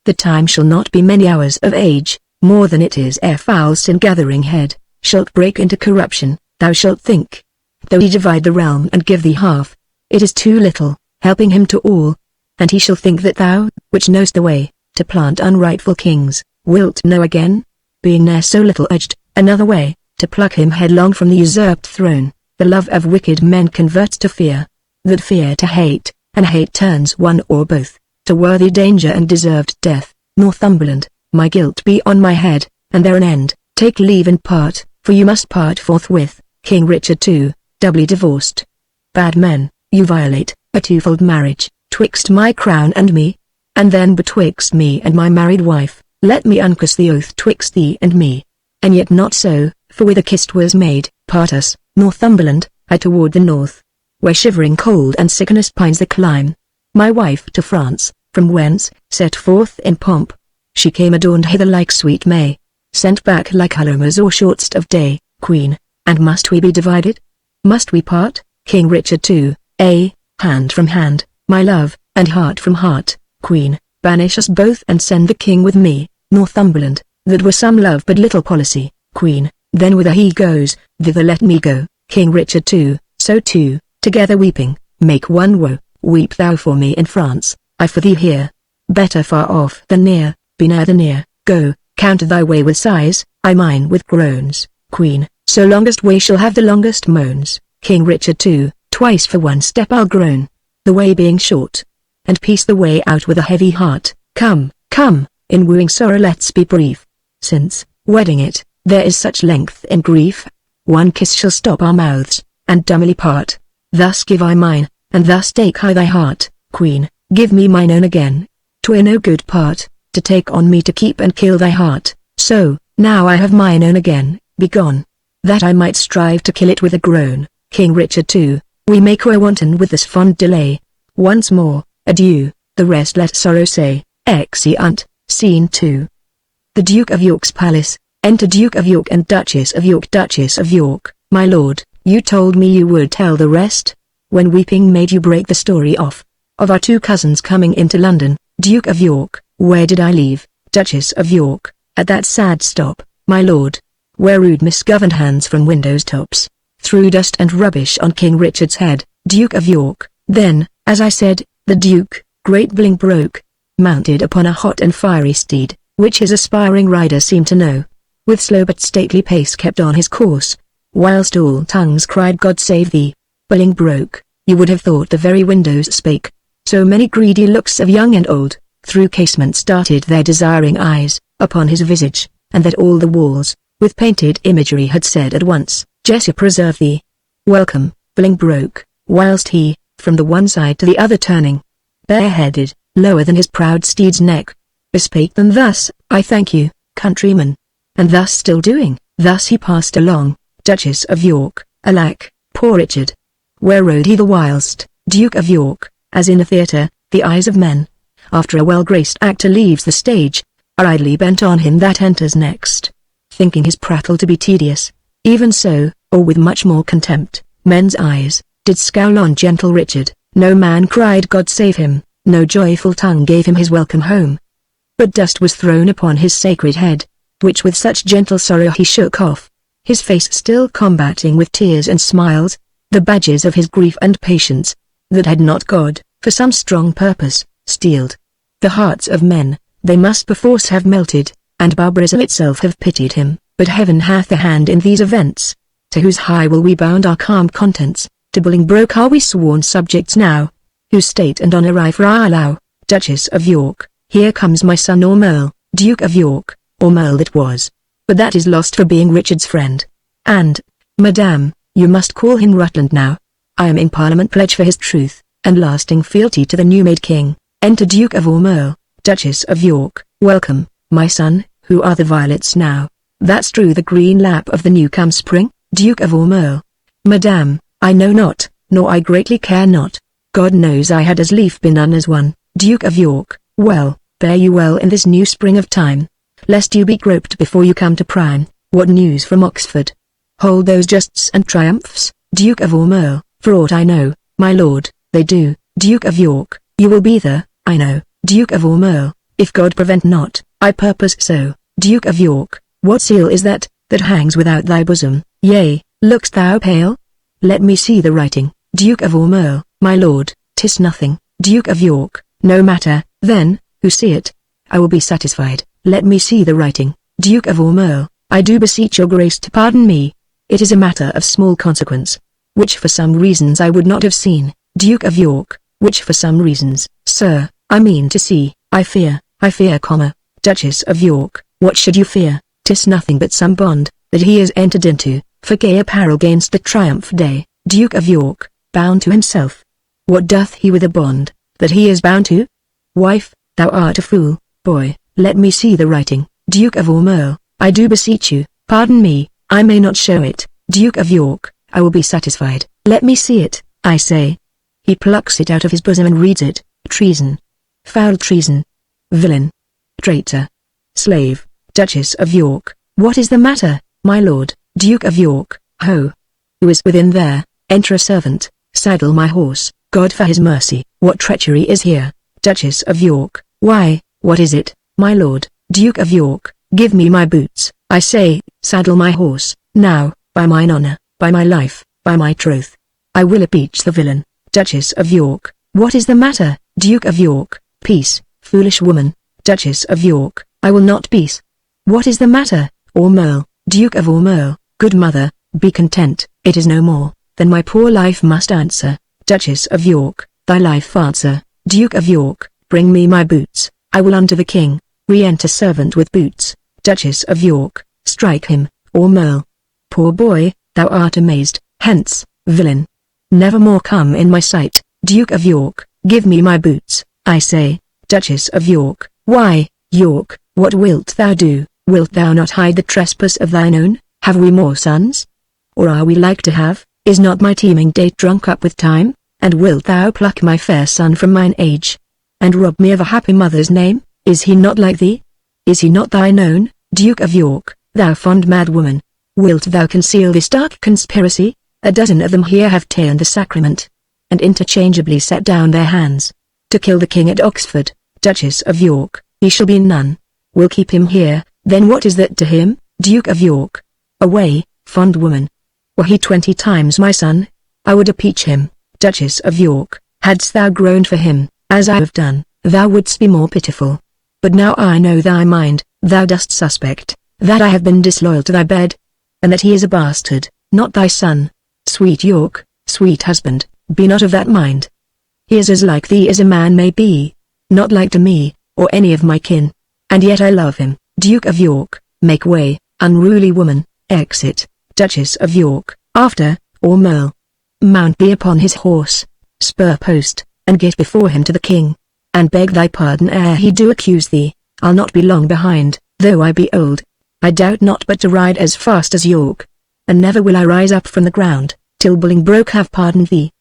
The time shall not be many hours of age, more than it is ere foul sin gathering head, shalt break into corruption. Thou shalt think, though he divide the realm and give thee half, it is too little, helping him to all, and he shall think that thou, which knowest the way, to plant unrightful kings, wilt know again, being ne'er so little urged, another way, to pluck him headlong from the usurped throne. The love of wicked men converts to fear, that fear to hate, and hate turns one or both, to worthy danger and deserved death. Northumberland, my guilt be on my head, and there an end. Take leave and part, for you must part forthwith. King Richard II, doubly divorced. Bad men, you violate a twofold marriage, twixt my crown and me, and then betwixt me and my married wife. Let me unkiss the oath twixt thee and me, and yet not so, for with a kiss was made. Part us, Northumberland, I toward the north, where shivering cold and sickness pines the clime. My wife to France, from whence, set forth in pomp, she came adorned hither like sweet May, sent back like Halomas or shortst of day. Queen, and must we be divided? Must we part? King Richard II, hand from hand, my love, and heart from heart. Queen, banish us both and send the king with me. Northumberland, that were some love but little policy. Queen, then whither he goes, thither let me go. King Richard II, so two, together weeping, make one woe. Weep thou for me in France, I for thee here. Better far off than near, be near than near. Go, count thy way with sighs, I mine with groans. Queen, so longest way shall have the longest moans. King Richard II, twice for one step I'll groan, the way being short, and peace the way out with a heavy heart. Come, come, in wooing sorrow let's be brief, since, wedding it, there is such length in grief. One kiss shall stop our mouths, and dumbly part. Thus give I mine, and thus take I thy heart. Queen, give me mine own again. 'Twere no good part, to take on me to keep and kill thy heart. So, now I have mine own again, begone, that I might strive to kill it with a groan. King Richard II, we make way wanton with this fond delay. Once more, adieu, the rest let sorrow say. Exeunt. Scene 2. The Duke of York's palace. Enter Duke of York and Duchess of York. Duchess of York, my lord, you told me you would tell the rest, when weeping made you break the story off, of our two cousins coming into London. Duke of York, where did I leave? Duchess of York, at that sad stop, my lord, where rude misgoverned hands from windows tops threw dust and rubbish on King Richard's head. Duke of York, then, as I said, the Duke, great bling broke, mounted upon a hot and fiery steed, which his aspiring rider seemed to know, with slow but stately pace kept on his course, whilst all tongues cried God save thee. Bling broke, you would have thought the very windows spake, so many greedy looks of young and old, through casements darted their desiring eyes, upon his visage, and that all the walls, with painted imagery had said at once, Jessie preserve thee. Welcome, Bling broke, whilst he, from the one side to the other turning, bareheaded, lower than his proud steed's neck, bespake them thus, I thank you, countryman. And thus still doing, thus he passed along. Duchess of York, alack, poor Richard. Where rode he the whilst? Duke of York, as in a theatre, the eyes of men, after a well-graced actor leaves the stage, are idly bent on him that enters next, thinking his prattle to be tedious. Even so, or with much more contempt, men's eyes did scowl on gentle Richard. No man cried God save him, no joyful tongue gave him his welcome home. But dust was thrown upon his sacred head, which with such gentle sorrow he shook off, his face still combating with tears and smiles, the badges of his grief and patience, that had not God, for some strong purpose, steeled the hearts of men. They must perforce have melted, and barbarism itself have pitied him. But heaven hath a hand in these events, to whose high will we bound our calm contents. To Bolingbroke are we sworn subjects now, whose state and honour I for I allow. Duchess of York, here comes my son Ormerle. Duke of York, Ormerle it was, but that is lost for being Richard's friend. And, madame, you must call him Rutland now. I am in Parliament pledge for his truth, and lasting fealty to the new-made king. Enter Duke of Ormerle. Duchess of York, welcome, my son. Who are the violets now, that strew the green lap of the new-come spring? Duke of Ormerle, madame, I know not, nor I greatly care not. God knows I had as lief been none as one. Duke of York, well, bear you well in this new spring of time, lest you be groped before you come to prime. What news from Oxford? Hold those justs and triumphs? Duke of Ormerle, for aught I know, my lord, they do. Duke of York, you will be there, I know. Duke of Ormerle, if God prevent not, I purpose so. Duke of York, what seal is that hangs without thy bosom? Yea, look'st thou pale? Let me see the writing. Duke of Ormerle, my lord, 'tis nothing. Duke of York, no matter, then, who see it, I will be satisfied. Let me see the writing. Duke of Ormerle, I do beseech your grace to pardon me. It is a matter of small consequence, which for some reasons I would not have seen. Duke of York, which for some reasons, sir, I mean to see. I fear, comma. Duchess of York, what should you fear? 'Tis nothing but some bond, that he has entered into, for gay apparel gainst the triumph day. Duke of York, bound to himself. What doth he with a bond, that he is bound to? Wife, thou art a fool. Boy, let me see the writing. Duke of Ormerle, I do beseech you, pardon me, I may not show it. Duke of York, I will be satisfied. Let me see it, I say. He plucks it out of his bosom and reads it. Treason. Foul treason. Villain. Traitor. Slave. Duchess of York, what is the matter, my lord? Duke of York, ho! Who is within there? Enter a servant. Saddle my horse. God for his mercy, what treachery is here? Duchess of York, why, what is it, my lord? Duke of York, give me my boots, I say. Saddle my horse, now, by mine honour, by my life, by my troth. I will impeach the villain. Duchess of York, what is the matter? Duke of York, peace, foolish woman. Duchess of York, I will not peace. What is the matter? Ormond, Duke of Ormond, good mother, be content, it is no more than my poor life must answer. Duchess of York, thy life answer. Duke of York, bring me my boots, I will unto the king. Re-enter servant with boots. Duchess of York, strike him. Ormond, poor boy, thou art amazed, hence, villain. Never more come in my sight. Duke of York, give me my boots, I say. Duchess of York, why, York, what wilt thou do? Wilt thou not hide the trespass of thine own? Have we more sons? Or are we like to have? Is not my teeming date drunk up with time? And wilt thou pluck my fair son from mine age, and rob me of a happy mother's name? Is he not like thee? Is he not thine own? Duke of York, thou fond mad woman, wilt thou conceal this dark conspiracy? A dozen of them here have ta'en the sacrament, and interchangeably set down their hands, to kill the king at Oxford. Duchess of York, he shall be none. We'll keep him here, then what is that to him? Duke of York, away, fond woman. Were he 20 times my son, I would impeach him. Duchess of York, hadst thou groaned for him, as I have done, thou wouldst be more pitiful. But now I know thy mind, thou dost suspect, that I have been disloyal to thy bed, and that he is a bastard, not thy son. Sweet York, sweet husband, be not of that mind. He is as like thee as a man may be, not like to me, or any of my kin, and yet I love him. Duke of York, make way, unruly woman, exit. Duchess of York, after, Ormond. Mount thee upon his horse, spur post, and get before him to the king, and beg thy pardon ere he do accuse thee. I'll not be long behind, though I be old. I doubt not but to ride as fast as York, and never will I rise up from the ground, till Bolingbroke have pardoned thee.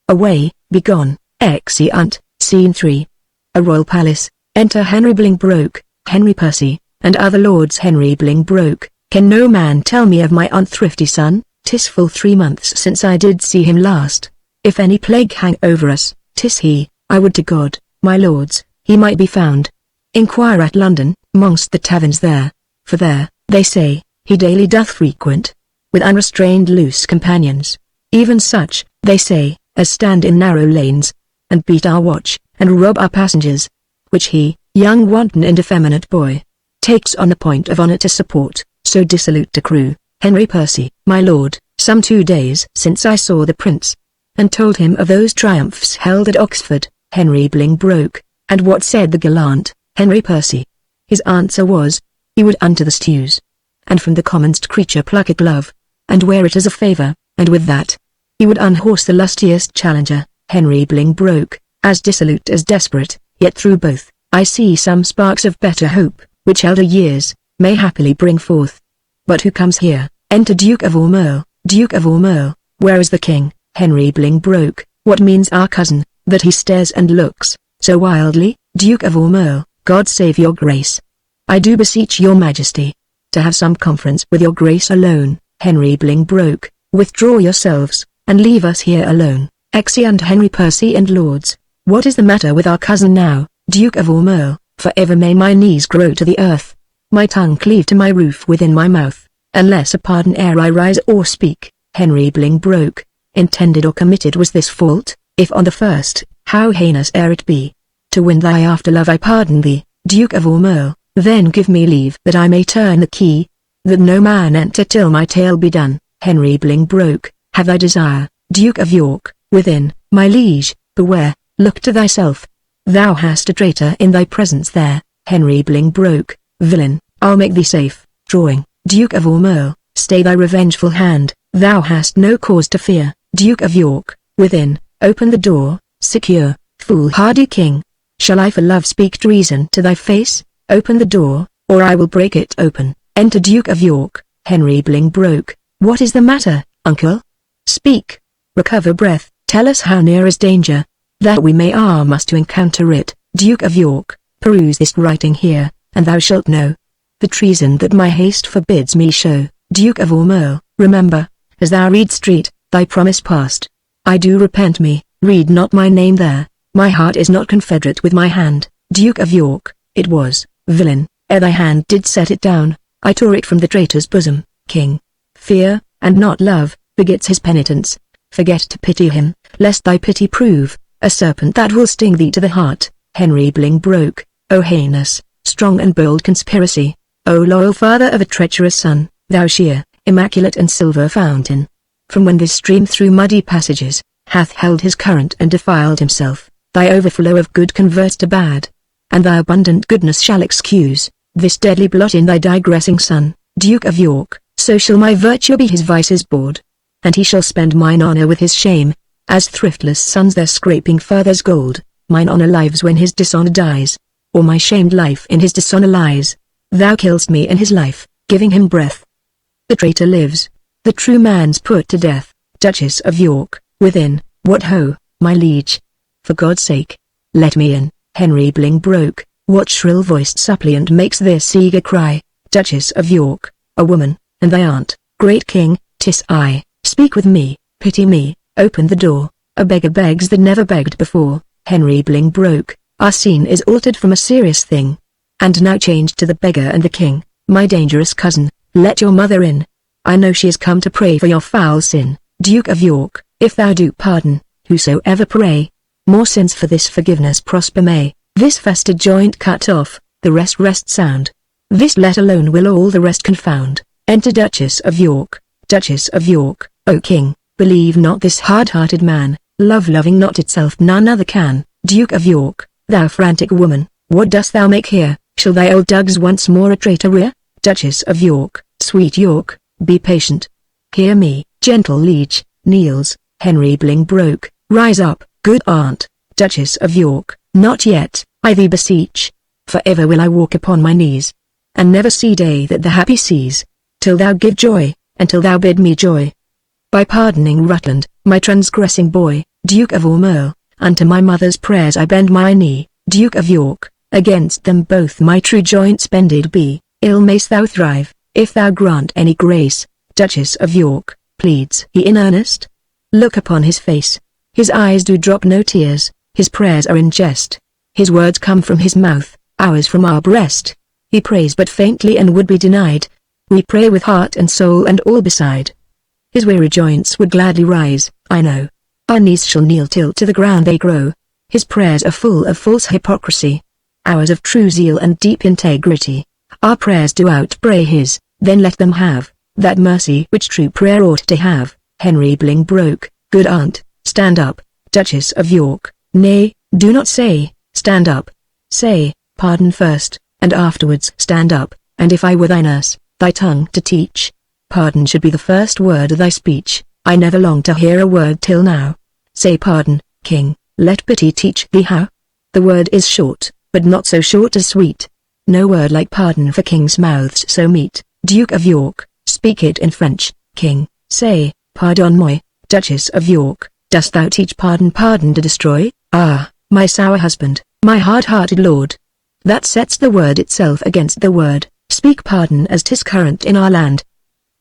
Away, begone. Exeunt. Scene 3. A royal palace. Enter Henry Bolingbroke, Henry Percy, and other lords. Henry Bolingbroke, can no man tell me of my unthrifty son? 'Tis full 3 months since I did see him last. If any plague hang over us, 'tis he. I would to God, my lords, he might be found. Inquire at London, mongst the taverns there, for there, they say, he daily doth frequent, with unrestrained loose companions, even such, they say, as stand in narrow lanes, and beat our watch, and rob our passengers, which he, young wanton and effeminate boy, takes on the point of honor to support, so dissolute a crew. Henry Percy, my lord, some 2 days since I saw the prince, and told him of those triumphs held at Oxford. Henry Bolingbroke, and what said the gallant Henry Percy? His answer was, he would unto the stews, and from the commonest creature pluck it love, and wear it as a favour, and with that, he would unhorse the lustiest challenger. Henry Bolingbroke, as dissolute as desperate, yet through both, I see some sparks of better hope, which elder years may happily bring forth. But who comes here? Enter Duke of Ormond. Duke of Ormond, where is the king? Henry Bolingbroke, what means our cousin, that he stares and looks so wildly? Duke of Ormond, God save your grace. I do beseech your majesty to have some conference with your grace alone. Henry Bolingbroke, withdraw yourselves, and leave us here alone. Exeunt. Henry Percy and lords, what is the matter with our cousin now? Duke of Ormond, for ever may my knees grow to the earth, my tongue cleave to my roof within my mouth, unless a pardon ere I rise or speak. Henry Bolingbroke, intended or committed was this fault? If on the first, how heinous ere it be. To win thy after-love I pardon thee. Duke of Ormond, then give me leave that I may turn the key, that no man enter till my tale be done. Henry Bolingbroke, have thy desire. Duke of York, within. My liege, beware, look to thyself. Thou hast a traitor in thy presence there. Henry Bolingbroke, villain, I'll make thee safe. Drawing. Duke of Ormond, stay thy revengeful hand, thou hast no cause to fear. Duke of York, within. Open the door, secure, foolhardy king. Shall I for love speak treason to thy face? Open the door, or I will break it open. Enter Duke of York. Henry Bolingbroke, what is the matter, uncle? Speak. Recover breath, tell us how near is danger, that we may arm us to encounter it. Duke of York, peruse this writing here, and thou shalt know the treason that my haste forbids me show. Duke of Ormond, remember, as thou read street, thy promise past. I do repent me, read not my name there, my heart is not confederate with my hand. Duke of York, it was, villain, ere thy hand did set it down, I tore it from the traitor's bosom. King, fear, and not love, begets his penitence. forget to pity him, lest thy pity prove a serpent that will sting thee to the heart. Henry Bolingbroke, O heinous, strong and bold conspiracy, O loyal father of a treacherous son, thou sheer, immaculate and silver fountain, from when this stream through muddy passages hath held his current and defiled himself, thy overflow of good converts to bad, and thy abundant goodness shall excuse this deadly blot in thy digressing son, Duke of York. So shall my virtue be his vice's board, and he shall spend mine honour with his shame, as thriftless sons their scraping father's gold. Mine honour lives when his dishonour dies, or my shamed life in his dishonour lies. Thou kill'st me in his life, giving him breath. The traitor lives, the true man's put to death. Duchess of York, within, what ho, my liege? For God's sake, let me in. Henry Bolingbroke, what shrill-voiced suppliant makes this eager cry? Duchess of York, a woman, and thy aunt, great king, 'tis I. Speak with me, pity me, open the door. A beggar begs that never begged before. Henry Bolingbroke, our scene is altered from a serious thing, and now changed to the beggar and the king. My dangerous cousin, let your mother in. I know she has come to pray for your foul sin. Duke of York, if thou do pardon, whosoever pray, more sins for this forgiveness prosper may. This fasted joint cut off, the rest sound. This let alone will all the rest confound. Enter Duchess of York. Duchess of York, O king, believe not this hard-hearted man, love loving not itself none other can. Duke of York, thou frantic woman, what dost thou make here? Shall thy old dugs once more a traitor rear? Duchess of York, sweet York, be patient. Hear me, gentle liege, kneels. Henry Bolingbroke, rise up, good aunt. Duchess of York, not yet, I thee beseech. For ever will I walk upon my knees, and never see day that the happy sees, till thou give joy, until thou bid me joy. By pardoning Rutland, my transgressing boy. Duke of Ormond, unto my mother's prayers I bend my knee. Duke of York, against them both my true joints bended be. Ill mayst thou thrive, if thou grant any grace. Duchess of York, pleads he in earnest? Look upon his face, his eyes do drop no tears, his prayers are in jest, his words come from his mouth, ours from our breast. He prays but faintly and would be denied, we pray with heart and soul and all beside. His weary joints would gladly rise, I know. Our knees shall kneel till to the ground they grow. His prayers are full of false hypocrisy, ours of true zeal and deep integrity. Our prayers do outpray his, then let them have that mercy which true prayer ought to have. Henry Bolingbroke, good aunt, stand up. Duchess of York, nay, do not say, stand up. Say, pardon first, and afterwards stand up, and if I were thy nurse, thy tongue to teach, pardon should be the first word of thy speech. I never longed to hear a word till now. Say pardon, king, let pity teach thee how. The word is short, but not so short as sweet. No word like pardon for kings' mouths so meet. Duke of York, speak it in French, king, say, pardon-moi. Duchess of York, dost thou teach pardon to destroy? Ah, my sour husband, my hard-hearted lord. That sets the word itself against the word. Speak pardon as 'tis current in our land.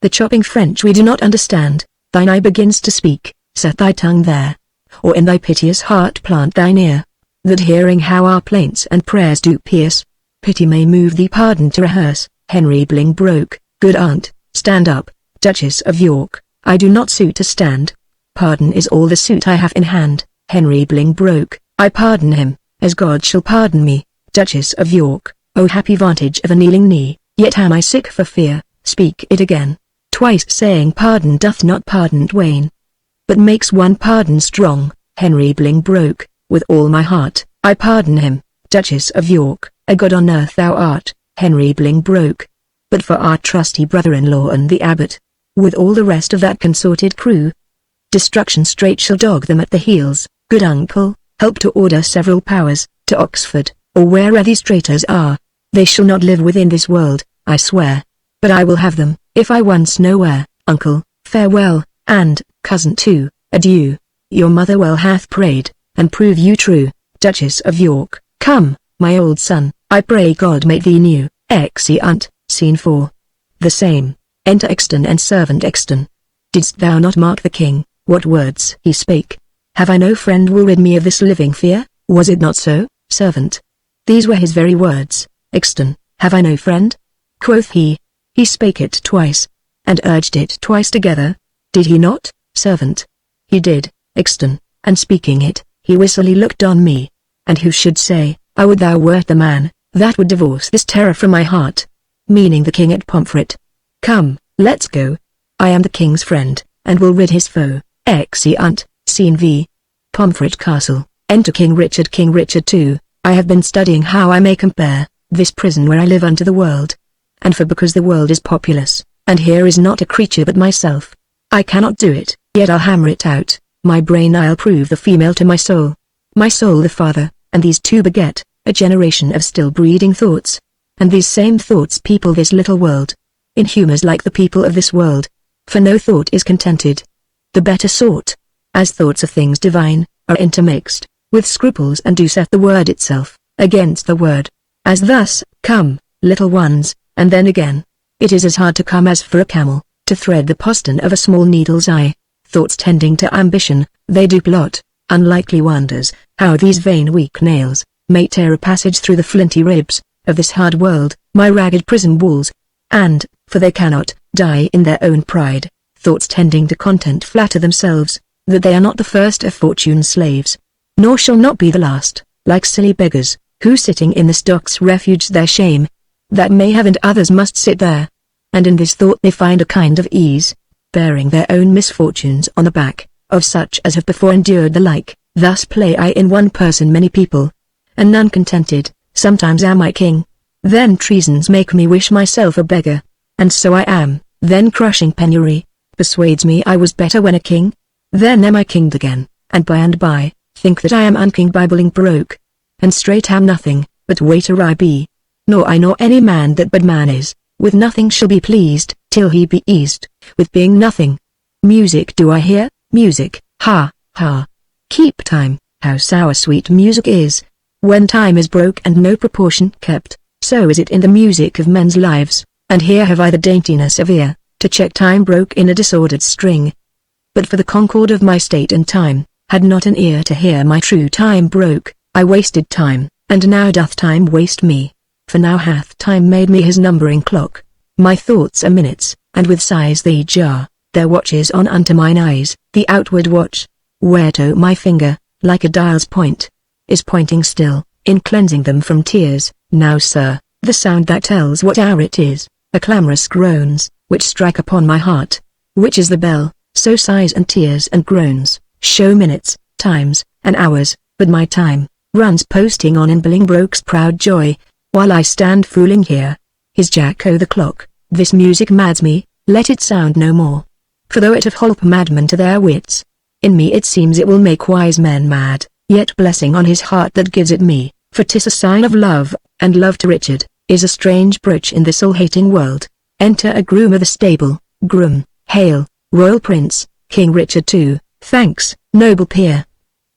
The chopping French we do not understand. Thine eye begins to speak, set thy tongue there, or in thy piteous heart plant thine ear, that hearing how our plaints and prayers do pierce, pity may move thee pardon to rehearse. Henry Bolingbroke, good aunt, stand up. Duchess of York, I do not suit to stand. Pardon is all the suit I have in hand. Henry Bolingbroke, I pardon him, as God shall pardon me. Duchess of York, O happy vantage of a kneeling knee, yet am I sick for fear. Speak it again. Twice saying pardon doth not pardon wane, but makes one pardon strong. Henry Bolingbroke, with all my heart, I pardon him. Duchess of York, a god on earth thou art. Henry Bolingbroke, but for our trusty brother-in-law and the abbot, with all the rest of that consorted crew, destruction straight shall dog them at the heels. Good uncle, help to order several powers, to Oxford, or where'er these traitors are. They shall not live within this world, I swear, but I will have them, if I once know where. Uncle, farewell, and, cousin too, adieu. Your mother well hath prayed, and prove you true. Duchess of York, come, my old son, I pray God make thee new. Exeunt. Scene 4. The same. Enter Exton and servant Exton. Didst thou not mark the king, what words he spake? Have I no friend will rid me of this living fear? Was it not so? Servant. These were his very words. Exton, have I no friend? Quoth he. He spake it twice, and urged it twice together. Did he not? Servant. He did, Exton, and speaking it, he wistfully looked on me. And who should say, I would thou wert the man, that would divorce this terror from my heart. Meaning the king at Pomfret. Come, let's go. I am the king's friend, and will rid his foe. Exeunt. Scene V. Pomfret Castle. Enter King Richard. King Richard II. I have been studying how I may compare this prison where I live unto the world. And for because the world is populous, and here is not a creature but myself, I cannot do it, yet I'll hammer it out. My brain I'll prove the female to my soul the father, and these two beget a generation of still breeding thoughts. And these same thoughts people this little world, in humours like the people of this world, for no thought is contented. The better sort, as thoughts of things divine, are intermixed with scruples and do set the word itself against the word. As thus, come, little ones, and then again. It is as hard to come as for a camel to thread the postern of a small needle's eye. Thoughts tending to ambition, they do plot unlikely wonders, how these vain weak nails may tear a passage through the flinty ribs of this hard world, my ragged prison walls. And, for they cannot die in their own pride, thoughts tending to content flatter themselves that they are not the first of fortune's slaves, nor shall not be the last, like silly beggars, who sitting in the stocks refuge their shame, that may have and others must sit there. And in this thought they find a kind of ease, bearing their own misfortunes on the back of such as have before endured the like. Thus play I in one person many people, and none contented. Sometimes am I king, then treasons make me wish myself a beggar, and so I am. Then crushing penury persuades me I was better when a king, then am I kinged again, and by, think that I am unking by being broke, and straight am nothing, but waiter I be. Nor I nor any man that but man is, with nothing shall be pleased, till he be eased, with being nothing. Music do I hear, music, ha, ha. Keep time, how sour sweet music is, when time is broke and no proportion kept, so is it in the music of men's lives, and here have I the daintiness of ear, to check time broke in a disordered string. But for the concord of my state and time, had not an ear to hear my true time broke, I wasted time, and now doth time waste me. For now hath time made me his numbering clock. My thoughts are minutes, and with sighs they jar, their watches on unto mine eyes, the outward watch, whereto my finger, like a dial's point, is pointing still, in cleansing them from tears. Now sir, the sound that tells what hour it is, a clamorous groans, which strike upon my heart, which is the bell. So sighs and tears and groans show minutes, times, and hours, but my time runs posting on in Bolingbroke's proud joy, while I stand fooling here. His Jack-o' the clock, this music mads me, let it sound no more. For though it have holp madmen to their wits, in me it seems it will make wise men mad, yet blessing on his heart that gives it me, for 'tis a sign of love, and love to Richard is a strange brooch in this all-hating world. Enter a groom of the stable. Groom, hail, Royal Prince, King Richard II, thanks, noble peer.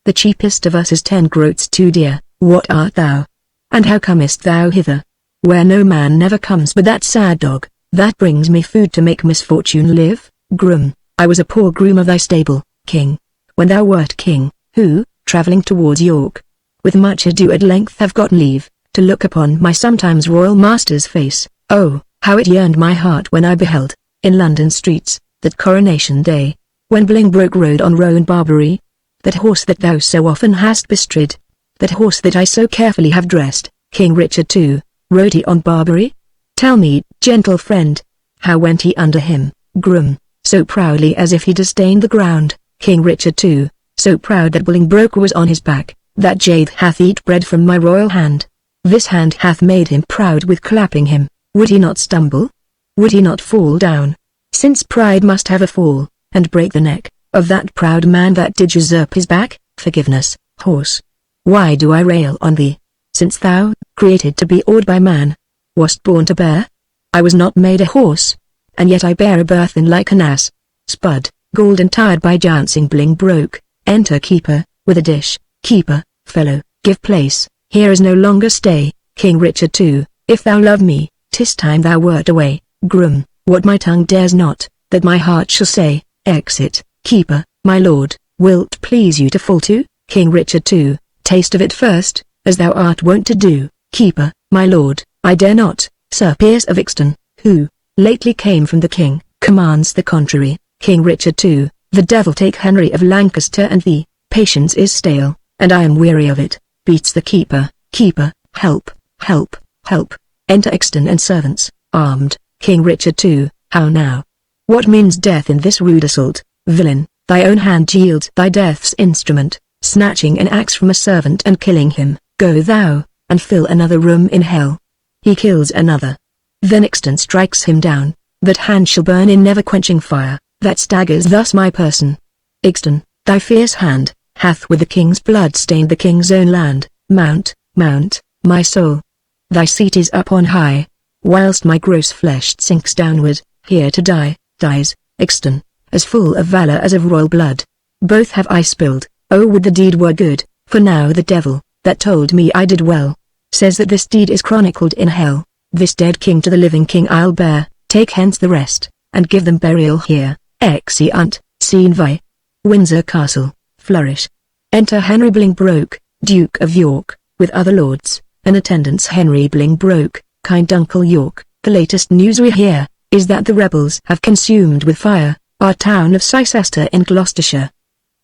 The cheapest of us is 10 groats too dear. What art thou? And how comest thou hither? Where no man never comes but that sad dog, that brings me food to make misfortune live. Groom, I was a poor groom of thy stable, King, when thou wert king, who, travelling towards York, with much ado at length have got leave, to look upon my sometimes royal master's face. Oh, how it yearned my heart when I beheld, in London streets, that coronation day, when Bolingbroke rode on Roan Barbary, that horse that thou so often hast bestrid, that horse that I so carefully have dressed, King Richard II, rode he on Barbary? Tell me, gentle friend, how went he under him? Groom, so proudly as if he disdained the ground, King Richard II, so proud that Bolingbroke was on his back, that jade hath eat bread from my royal hand. This hand hath made him proud with clapping him. Would he not stumble? Would he not fall down? Since pride must have a fall, and break the neck of that proud man that did usurp his back. Forgiveness, horse. Why do I rail on thee? Since thou, created to be awed by man, wast born to bear? I was not made a horse, and yet I bear a burthen like an ass. Spud, golden tired by jouncing Bolingbroke. Enter keeper, with a dish. Keeper, fellow, give place, here is no longer stay. King Richard II, if thou love me, 'tis time thou wert away. Groom, what my tongue dares not, that my heart shall say. Exit. Keeper, my lord, will't please you to fall to? King Richard II, taste of it first, as thou art wont to do. Keeper, my lord, I dare not. Sir Piers of Ixton, who lately came from the king, commands the contrary. King Richard II, The devil take Henry of Lancaster and thee, patience is stale, and I am weary of it, beats the keeper, keeper, help, help, help. Enter Exton and servants, armed, King Richard too, how now? What means death in this rude assault, villain? Thy own hand yields thy death's instrument, snatching an axe from a servant and killing him. Go thou, and fill another room in hell. He kills another. Then Exton strikes him down. That hand shall burn in never-quenching fire, that staggers thus my person. Exton, thy fierce hand, hath with the king's blood stained the king's own land. Mount, mount, my soul. Thy seat is up on high, whilst my gross flesh sinks downward, here to die, dies, Exton, as full of valour as of royal blood. Both have I spilled, oh would the deed were good, for now the devil, that told me I did well, says that this deed is chronicled in hell. This dead king to the living king I'll bear, take hence the rest, and give them burial here. Exeunt, scene vi. Windsor Castle, flourish. Enter Henry Bolingbroke, Duke of York, with other lords, and attendants. Henry Bolingbroke, kind Uncle York, the latest news we hear, is that the rebels have consumed with fire, our town of Cirencester in Gloucestershire.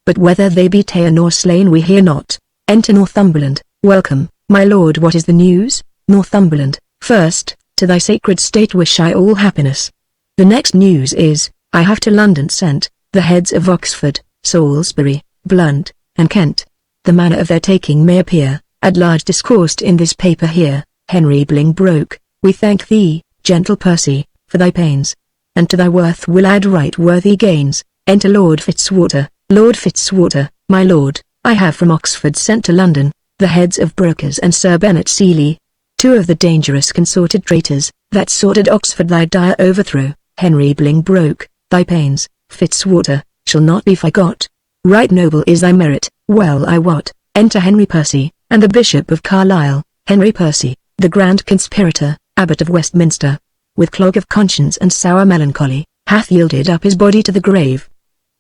But whether they be ta'en or slain we hear not. Enter Northumberland, welcome, my lord. What is the news? Northumberland, first, to thy sacred state wish I all happiness. The next news is, I have to London sent, the heads of Oxford, Salisbury, Blunt, and Kent. The manner of their taking may appear, at large discoursed in this paper here. Henry Bolingbroke, we thank thee, gentle Percy, for thy pains, and to thy worth will add right worthy gains. Enter Lord Fitzwater. Lord Fitzwater, my lord, I have from Oxford sent to London, the heads of brokers and Sir Bennet Seeley, two of the dangerous consorted traitors, that sought at Oxford thy dire overthrow. Henry Bolingbroke, thy pains, Fitzwater, shall not be forgot. Right noble is thy merit, well I wot. Enter Henry Percy, and the Bishop of Carlisle. Henry Percy, the grand conspirator, Abbot of Westminster, with clog of conscience and sour melancholy, hath yielded up his body to the grave.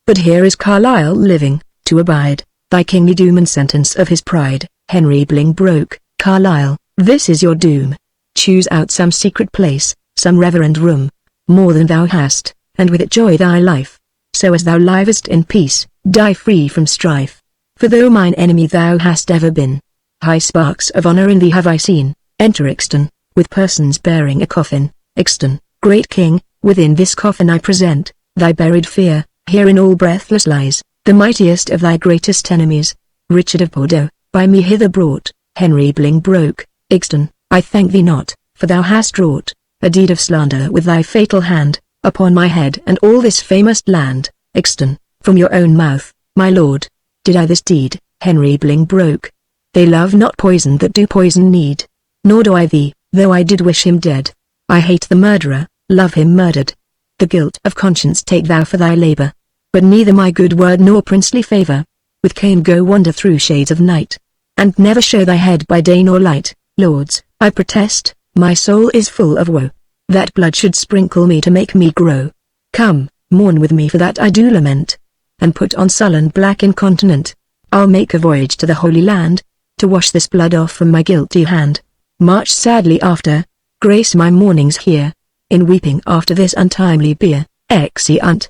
But here is Carlisle living, to abide thy kingly doom and sentence of his pride. Henry Bolingbroke, Carlisle, this is your doom. Choose out some secret place, some reverend room, more than thou hast, and with it joy thy life, so as thou livest in peace, die free from strife. For though mine enemy thou hast ever been, high sparks of honour in thee have I seen. Enter Exton, with persons bearing a coffin. Exton, great king, within this coffin I present thy buried fear. Herein all breathless lies, the mightiest of thy greatest enemies, Richard of Bordeaux, by me hither brought. Henry Bolingbroke, Exton, I thank thee not, for thou hast wrought a deed of slander with thy fatal hand, upon my head and all this famous land. Exton, from your own mouth, my lord, did I this deed. Henry Bolingbroke, they love not poison that do poison need, nor do I thee, though I did wish him dead. I hate the murderer, love him murdered. The guilt of conscience take thou for thy labour, but neither my good word nor princely favour. With Cain go wander through shades of night, and never show thy head by day nor light. Lords, I protest, my soul is full of woe, that blood should sprinkle me to make me grow. Come, mourn with me for that I do lament, and put on sullen black incontinent. I'll make a voyage to the Holy Land, to wash this blood off from my guilty hand. March sadly after, grace my mournings here, in weeping after this untimely bier. Exeunt.